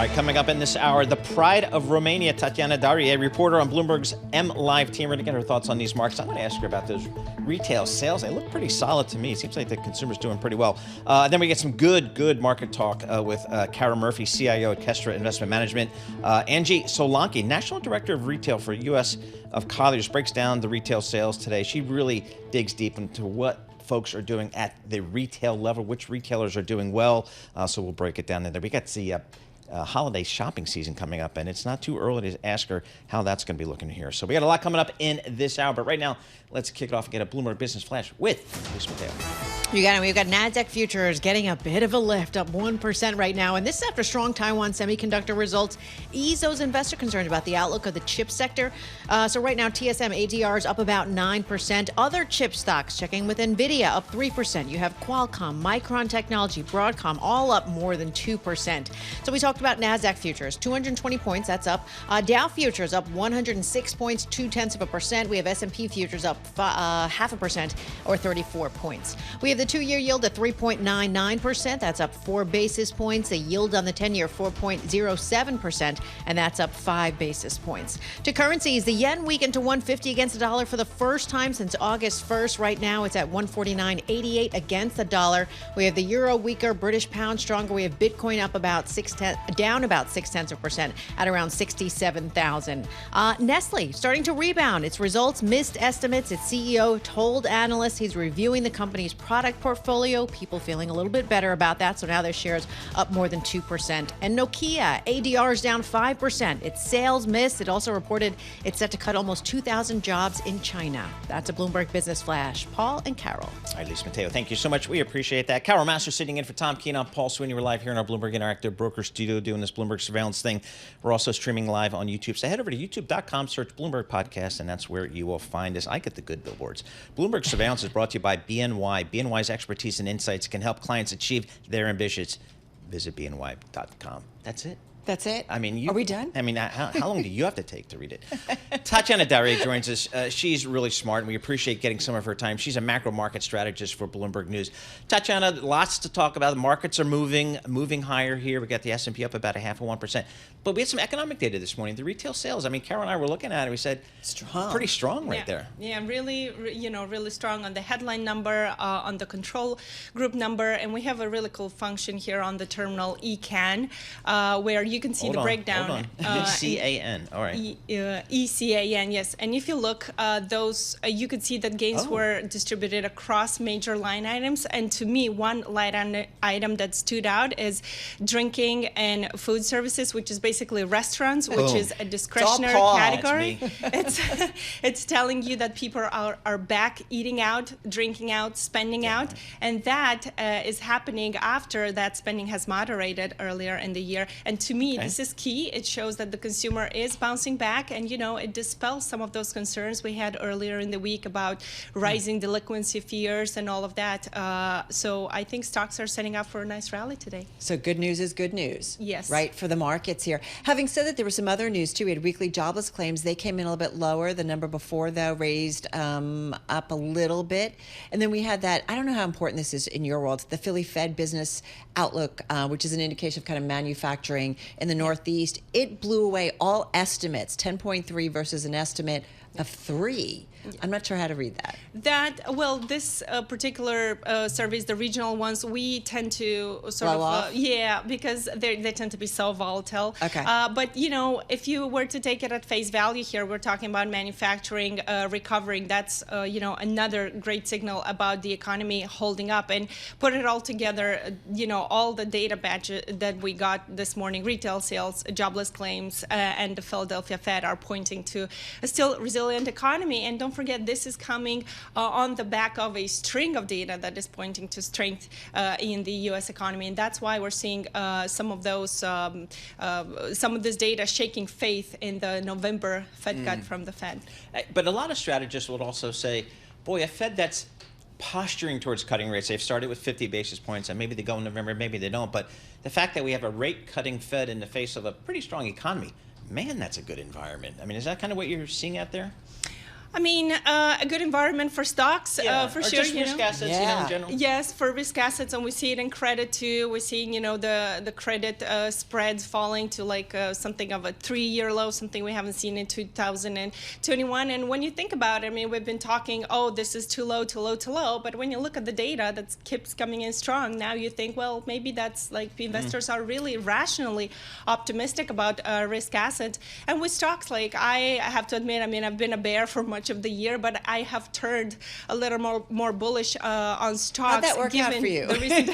right, coming up in this hour, the pride of Romania, Tatiana Dari, a reporter on Bloomberg's M Live team. We're going to get her thoughts on these markets. I'm going to ask her about those retail sales. They look pretty solid to me. It seems like the consumer's doing pretty well. Then we get some good market talk with Kara Murphy, CIO at Kestra Investment Management. Angie Solanki, National Director of Retail for U.S. of Colliers, breaks down the retail sales today. She really digs deep into what folks are doing at the retail level, which retailers are doing well. So we'll break it down there. We got the holiday shopping season coming up, and it's not too early to ask her how that's going to be looking here. So we got a lot coming up in this hour, but right now, let's kick it off and get a Bloomberg Business Flash with Luis Mateo. You got it. We've got NASDAQ futures getting a bit of a lift, up 1% right now. And this is after strong Taiwan semiconductor results ease those investor concerns about the outlook of the chip sector. So right now, TSM ADR is up about 9%. Other chip stocks checking with NVIDIA up 3%. You have Qualcomm, Micron Technology, Broadcom, all up more than 2%. So we talked about NASDAQ futures, 220 points, that's up. Dow futures up 106 points, 0.2%. We have S&P futures up 0.5% or 34 points. We have the two-year yield at 3.99%. That's up 4 basis points. The yield on the 10-year 4.07%, and that's up 5 basis points. To currencies, the yen weakened to 150 against the dollar for the first time since August 1st. Right now, it's at 149.88 against the dollar. We have the euro weaker, British pound stronger. We have Bitcoin up about down about 0.6% at around 67,000. Nestle starting to rebound. Its results missed estimates. Its CEO told analysts he's reviewing the company's product portfolio. People feeling a little bit better about that, so now their shares up more than 2%. And Nokia, ADR is down 5%. Its sales missed. It also reported it's set to cut almost 2,000 jobs in China. That's a Bloomberg Business Flash. Paul and Carol. All right, Luis Mateo, thank you so much. We appreciate that. Carol Massar sitting in for Tom Keene. I'm Paul Sweeney. We're live here in our Bloomberg Interactive Broker Studio doing this Bloomberg surveillance thing. We're also streaming live on YouTube. So head over to youtube.com, search Bloomberg Podcast, and that's where you will find us. I get the good billboards. Bloomberg Surveillance is brought to you by BNY. BNY's expertise and insights can help clients achieve their ambitions. Visit bny.com. That's it. That's it? I mean, Are we done? I mean, how long do you have to take to read it? Tatiana Dari joins us. She's really smart, and we appreciate getting some of her time. She's a macro market strategist for Bloomberg News. Tatiana, lots to talk about. The markets are moving higher here. We got the S&P up about 0.5% But we had some economic data this morning. The retail sales, I mean, Carol and I were looking at it. We said, pretty strong right there. Yeah, really, really strong on the headline number, on the control group number. And we have a really cool function here on the terminal ECAN, where you can see the breakdown. Hold on. ECAN. All right. ECAN, yes. And if you look, those you could see that gains were distributed across major line items. And to me, one line item that stood out is drinking and food services, which is basically restaurants, which is a discretionary category. It's telling you that people are back eating out, drinking out, spending out, and that is happening after that spending has moderated earlier in the year. And to me, this is key. It shows that the consumer is bouncing back, and it dispels some of those concerns we had earlier in the week about rising delinquency fears and all of that. So I think stocks are setting up for a nice rally today. So good news is good news. Yes. Right, for the markets here. Having said that, there was some other news too. We had weekly jobless claims. They came in a little bit lower. The number before, though, raised up a little bit. And then we had that, I don't know how important this is in your world, the Philly Fed business outlook, which is an indication of kind of manufacturing in the Northeast. It blew away all estimates, 10.3 versus an estimate of 3. I'm not sure how to read that. This particular surveys, the regional ones, we tend to because they tend to be so volatile. Okay. But if you were to take it at face value here, we're talking about manufacturing recovering. That's another great signal about the economy holding up. And put it all together, all the data batch that we got this morning, retail sales, jobless claims, and the Philadelphia Fed are pointing to a still resilient economy. And don't forget, this is coming on the back of a string of data that is pointing to strength in the U.S. economy, and that's why we're seeing some of this data shaking faith in the November Fed cut from the Fed. But a lot of strategists would also say, boy, a Fed that's posturing towards cutting rates. They've started with 50 basis points, and maybe they go in November, maybe they don't. But the fact that we have a rate-cutting Fed in the face of a pretty strong economy, man, that's a good environment. I mean, is that kind of what you're seeing out there? I mean, a good environment for stocks, for or sure. just risk assets, in general. Yes, for risk assets, and we see it in credit too. We're seeing, the credit spreads falling to like something of a 3-year low, something we haven't seen in 2021. And when you think about it, I mean, we've been talking, oh, this is too low, too low, too low. But when you look at the data that keeps coming in strong, now you think, well, maybe that's like investors are really rationally optimistic about risk assets. And with stocks, like I have to admit, I mean, I've been a bear for much of the year, but I have turned a little more bullish on stocks. How'd that work out for you? The recent,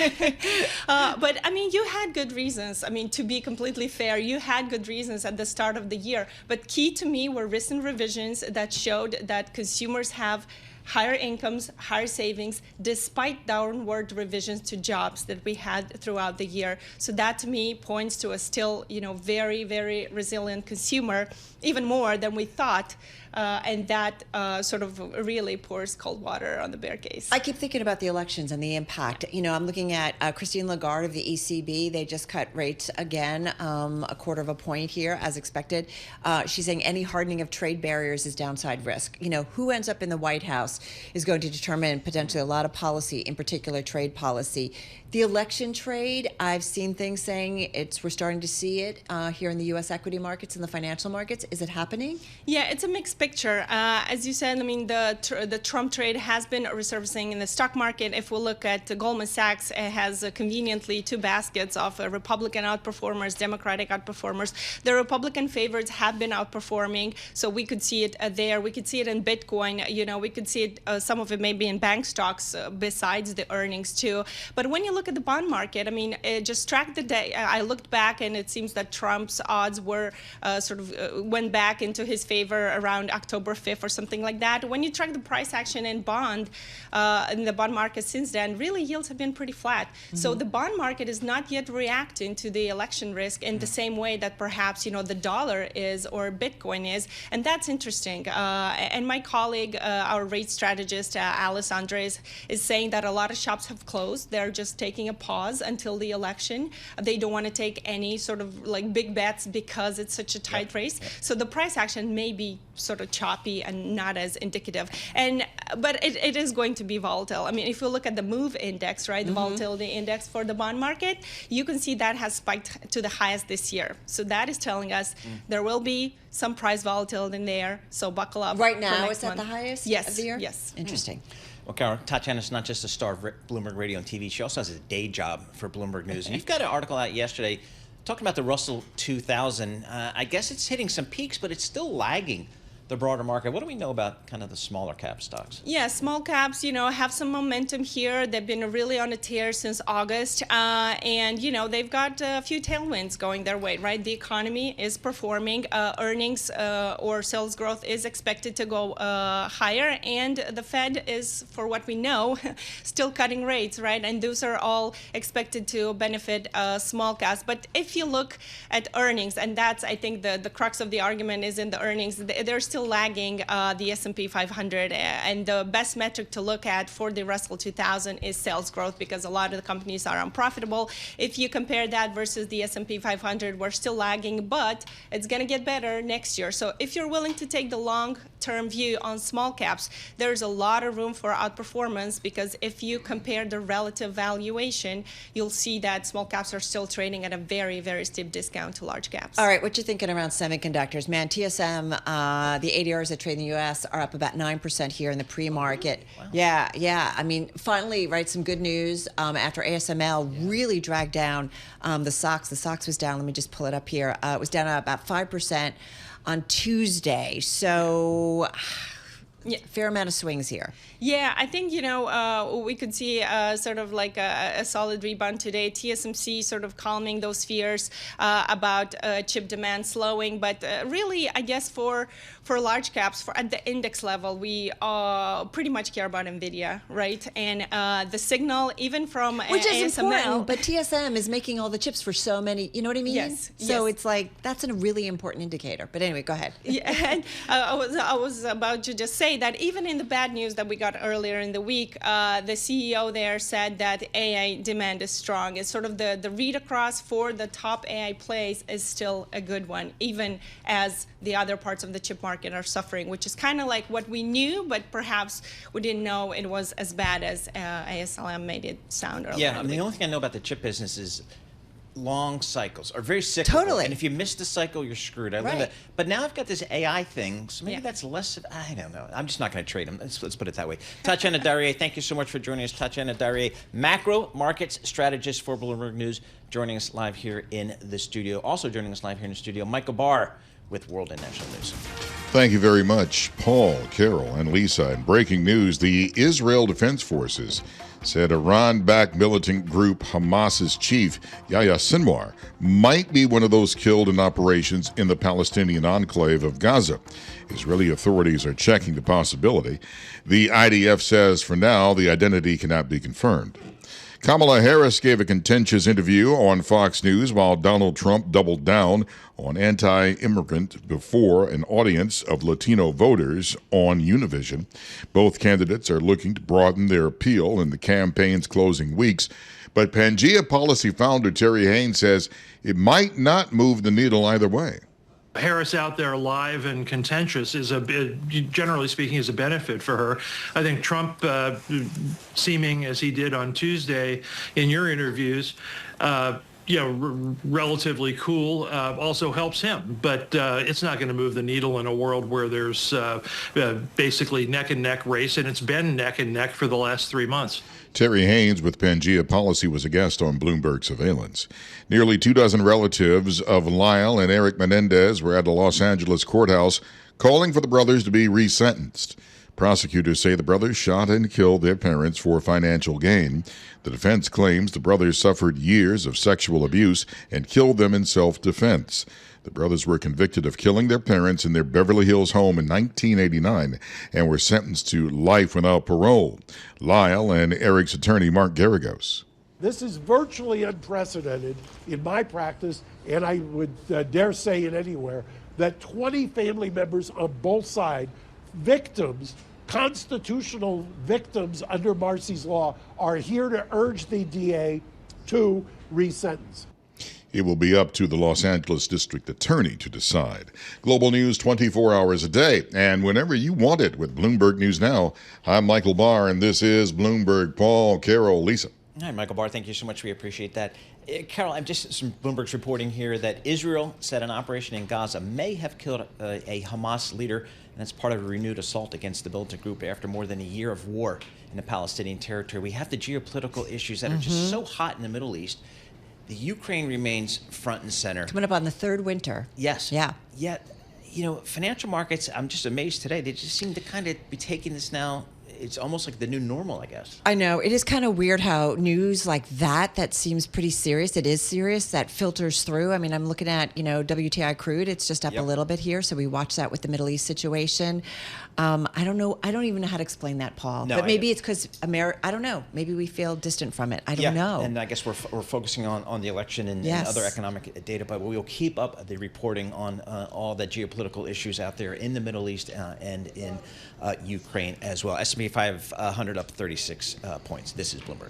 but I mean, you had good reasons. I mean, to be completely fair, you had good reasons at the start of the year. But key to me were recent revisions that showed that consumers have higher incomes, higher savings, despite downward revisions to jobs that we had throughout the year. So that to me points to a still, very, very resilient consumer, even more than we thought. And that sort of really pours cold water on the bear case. I keep thinking about the elections and the impact. I'm looking at Christine Lagarde of the ECB. They just cut rates again, 1/4 point here, as expected. She's saying any hardening of trade barriers is downside risk. Who ends up in the White House is going to determine potentially a lot of policy, in particular trade policy. The election trade, I've seen things saying we're starting to see it here in the U.S. equity markets and the financial markets. Is it happening? Yeah, it's a mixed picture. As you said, I mean, the Trump trade has been resurfacing in the stock market. If we look at Goldman Sachs, it has conveniently 2 baskets of Republican outperformers, Democratic outperformers. The Republican favorites have been outperforming, so we could see it there. We could see it in Bitcoin. We could see it, some of it maybe in bank stocks besides the earnings too. But when you look at the bond market, I mean, just track the day. I looked back, and it seems that Trump's odds were went back into his favor around October 5th or something like that. When you track the price action in the bond market since then, really yields have been pretty flat. So the bond market is not yet reacting to the election risk in the same way that perhaps the dollar is or Bitcoin is, and that's interesting. And my colleague, our rate strategist, Alice Andres, is saying that a lot of shops have closed. They're just taking a pause until the election. They don't want to take any sort of like big bets because it's such a tight race. So the price action may be sort of choppy and not as indicative. But it is going to be volatile. I mean, if you look at the MOVE index, right, the volatility index for the bond market, you can see that has spiked to the highest this year. So that is telling us there will be some price volatility in there. So buckle up. Right now, is that the highest of the year? Yes. Interesting. Well, Kara, Tatiana's not just a star of Bloomberg Radio and TV. She also has a day job for Bloomberg News. And you've got an article out yesterday talking about the Russell 2000. I guess it's hitting some peaks, but it's still lagging the broader market. What do we know about kind of the smaller cap stocks? Yeah, small caps, have some momentum here. They've been really on a tear since August. And, they've got a few tailwinds going their way, right? The economy is performing. Earnings or sales growth is expected to go higher. And the Fed is, for what we know, still cutting rates, right? And those are all expected to benefit small caps. But if you look at earnings, and that's, I think, the crux of the argument is in the earnings, they're still lagging the S&P 500, and the best metric to look at for the Russell 2000 is sales growth, because a lot of the companies are unprofitable. If you compare that versus the S&P 500, we're still lagging, but it's going to get better next year. So if you're willing to take the long-term view on small caps, there's a lot of room for outperformance, because if you compare the relative valuation, you'll see that small caps are still trading at a very, very steep discount to large caps. All right, what you thinking around semiconductors? Man, TSM, the ADRs that trade in the U.S. are up about 9% here in the pre-market. Wow. Yeah. I mean, finally, right, some good news after ASML really dragged down the SOX. The SOX was down. Let me just pull it up here. It was down about 5% on Tuesday. So, fair amount of swings here. Yeah, I think, we could see sort of like a solid rebound today. TSMC sort of calming those fears about chip demand slowing. But really, I guess for large caps, at the index level, we pretty much care about NVIDIA, right? And the signal, even from Which is ASML, important, but TSM is making all the chips for so many, you know what I mean? Yes. So it's like, that's a really important indicator. But anyway, go ahead. Yeah, and I was about to just say, say that even in the bad news that we got earlier in the week, the CEO there said that AI demand is strong. It's sort of the read across for the top AI plays is still a good one, even as the other parts of the chip market are suffering, which is kind of like what we knew, but perhaps we didn't know it was as bad as ASLM made it sound earlier. Yeah, I mean, the only thing I know about the chip business is long cycles are very cyclical. Totally. And if you miss the cycle, you're screwed. I learned that. But now I've got this AI thing, so maybe that's less of, I don't know. I'm just not going to trade them. Let's put it that way. Tatiana Darie, thank you so much for joining us. Tatiana Darie, macro markets strategist for Bloomberg News, joining us live here in the studio. Also joining us live here in the studio, Michael Barr with World and National News. Thank you very much, Paul, Carol, and Lisa. In breaking news, the Israel Defense Forces said Iran-backed militant group Hamas's chief, Yahya Sinwar, might be one of those killed in operations in the Palestinian enclave of Gaza. Israeli authorities are checking the possibility. The IDF says for now the identity cannot be confirmed. Kamala Harris gave a contentious interview on Fox News while Donald Trump doubled down on anti-immigrant before an audience of Latino voters on Univision. Both candidates are looking to broaden their appeal in the campaign's closing weeks, but Pangea policy founder Terry Haynes says it might not move the needle either way. Harris out there live and contentious is generally speaking, is a benefit for her. I think Trump, seeming as he did on Tuesday in your interviews, relatively cool, also helps him. But it's not going to move the needle in a world where there's basically neck and neck race, and it's been neck and neck for the last 3 months. Terry Haynes with Pangea Policy was a guest on Bloomberg Surveillance. Nearly 24 relatives of Lyle and Eric Menendez were at a Los Angeles courthouse calling for the brothers to be resentenced. Prosecutors say the brothers shot and killed their parents for financial gain. The defense claims the brothers suffered years of sexual abuse and killed them in self-defense. The brothers were convicted of killing their parents in their Beverly Hills home in 1989 and were sentenced to life without parole. Lyle and Eric's attorney, Mark Garagos. This is virtually unprecedented in my practice, and I would dare say it anywhere, that 20 family members on both sides, victims, constitutional victims under Marsy's law, are here to urge the DA to resentence. It will be up to the Los Angeles District Attorney to decide. Global news 24 hours a day, and whenever you want it with Bloomberg News Now. I'm Michael Barr, and this is Bloomberg. Paul, Carol, Lisa. Hi, Michael Barr. Thank you so much. We appreciate that. Carol, I'm just some Bloomberg's reporting here that Israel said an operation in Gaza may have killed a Hamas leader, and that's part of a renewed assault against the militant group after more than a year of war in the Palestinian territory. We have the geopolitical issues that are just so hot in the Middle East. The Ukraine remains front and center. Coming up on the third winter. Yes. Yeah. Yet, financial markets, I'm just amazed today. They just seem to kind of be taking this now. It's almost like the new normal, I guess. I know. It is kind of weird how news like that seems pretty serious. It is serious. That filters through. I mean, I'm looking at, WTI crude. It's just up a little bit here. So we watch that with the Middle East situation. I don't know. I don't even know how to explain that, Paul. No, but maybe it's because I don't know. Maybe we feel distant from it. I don't know. And I guess we're focusing on the election and other economic data, but we'll keep up the reporting on all the geopolitical issues out there in the Middle East and in Ukraine as well. S&P 500 up 36 points. This is Bloomberg.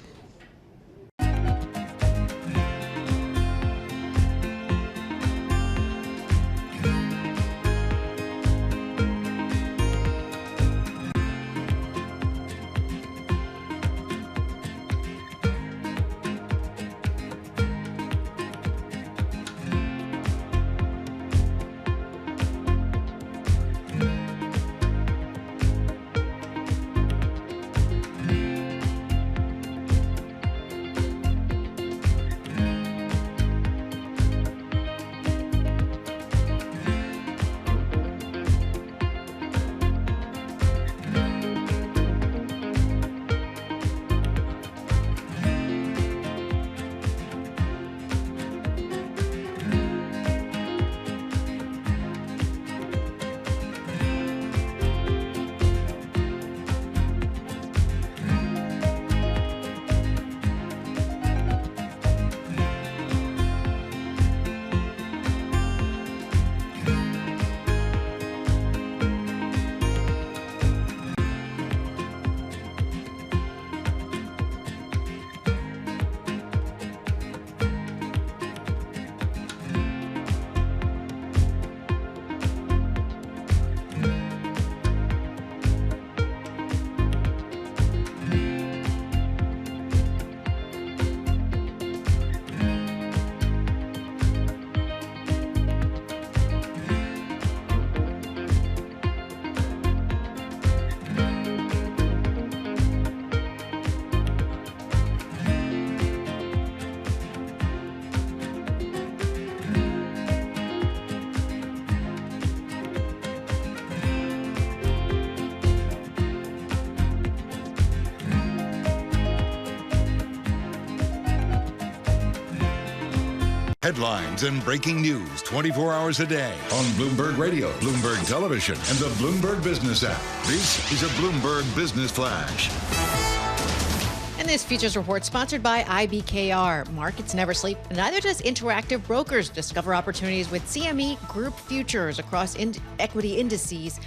Headlines and breaking news 24 hours a day on Bloomberg Radio, Bloomberg Television, and the Bloomberg Business app. This is a Bloomberg Business Flash. And this futures report sponsored by IBKR. Markets never sleep, and neither does Interactive Brokers. Discover opportunities with CME Group futures across equity indices,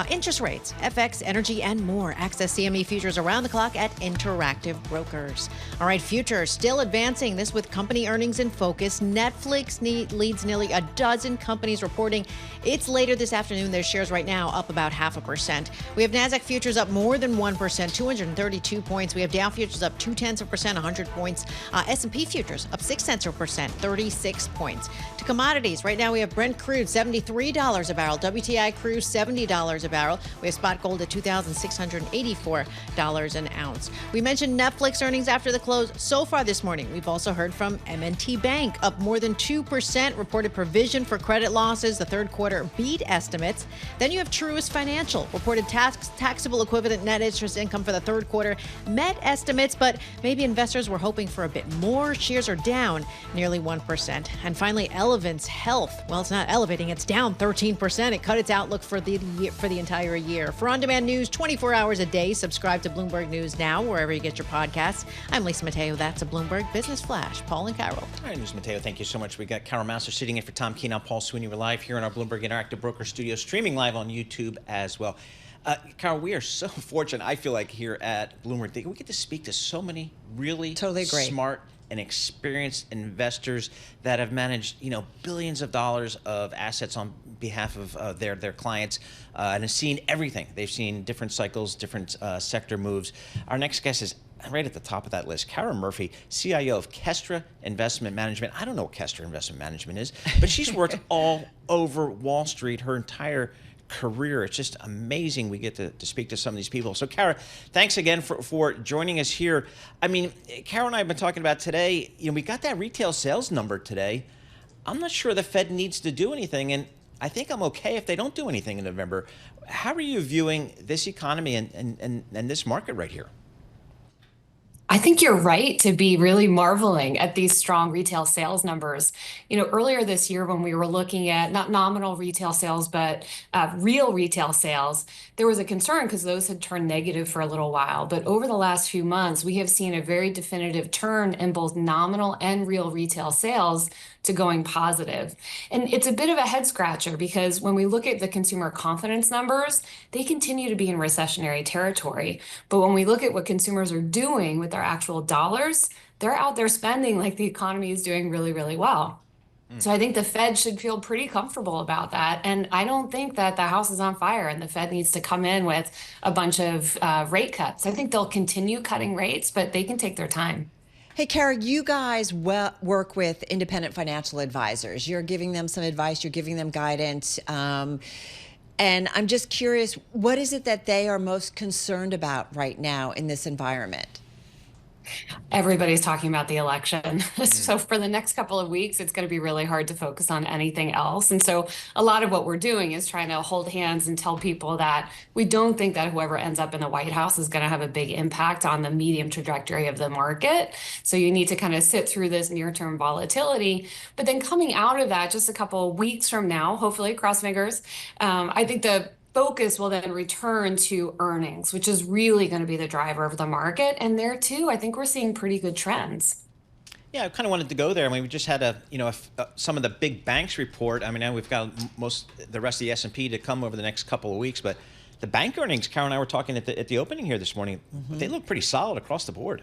interest rates, FX, energy, and more. Access CME futures around the clock at Interactive Brokers. All right, futures still advancing. This with company earnings in focus. Netflix leads nearly a dozen companies reporting. It's later this afternoon. Their shares right now up about 0.5%. We have Nasdaq futures up more than 1%, 232 points. We have Dow futures up 0.2%, 100 points. S&P futures up 0.6%, 36 points. To commodities, right now we have Brent crude $73 a barrel, WTI crude $70 a barrel. We have spot gold at $2,684 an ounce. We mentioned Netflix earnings after the close. So far this morning, we've also heard from M&T Bank, up more than 2%, reported provision for credit losses. The third quarter beat estimates. Then you have Truist Financial, reported taxable equivalent net interest income for the third quarter, met estimates, but maybe investors were hoping for a bit more. Shares are down nearly 1%. And finally, Elevance Health. Well, it's not elevating, it's down 13%. It cut its outlook for the entire year. For on-demand news 24 hours a day, subscribe to Bloomberg News Now, wherever you get your podcasts. I'm Lisa Mateo. That's a Bloomberg Business Flash. Paul and Carol. All right, News Mateo, thank you so much. We got Carol Massar sitting in for Tom Keene. I'm Paul Sweeney. We're live here in our Bloomberg Interactive Broker studio, streaming live on YouTube as well. Carol, we are so fortunate, I feel like, here at Bloomberg. We get to speak to so many really smart and experienced investors that have managed, billions of dollars of assets on behalf of their clients and have seen everything. They've seen different cycles, different sector moves. Our next guest is right at the top of that list, Kara Murphy, CIO of Kestra Investment Management. I don't know what Kestra Investment Management is, but she's worked all over Wall Street her entire career. It's just amazing we get to speak to some of these people. So, Kara, thanks again for joining us here. I mean, Kara and I have been talking about today, we got that retail sales number today. I'm not sure the Fed needs to do anything, and I think I'm okay if they don't do anything in November. How are you viewing this economy and this market right here? I think you're right to be really marveling at these strong retail sales numbers. Earlier this year when we were looking at not nominal retail sales, but real retail sales, there was a concern because those had turned negative for a little while. But over the last few months, we have seen a very definitive turn in both nominal and real retail sales to going positive. And it's a bit of a head scratcher because when we look at the consumer confidence numbers, they continue to be in recessionary territory. But when we look at what consumers are doing with their actual dollars, they're out there spending like the economy is doing really, really well. So I think the Fed should feel pretty comfortable about that. And I don't think that the house is on fire and the Fed needs to come in with a bunch of rate cuts. I think they'll continue cutting rates, but they can take their time. Hey, Kara, you guys work with independent financial advisors. You're giving them some advice, you're giving them guidance. And I'm just curious, what is it that they are most concerned about right now in this environment? Everybody's talking about the election. So for the next couple of weeks, it's going to be really hard to focus on anything else. And so a lot of what we're doing is trying to hold hands and tell people that we don't think that whoever ends up in the White House is going to have a big impact on the medium trajectory of the market. So you need to kind of sit through this near-term volatility. But then coming out of that, just a couple of weeks from now, hopefully, cross fingers, I think the focus will then return to earnings, which is really going to be the driver of the market. And there, too, I think we're seeing pretty good trends. Yeah, I kind of wanted to go there. I mean, we just had some of the big banks report. I mean, now we've got the rest of the S&P to come over the next couple of weeks. But the bank earnings, Carol and I were talking at the opening here this morning, they look pretty solid across the board.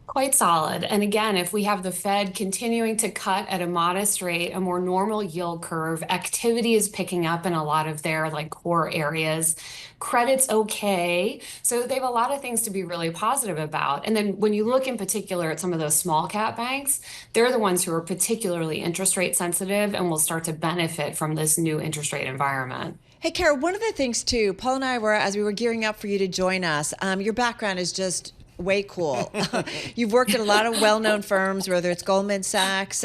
Quite solid. And again, if we have the Fed continuing to cut at a modest rate, a more normal yield curve, activity is picking up in a lot of their core areas. Credit's okay. So they have a lot of things to be really positive about. And then when you look in particular at some of those small cap banks, they're the ones who are particularly interest rate sensitive and will start to benefit from this new interest rate environment. Hey, Kara, one of the things too, Paul and I were, as we were gearing up for you to join us, your background is just way cool. You've worked at a lot of well-known firms, whether it's Goldman Sachs,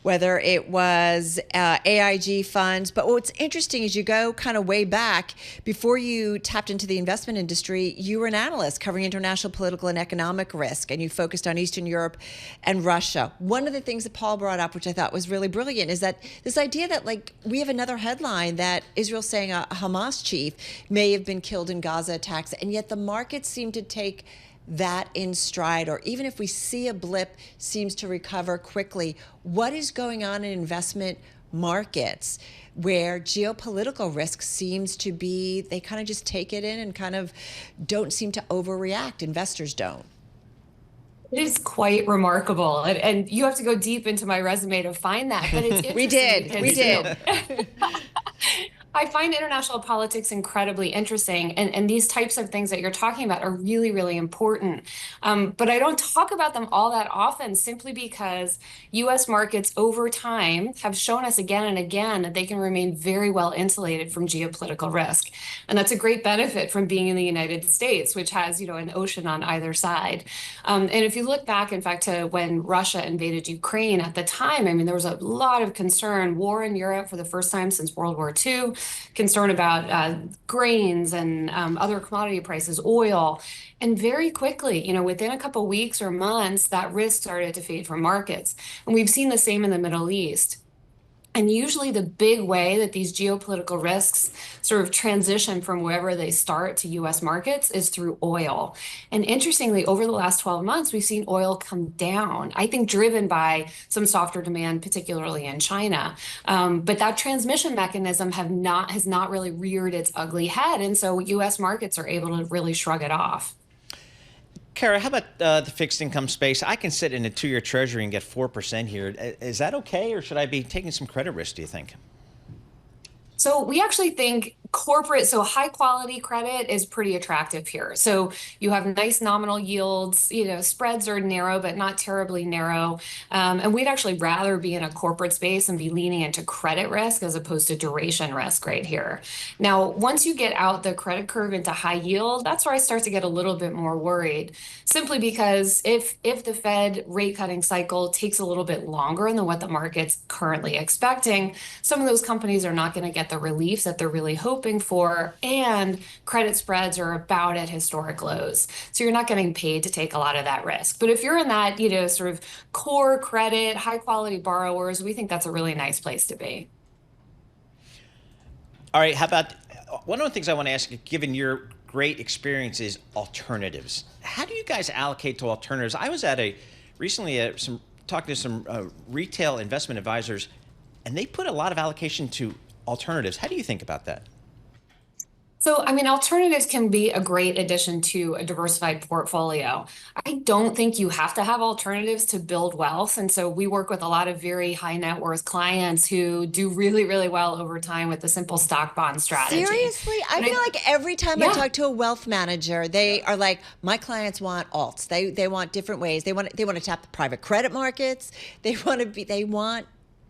whether it was AIG funds. But what's interesting is you go kind of way back. Before you tapped into the investment industry, you were an analyst covering international political and economic risk, and you focused on Eastern Europe and Russia. One of the things that Paul brought up, which I thought was really brilliant, is that this idea that, like, we have another headline that Israel's saying a Hamas chief may have been killed in Gaza attacks, and yet the markets seem to take that in stride, or even if we see a blip, seems to recover quickly. What is going on in investment markets where geopolitical risk seems to be, they kind of just take it in and kind of don't seem to overreact? Investors don't. It is quite remarkable. And you have to go deep into my resume to find that. But it's interesting. We did. I find international politics incredibly interesting, and these types of things that you're talking about are really, really important. But I don't talk about them all that often simply because U.S. markets over time have shown us again and again that they can remain very well insulated from geopolitical risk. And that's a great benefit from being in the United States, which has, an ocean on either side. And if you look back, in fact, to when Russia invaded Ukraine at the time, I mean, there was a lot of concern, war in Europe for the first time since World War II, concern about grains and other commodity prices, oil. And very quickly, within a couple of weeks or months, that risk started to fade from markets. And we've seen the same in the Middle East. And usually the big way that these geopolitical risks sort of transition from wherever they start to U.S. markets is through oil. And interestingly, over the last 12 months, we've seen oil come down, I think driven by some softer demand, particularly in China. But that transmission mechanism has not really reared its ugly head. And so U.S. markets are able to really shrug it off. Kara, how about the fixed income space? I can sit in a 2-year treasury and get 4% here. Is that okay, or should I be taking some credit risk, do you think? So we actually think high quality credit is pretty attractive here. So you have nice nominal yields, spreads are narrow, but not terribly narrow. And we'd actually rather be in a corporate space and be leaning into credit risk as opposed to duration risk right here. Now, once you get out the credit curve into high yield, that's where I start to get a little bit more worried, simply because if the Fed rate cutting cycle takes a little bit longer than what the market's currently expecting, some of those companies are not going to get the relief that they're really hoping for, and credit spreads are about at historic lows. So you're not getting paid to take a lot of that risk. But if you're in that, sort of core credit, high quality borrowers, we think that's a really nice place to be. All right, how about, one of the things I want to ask you, given your great experience, is alternatives. How do you guys allocate to alternatives? I was recently talking to some retail investment advisors, and they put a lot of allocation to alternatives. How do you think about that? So, alternatives can be a great addition to a diversified portfolio. I don't think you have to have alternatives to build wealth. And so we work with a lot of very high net worth clients who do really, really well over time with the simple stock bond strategy. Seriously? I feel like every time I talk to a wealth manager, they are like, my clients want alts. They want different ways. They want to tap the private credit markets. They want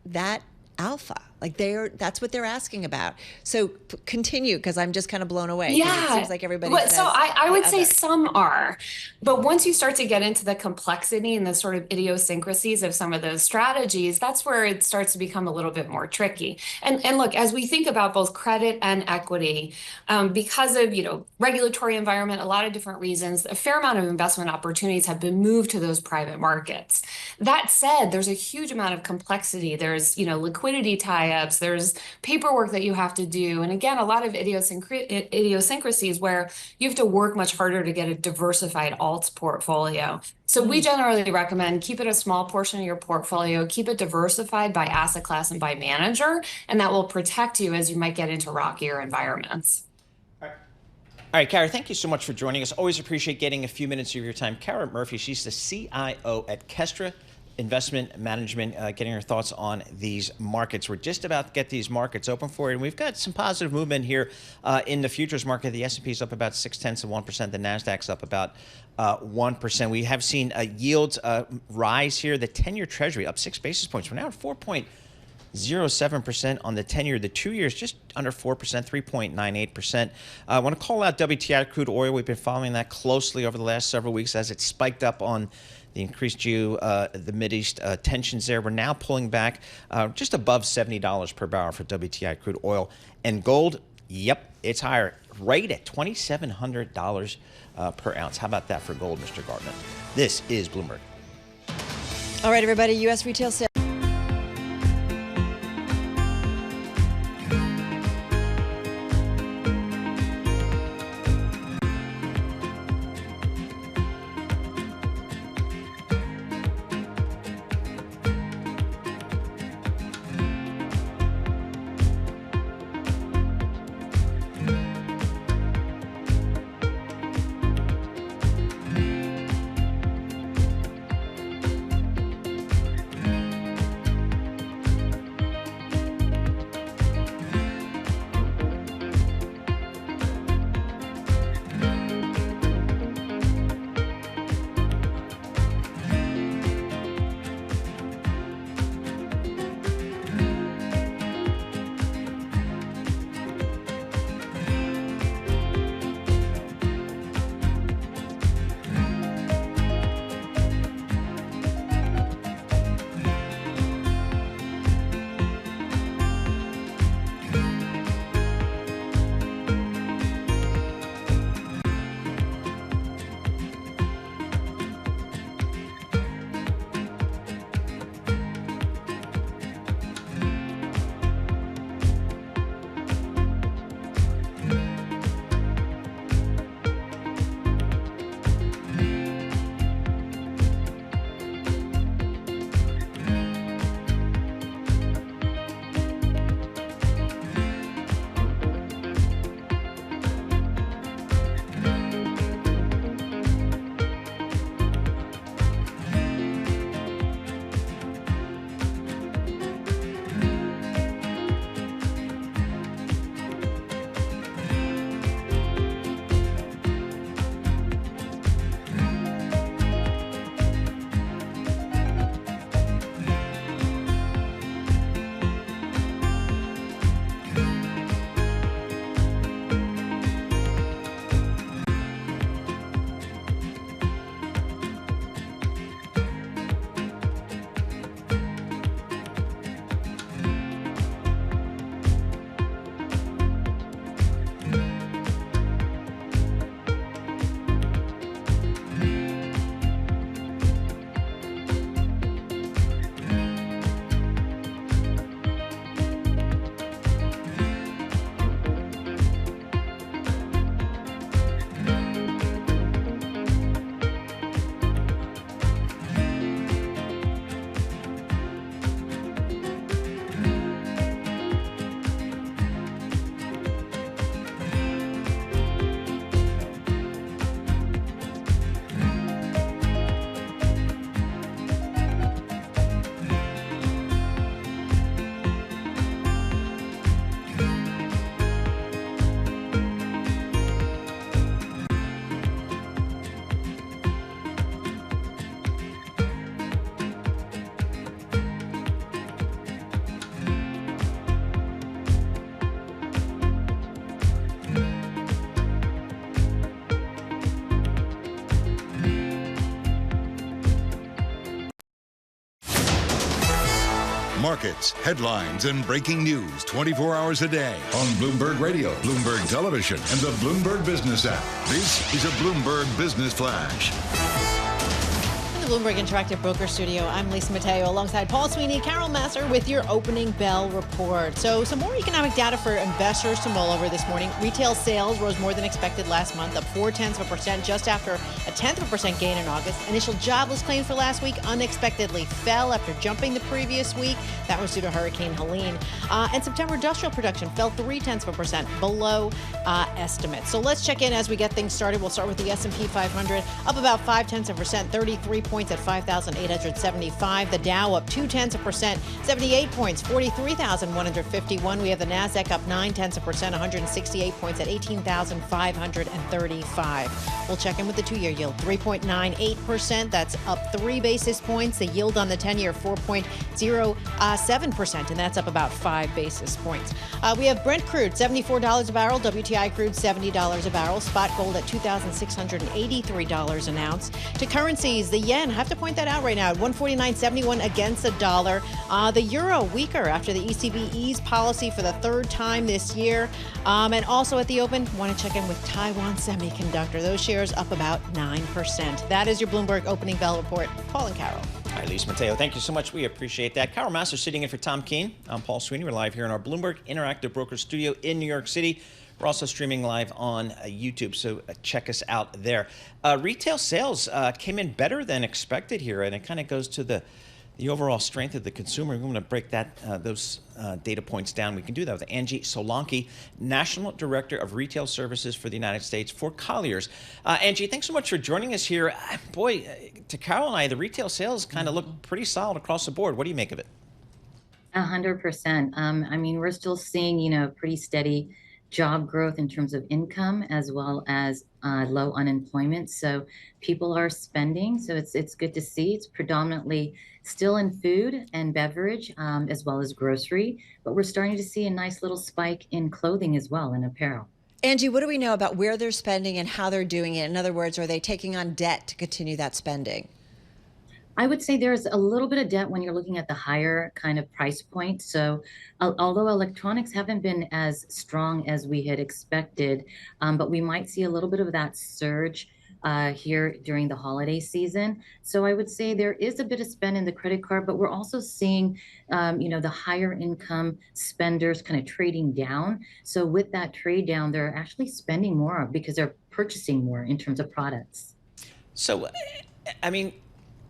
that alpha. Like that's what they're asking about. So continue, because I'm just kind of blown away. Yeah. It seems like everybody says. So I would say some are. But once you start to get into the complexity and the sort of idiosyncrasies of some of those strategies, that's where it starts to become a little bit more tricky. And look, as we think about both credit and equity, because of, regulatory environment, a lot of different reasons, a fair amount of investment opportunities have been moved to those private markets. That said, there's a huge amount of complexity. There's, liquidity tie-ups, there's paperwork that you have to do. And again, a lot of idiosyncrasies where you have to work much harder to get a diversified alts portfolio. So we generally recommend keep it a small portion of your portfolio, keep it diversified by asset class and by manager, and that will protect you as you might get into rockier environments. All right, Kara, thank you so much for joining us. Always appreciate getting a few minutes of your time. Kara Murphy, she's the CIO at Kestra Investment Management, getting her thoughts on these markets. We're just about to get these markets open for you, and we've got some positive movement here in the futures market. The S&P is up about 0.6%. The Nasdaq's up about 1%. We have seen yields rise here. The 10-year Treasury up 6 basis points. We're now at 0.07% on the 10-year. The 2 years just under 4%, 3.98%. I want to call out WTI crude oil. We've been following that closely over the last several weeks as it spiked up on the increased the Mideast tensions there. We're now pulling back just above $70 per barrel for WTI crude oil. And gold, yep, it's higher, right at $2,700 per ounce. How about that for gold, Mr. Gardner? This is Bloomberg. All right, everybody, U.S. retail sales. Markets, headlines, and breaking news 24 hours a day on Bloomberg Radio, Bloomberg Television, and the Bloomberg Business app. This is a Bloomberg Business Flash. In the Bloomberg Interactive Broker Studio, I'm Lisa Mateo alongside Paul Sweeney, Carol Massar with your opening bell report. So some more economic data for investors to mull over this morning. Retail sales rose more than expected last month, up 0.4%, just after a 0.1% gain in August. Initial jobless claims for last week unexpectedly fell after jumping the previous week. That was due to Hurricane Helene. And September industrial production fell 0.3% below estimates. So let's check in as we get things started. We'll start with the S&P 500, up about 0.5%, 33.9 points at 5,875. The Dow up 0.2%, 78 points, 43,151. We have the Nasdaq up 0.9%, 168 points at 18,535. We'll check in with the 2-year yield, 3.98%. That's up 3 basis points. The yield on the 10-year, 4.07%, and that's up about 5 basis points. We have Brent crude, $74 a barrel. WTI crude, $70 a barrel. Spot gold at $2,683 an ounce. To currencies, the yen, I have to point that out right now, at 149.71 against the dollar. The euro weaker after the ECB eased policy for the third time this year. And also at the open, want to check in with Taiwan Semiconductor. Those shares up about 9%. That is your Bloomberg opening bell report. Paul and Carol. Hi, Lisa Mateo. Thank you so much. We appreciate that. Carol Massar sitting in for Tom Keene. I'm Paul Sweeney. We're live here in our Bloomberg Interactive Broker Studio in New York City. We're also streaming live on YouTube, so check us out there. Retail sales came in better than expected here, and it kind of goes to the overall strength of the consumer. We want to break those data points down. We can do that with Angie Solanki, National Director of Retail Services for the United States for Colliers. Angie, thanks so much for joining us here. Boy, to Carol and I, the retail sales kind of look pretty solid across the board. What do you make of it? 100%. I mean, we're still seeing, pretty steady job growth in terms of income as well as low unemployment. So people are spending. So it's good to see. It's predominantly still in food and beverage as well as grocery. But we're starting to see a nice little spike in clothing as well, and apparel. Angie, what do we know about where they're spending and how they're doing it? In other words, are they taking on debt to continue that spending? I would say there's a little bit of debt when you're looking at the higher kind of price point. So although electronics haven't been as strong as we had expected, but we might see a little bit of that surge here during the holiday season. So I would say there is a bit of spend in the credit card, but we're also seeing, the higher income spenders kind of trading down. So with that trade down, they're actually spending more because they're purchasing more in terms of products. So, I mean,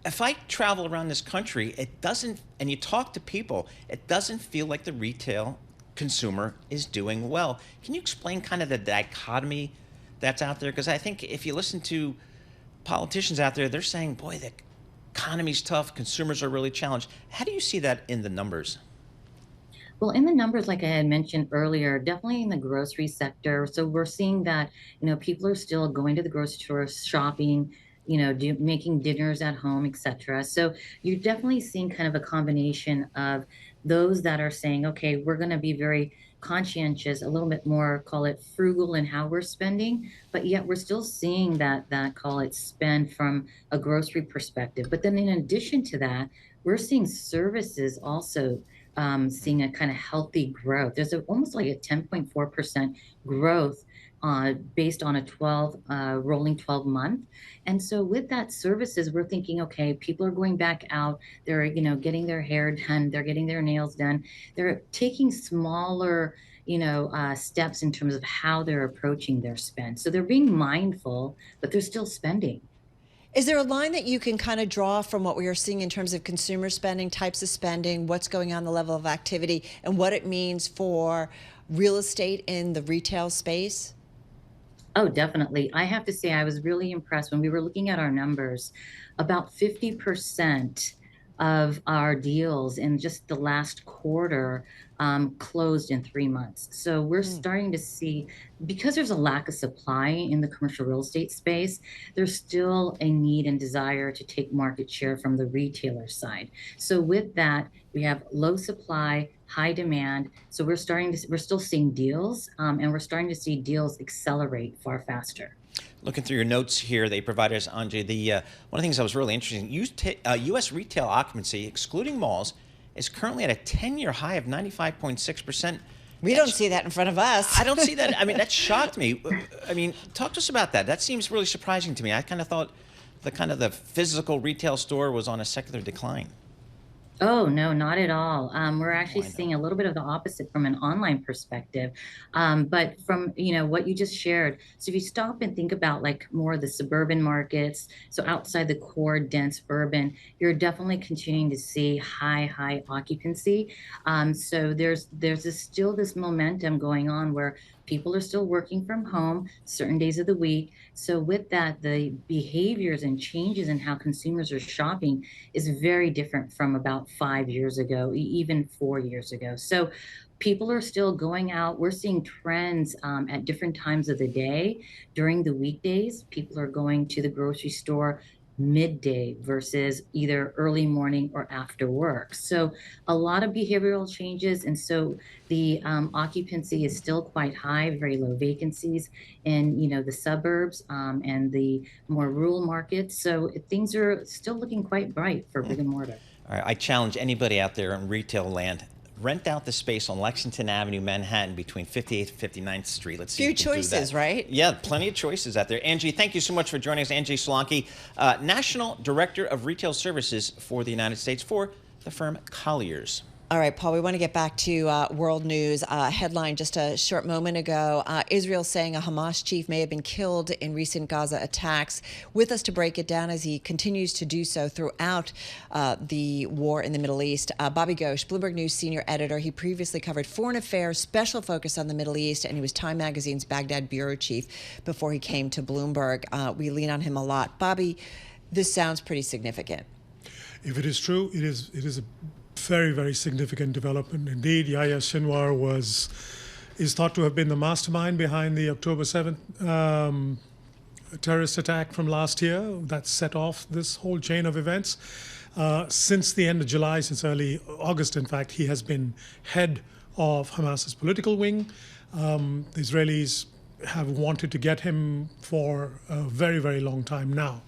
if I travel around this country, it doesn't, and you talk to people, it doesn't feel like the retail consumer is doing well. Can you explain kind of the dichotomy that's out there? Because I think if you listen to politicians out there, they're saying, boy, the economy's tough, consumers are really challenged. How do you see that in the numbers? Well, in the numbers, like I had mentioned earlier, definitely in the grocery sector. So we're seeing that, people are still going to the grocery store, shopping, making dinners at home, etc. So you're definitely seeing kind of a combination of those that are saying, okay, we're going to be very conscientious, a little bit more, call it frugal in how we're spending, but yet we're still seeing that call it spend from a grocery perspective. But then in addition to that, we're seeing services also seeing a kind of healthy growth. There's almost like a 10.4% growth based on a rolling 12 month. And so with that services, we're thinking, okay, people are going back out, they're, getting their hair done, they're getting their nails done. They're taking smaller, steps in terms of how they're approaching their spend. So they're being mindful, but they're still spending. Is there a line that you can kind of draw from what we are seeing in terms of consumer spending, types of spending, what's going on, the level of activity, and what it means for real estate in the retail space? Oh, definitely. I have to say, I was really impressed when we were looking at our numbers. About 50% of our deals in just the last quarter closed in 3 months. So we're starting to see, because there's a lack of supply in the commercial real estate space, there's still a need and desire to take market share from the retailer side. So with that, we have low supply, high demand. So we're still seeing deals, and we're starting to see deals accelerate far faster. Looking through your notes here, they provided us, Angie, one of the things that was really interesting, U.S. retail occupancy, excluding malls, is currently at a 10-year high of 95.6%. We don't see that in front of us. I don't see that. I mean, that shocked me. I mean, talk to us about that. That seems really surprising to me. I kind of thought the physical retail store was on a secular decline. Oh, no, not at all. We're actually seeing a little bit of the opposite from an online perspective. But from, what you just shared, so if you stop and think about like more of the suburban markets, so outside the core dense urban, you're definitely continuing to see high occupancy. So there's still this momentum going on where People are still working from home certain days of the week. So with that, the behaviors and changes in how consumers are shopping is very different from about 5 years ago, even 4 years ago. So people are still going out. We're seeing trends at different times of the day. During the weekdays, people are going to the grocery store midday versus either early morning or after work. So a lot of behavioral changes. And so the occupancy is still quite high, very low vacancies in, the suburbs and the more rural markets. So things are still looking quite bright for brick and mortar. All right, I challenge anybody out there in retail land. Rent out the space on Lexington Avenue, Manhattan, between 58th and 59th Street. Let's see. Few if you can do choices, that. right? Yeah, plenty of choices out there. Angie, thank you so much for joining us. Angie Solanke, National Director of Retail Services for the United States for the firm Colliers. All right, Paul, we want to get back to world news. Headline just a short moment ago, Israel saying a Hamas chief may have been killed in recent Gaza attacks. With us to break it down as he continues to do so throughout the war in the Middle East, Bobby Ghosh, Bloomberg News senior editor. He previously covered foreign affairs, special focus on the Middle East, and he was Time Magazine's Baghdad bureau chief before he came to Bloomberg. We lean on him a lot. Bobby, this sounds pretty significant. If it is true, it is a very, very significant development indeed. Yahya Sinwar is thought to have been the mastermind behind the October 7th terrorist attack from last year that set off this whole chain of events. Since the end of July, since early August, in fact, he has been head of Hamas's political wing. The Israelis have wanted to get him for a very, very long time now.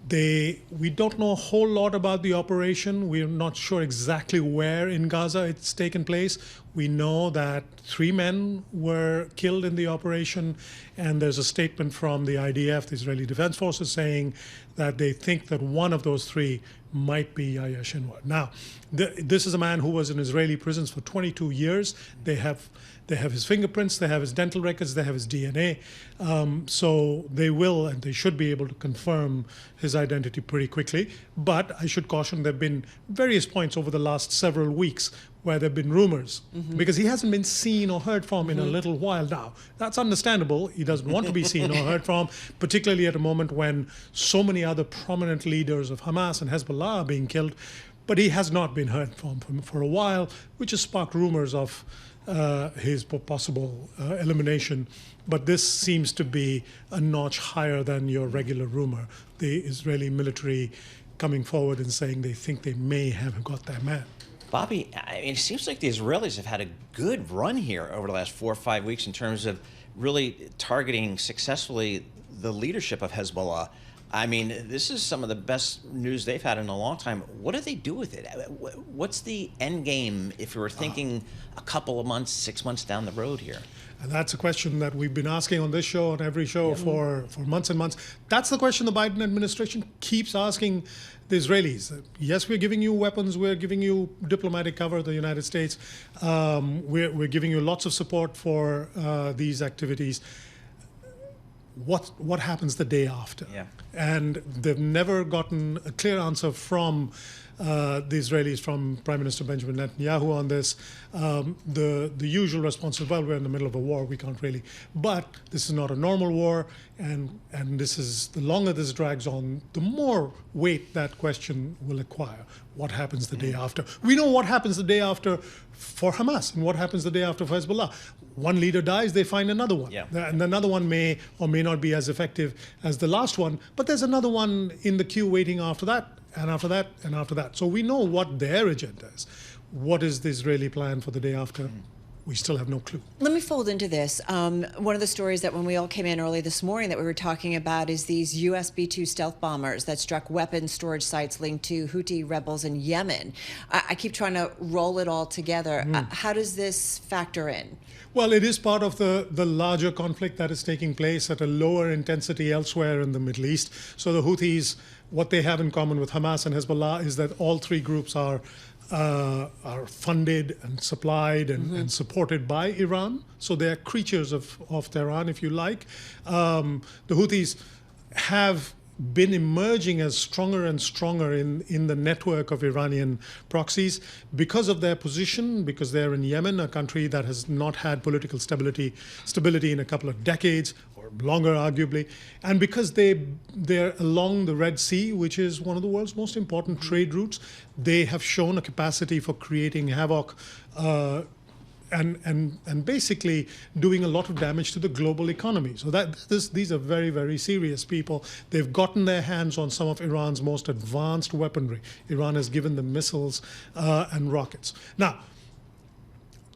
We don't know a whole lot about the operation. We're not sure exactly where in Gaza it's taken place. We know that 3 men were killed in the operation, and there's a statement from the IDF, the Israeli Defense Forces, saying that they think that one of those 3 might be Yahya Sinwar. Now, this is a man who was in Israeli prisons for 22 years. They have his fingerprints, they have his dental records, they have his DNA. So they will and they should be able to confirm his identity pretty quickly. But I should caution, there have been various points over the last several weeks where there have been rumors, because he hasn't been seen or heard from in a little while now. That's understandable. He doesn't want to be seen or heard from, particularly at a moment when so many other prominent leaders of Hamas and Hezbollah are being killed. But he has not been heard from for a while, which has sparked rumors of his possible elimination. But this seems to be a notch higher than your regular rumor. The Israeli military coming forward and saying they think they may have got their man. Bobby, I mean, it seems like the Israelis have had a good run here over the last 4 or 5 weeks in terms of really targeting successfully the leadership of Hezbollah. I mean, this is some of the best news they've had in a long time. What do they do with it? What's the end game if we were thinking a couple of months, 6 months down the road here? And that's a question that we've been asking on this show, on every show for months and months. That's the question the Biden administration keeps asking the Israelis. Yes, we're giving you weapons. We're giving you diplomatic cover, the United States. We're giving you lots of support for these activities. What happens the day after? Yeah. And they've never gotten a clear answer from the Israelis, from Prime Minister Benjamin Netanyahu on this. The usual response is, well, we're in the middle of a war, we can't really. But this is not a normal war, and this is, the longer this drags on, the more weight that question will acquire. What happens the day after? We know what happens the day after for Hamas, and what happens the day after for Hezbollah. One leader dies, they find another one. Yeah. And another one may or may not be as effective as the last one, but there's another one in the queue waiting after that, and after that, and after that. So we know what their agenda is. What is the Israeli plan for the day after? We still have no clue. Let me fold into this. One of the stories that when we all came in early this morning that we were talking about is these US B-2 stealth bombers that struck weapons storage sites linked to Houthi rebels in Yemen. I keep trying to roll it all together. How does this factor in? Well, it is part of the larger conflict that is taking place at a lower intensity elsewhere in the Middle East. So the Houthis, what they have in common with Hamas and Hezbollah is that all three groups are funded and supplied and supported by Iran. So they are creatures of Tehran, if you like. The Houthis have been emerging as stronger and stronger in the network of Iranian proxies because of their position, because they're in Yemen, a country that has not had political stability in a couple of decades, or longer arguably, and because they're along the Red Sea, which is one of the world's most important trade routes. They have shown a capacity for creating havoc and basically doing a lot of damage to the global economy. So these are very, very serious people. They've gotten their hands on some of Iran's most advanced weaponry. Iran has given them missiles and rockets. Now,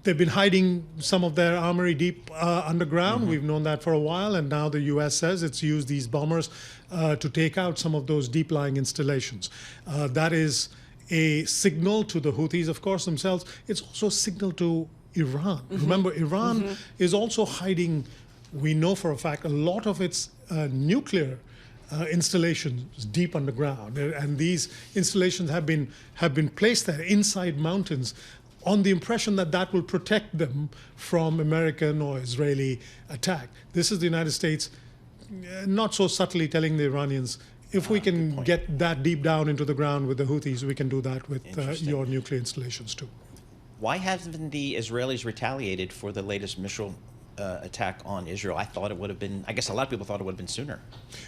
they've been hiding some of their armory deep underground. We've known that for a while, and now the U.S. says it's used these bombers to take out some of those deep-lying installations. That is a signal to the Houthis, of course, themselves. It's also a signal to Iran. Remember, Iran is also hiding, we know for a fact, a lot of its nuclear installations deep underground. And these installations have been placed there inside mountains on the impression that that will protect them from American or Israeli attack. This is the United States not so subtly telling the Iranians, if we can get that deep down into the ground with the Houthis, we can do that with your nuclear installations too. Why haven't the Israelis retaliated for the latest missile attack on Israel? I thought it would have been, I guess a lot of people thought it would have been sooner.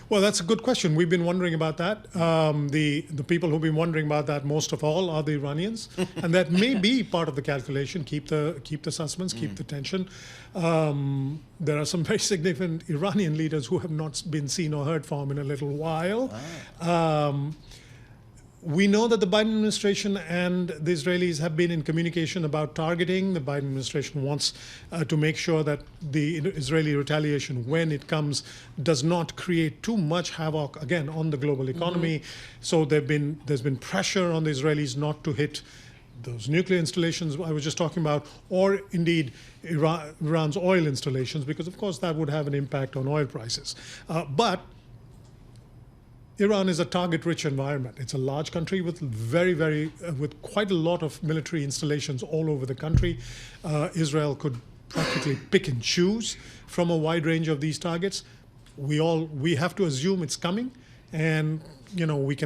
Well, that's a good question. We've been wondering about that. The people who've been wondering about that most of all are the Iranians. And that may be part of the calculation, keep the suspense, keep the tension. There are some very significant Iranian leaders who have not been seen or heard from in a little while. We know that the Biden administration and the Israelis have been in communication about targeting. The Biden administration wants to make sure that the Israeli retaliation, when it comes, does not create too much havoc, again, on the global economy. So there's been pressure on the Israelis not to hit those nuclear installations I was just talking about, or indeed Iran's oil installations, because, of course, that would have an impact on oil prices. But Iran is a target-rich environment. It's a large country with with quite a lot of military installations all over the country. Israel could practically pick and choose from a wide range of these targets. We have to assume it's coming, and we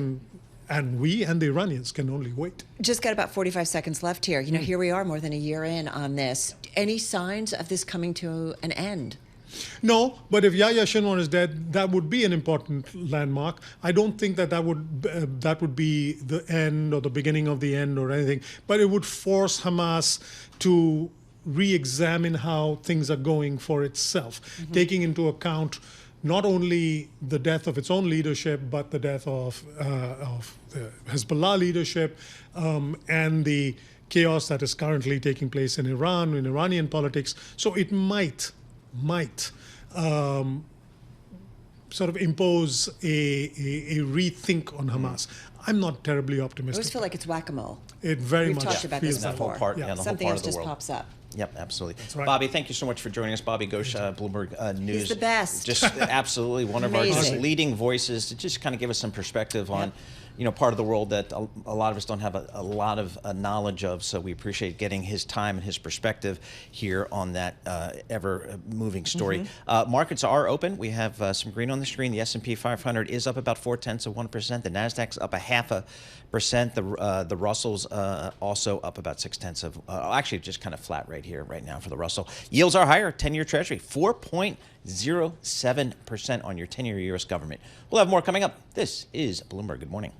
and the Iranians can only wait. Just got about 45 seconds left here. Here we are, more than a year in on this. Any signs of this coming to an end? No, but if Yahya Sinwar is dead, that would be an important landmark. I don't think that would be the end or the beginning of the end or anything, but it would force Hamas to re-examine how things are going for itself, taking into account not only the death of its own leadership, but the death of the Hezbollah leadership and the chaos that is currently taking place in Iran, in Iranian politics. So it might sort of impose a rethink on Hamas. I'm not terribly optimistic. I always feel like it's whack-a-mole. It very We've much talked about feels this that before. The whole part Something else of the just world pops up. Yep, absolutely. That's right. Bobby, thank you so much for joining us. Bobby Ghosh, Bloomberg News. He's the best. Just absolutely one of our just Amazing. leading voices to just kind of give us some perspective on, part of the world that a lot of us don't have a lot of knowledge of. So we appreciate getting his time and his perspective here on that ever-moving story. Markets are open. We have some green on the screen. The S&P 500 is up about 0.4%. The Nasdaq's up 0.5%. The Russell's also up about 0.6%. Actually, just kind of flat right here, right now for the Russell. Yields are higher. 10-year Treasury, 4.07% on your 10-year U.S. government. We'll have more coming up. This is Bloomberg. Good morning.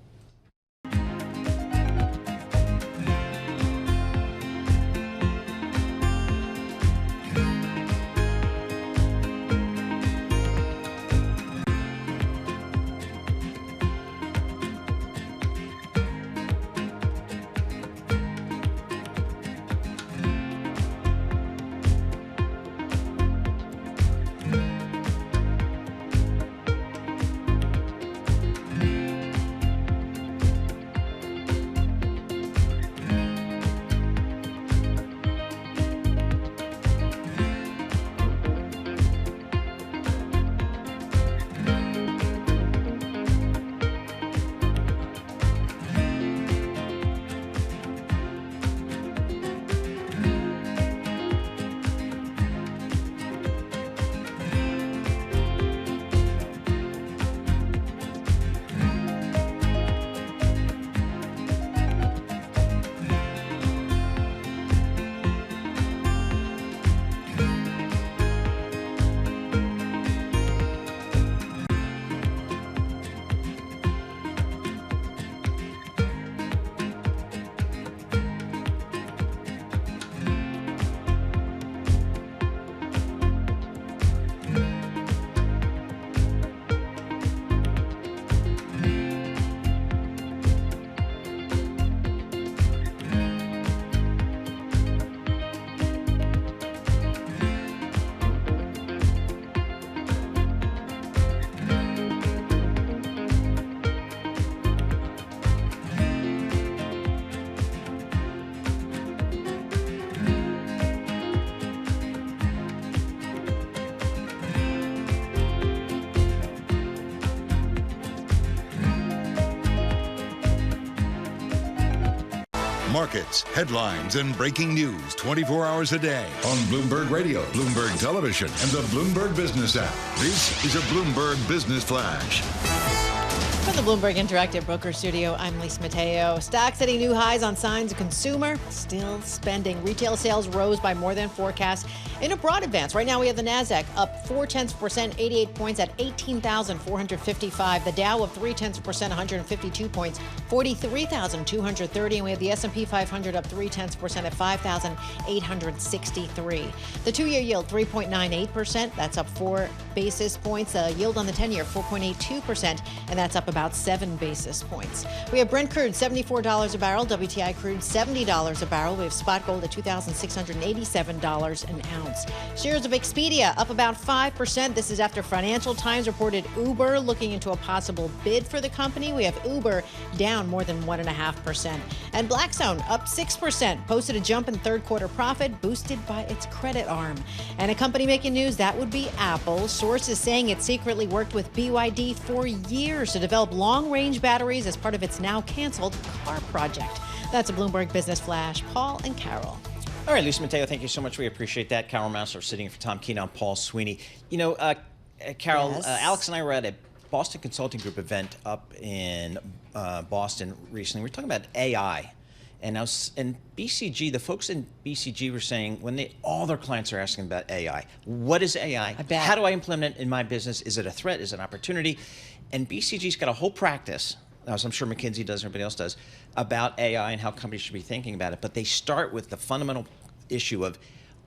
Markets, headlines, and breaking news 24 hours a day on Bloomberg Radio, Bloomberg Television, and the Bloomberg Business app. This is a Bloomberg Business Flash. From the Bloomberg Interactive Broker Studio, I'm Lisa Mateo. Stocks setting new highs on signs of consumer still spending. Retail sales rose by more than forecast in a broad advance. Right now we have the Nasdaq up 0.4%, 88 points at 18,455. The Dow up 0.3%, 152 points, 43,230. And we have the S&P 500 up 0.3% at 5,863. The two-year yield 3.98%. That's up 4 basis points. The yield on the 10-year 4.82%, and that's up about 7 basis points. We have Brent crude $74 a barrel, WTI crude $70 a barrel. We have spot gold at $2,687 an ounce. Shares of Expedia up about 5%. This is after Financial Times reported Uber looking into a possible bid for the company. We have Uber down more than 1.5%. And Blackstone up 6%, posted a jump in third quarter profit boosted by its credit arm. And a company making news, that would be Apple. Sources saying it secretly worked with BYD for years to develop long-range batteries as part of its now canceled car project. That's a Bloomberg Business Flash. Paul and Carol. All right, Lisa Mateo, thank you so much. We appreciate that. Carol Massar sitting in for Tom Keenan, Paul Sweeney. You know, Carol, Yes. Alex and I were at a Boston Consulting Group event up in Boston recently. We were talking about AI. And BCG, the folks in BCG were saying when all their clients are asking about AI, what is AI? How do I implement it in my business? Is it a threat? Is it an opportunity? And BCG's got a whole practice, as I'm sure McKinsey does and everybody else does, about AI and how companies should be thinking about it. But they start with the fundamental issue of,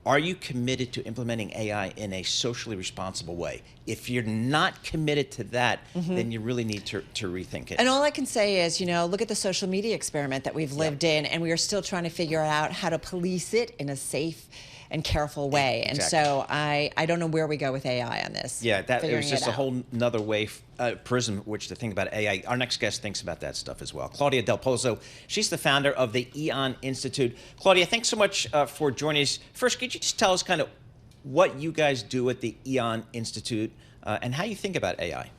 are you committed to implementing AI in a socially responsible way? If you're not committed to that, then you really need to rethink it. And all I can say is, you know, look at the social media experiment that we've lived in, and we are still trying to figure out how to police it in a safe and careful way. And so I don't know where we go with AI on this. Yeah, that it was Figuring just it a out. whole nother way, prism, which to think about AI. Our next guest thinks about that stuff as well. Claudia Del Pozo, she's the founder of the Eon Institute. Claudia, thanks so much for joining us. First, could you just tell us kind of what you guys do at the Eon Institute and how you think about AI?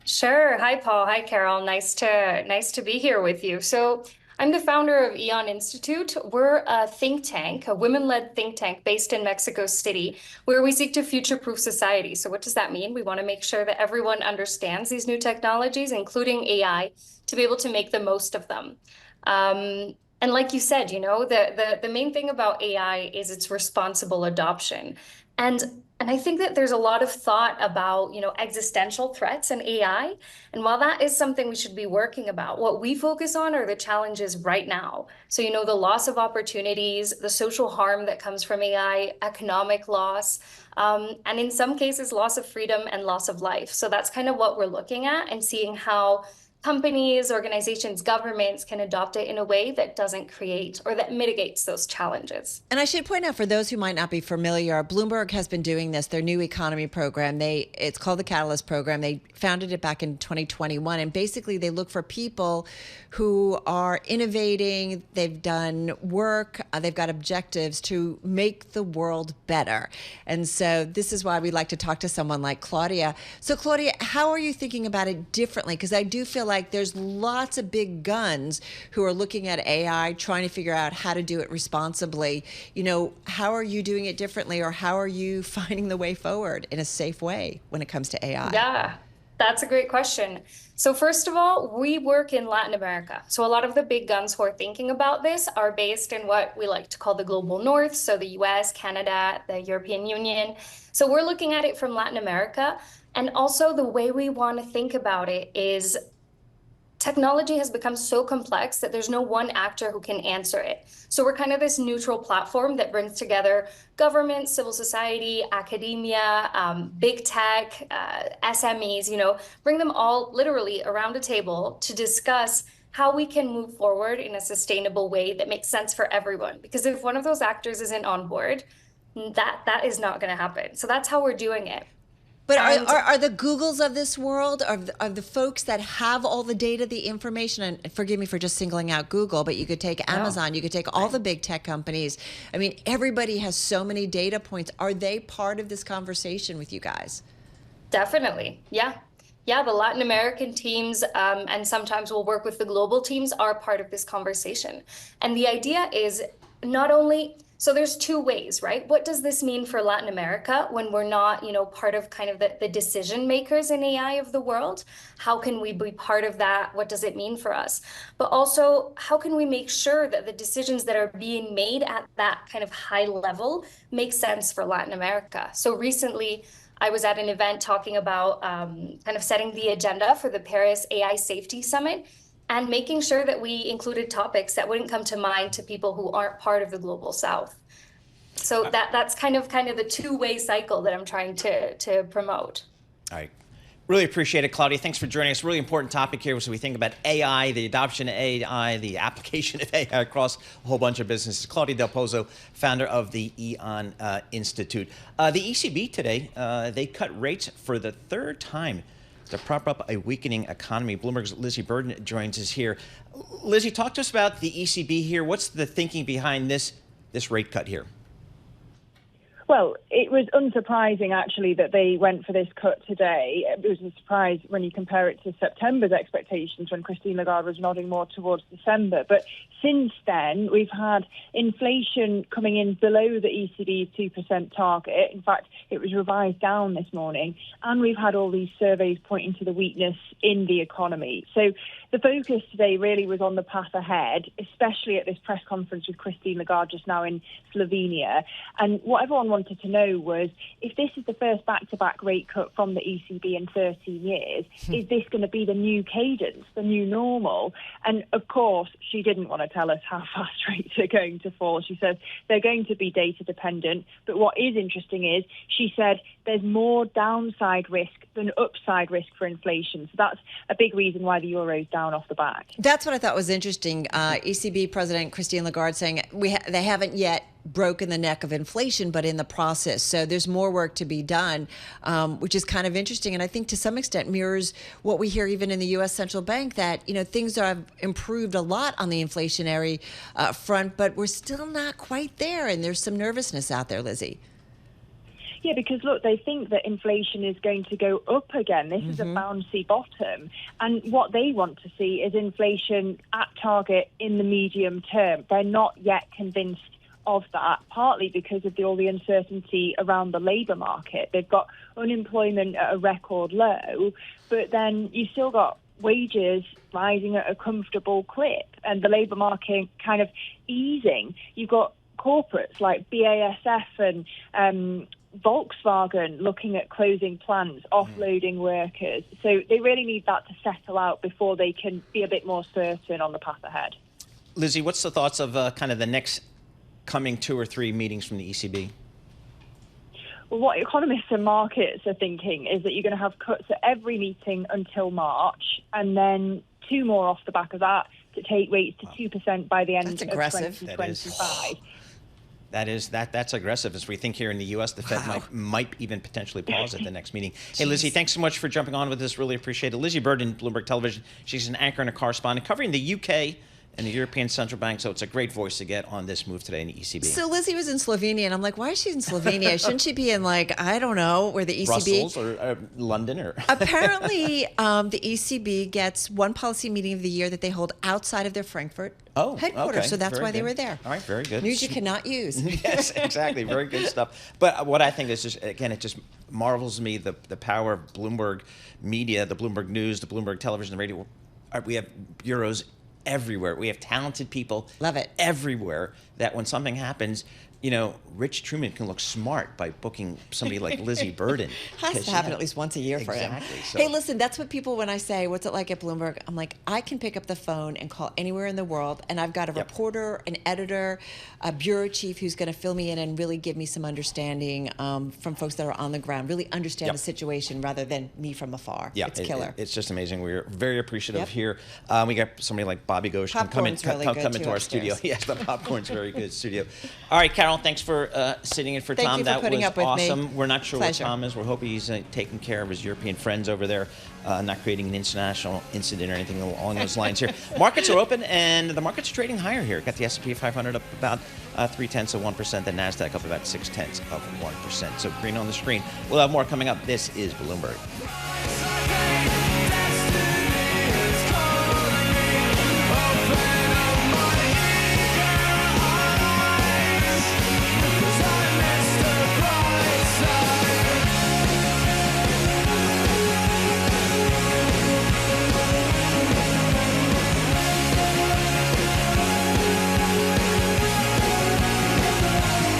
Sure. Hi, Paul. Hi, Carol. Nice to be here with you. So I'm the founder of Eon Institute. We're a think tank, a women-led think tank based in Mexico City, where we seek to future-proof society. So what does that mean? We want to make sure that everyone understands these new technologies, including AI, to be able to make the most of them. And like you said, you know, the main thing about AI is its responsible adoption. And I think that there's a lot of thought about, you know, existential threats in AI. And while that is something we should be working about, what we focus on are the challenges right now. So, you know, the loss of opportunities, the social harm that comes from AI, economic loss, and in some cases, loss of freedom and loss of life. So that's kind of what we're looking at and seeing how companies, organizations, governments can adopt it in a way that doesn't create or that mitigates those challenges. And I should point out, for those who might not be familiar, Bloomberg has been doing this, their new economy program. It's called the Catalyst Program. They founded it back in 2021. And basically, they look for people who are innovating. They've done work. They've got objectives to make the world better. And so this is why we like to talk to someone like Claudia. So, Claudia, how are you thinking about it differently? Because I do feel like there's lots of big guns who are looking at AI, trying to figure out how to do it responsibly. You know, how are you doing it differently, or how are you finding the way forward in a safe way when it comes to AI? Yeah, that's a great question. So first of all, we work in Latin America. So a lot of the big guns who are thinking about this are based in what we like to call the global north. So the US, Canada, the European Union. So we're looking at it from Latin America. And also the way we want to think about it is technology has become so complex that there's no one actor who can answer it. So we're kind of this neutral platform that brings together government, civil society, academia, big tech, SMEs, you know, bring them all literally around a table to discuss how we can move forward in a sustainable way that makes sense for everyone. Because if one of those actors isn't on board, that is not going to happen. So that's how we're doing it. But are the Googles of this world, are the folks that have all the data, the information, and forgive me for just singling out Google, but you could take Amazon, you could take all the big tech companies. I mean, everybody has so many data points. Are they part of this conversation with you guys? Definitely, yeah. Yeah, the Latin American teams, and sometimes we'll work with the global teams, are part of this conversation. And the idea is not only, so there's two ways, right? What does this mean for Latin America when we're not, part of kind of the decision makers in AI of the world? How can we be part of that? What does it mean for us? But also, how can we make sure that the decisions that are being made at that kind of high level make sense for Latin America? So recently, I was at an event talking about kind of setting the agenda for the Paris AI Safety Summit and making sure that we included topics that wouldn't come to mind to people who aren't part of the global South. So that's kind of the two-way cycle that I'm trying to promote. All right. Really appreciate it, Claudia. Thanks for joining us. Really important topic here as we think about AI, the adoption of AI, the application of AI across a whole bunch of businesses. Claudia Del Pozo, founder of the EON Institute. The ECB today, they cut rates for the third time to prop up a weakening economy. Bloomberg's Lizzie Burden joins us here. Lizzie, talk to us about the ECB here. What's the thinking behind this rate cut here? Well, it was unsurprising, actually, that they went for this cut today. It was a surprise when you compare it to September's expectations when Christine Lagarde was nodding more towards December. But since then, we've had inflation coming in below the ECB's 2% target. In fact, it was revised down this morning. And we've had all these surveys pointing to the weakness in the economy. So the focus today really was on the path ahead, especially at this press conference with Christine Lagarde just now in Slovenia. And what everyone wanted to know was, if this is the first back-to-back rate cut from the ECB in 13 years, is this going to be the new cadence, the new normal? And of course, she didn't want to tell us how fast rates are going to fall. She said they're going to be data dependent. But what is interesting is she said there's more downside risk than upside risk for inflation. So that's a big reason why the euro's down off the back. That's what I thought was interesting. ECB President Christine Lagarde saying they haven't yet broken the neck of inflation, but in the process. So there's more work to be done, which is kind of interesting. And I think to some extent mirrors what we hear even in the U.S. Central Bank, that, things have improved a lot on the inflationary front, but we're still not quite there. And there's some nervousness out there, Lizzie. Yeah, because look, they think that inflation is going to go up again. This is a bouncy bottom. And what they want to see is inflation at target in the medium term. They're not yet convinced of that, partly because of all the uncertainty around the labour market. They've got unemployment at a record low, but then you've still got wages rising at a comfortable clip and the labour market kind of easing. You've got corporates like BASF and Volkswagen looking at closing plants, offloading workers. So they really need that to settle out before they can be a bit more certain on the path ahead. Lizzie, what's the thoughts of kind of the next coming 2 or 3 meetings from the ECB? Well, what economists and markets are thinking is that you're going to have cuts at every meeting until March, and then 2 more off the back of that to take rates to 2% by the end of 2025. That's aggressive. As we think here in the U.S., the Fed might even potentially pause at the next meeting. Hey, Lizzie, thanks so much for jumping on with us. Really appreciate it. Lizzie Burden, Bloomberg Television. She's an anchor and a correspondent covering the U.K. and the European Central Bank, so it's a great voice to get on this move today in the ECB. So Lizzie was in Slovenia, and I'm like, why is she in Slovenia? Shouldn't she be in, I don't know, where the ECB... Brussels or London? Or Apparently, the ECB gets one policy meeting of the year that they hold outside of their Frankfurt headquarters, okay. so that's Very why they good. were there. All right, very good. News you cannot use. Yes, exactly. Very good stuff. But what I think is just, again, it just marvels me, the power of Bloomberg media, the Bloomberg News, the Bloomberg Television, the radio. We have bureaus everywhere. We have talented people. Love it. Everywhere, that when something happens, Rich Truman can look smart by booking somebody like Lizzie Burden. Has to happen at least once a year for him. So. Hey, listen, that's what people, when I say, what's it like at Bloomberg? I'm like, I can pick up the phone and call anywhere in the world, and I've got a reporter, an editor, a bureau chief who's going to fill me in and really give me some understanding from folks that are on the ground, really understand the situation rather than me from afar. Yeah, it's killer. It's just amazing. We're very appreciative here. We got somebody like Bobby Ghosh can come into our studio. Yes, the popcorn's very good studio. All right, Carol, thanks for sitting in for Tom. That was awesome. We're not sure Pleasure. what Tom is. We're hoping he's taking care of his European friends over there, not creating an international incident or anything along those lines here. Markets are open, and the market's trading higher here. Got the S&P 500 up about 0.3%, the NASDAQ up about 0.6%. So green on the screen. We'll have more coming up. This is Bloomberg.